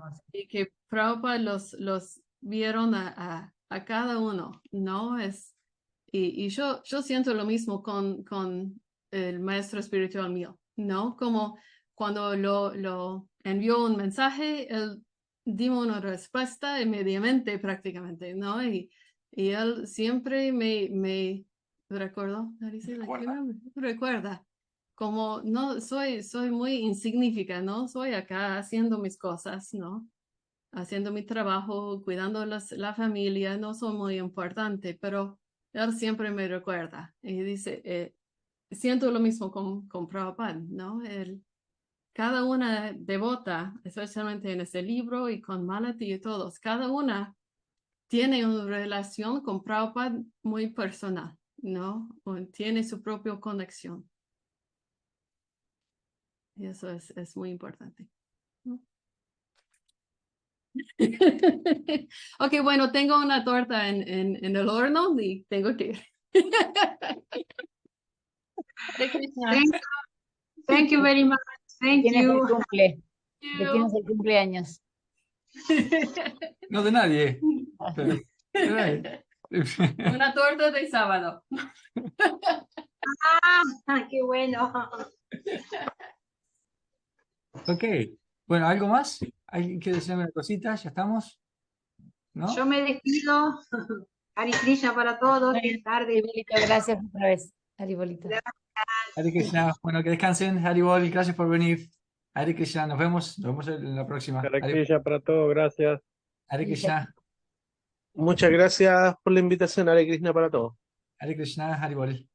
que Prabhupada los vieron a cada uno, ¿no? Y yo siento lo mismo con el maestro espiritual mío, ¿no? Como cuando lo envió un mensaje, él dio una respuesta inmediatamente prácticamente, ¿no? Y él siempre me recordó, recuerda, como no soy muy insignificante, ¿no? Soy acá haciendo mis cosas, ¿no? Haciendo mi trabajo, cuidando la familia, no soy muy importante, pero él siempre me recuerda y dice, siento lo mismo con Prabhupada, ¿no? Cada una devota, especialmente en este libro y con Malati y todos, cada una tiene una relación con Prabhupada muy personal, ¿no? Tiene su propia conexión. Y eso es muy importante. Ok, bueno, tengo una torta en el horno y tengo que ir. Thank you very much. Thank you. ¿De quién es el cumpleaños? No de nadie. Una torta de sábado. Qué bueno. Ok. Bueno, ¿algo más? ¿Alguien quiere decirme una cosita? ¿Ya estamos? ¿No? Yo me despido. Hare Krishna para todos. Buenas tardes. Gracias otra vez. Haribolito. Hare Krishna. Bueno, que descansen. Haribol, gracias por venir. Hare Krishna. Nos vemos en la próxima. Hare Krishna para todos, gracias. Hare Krishna. Muchas gracias por la invitación, Hare Krishna para todos. Hare Krishna, Haribol.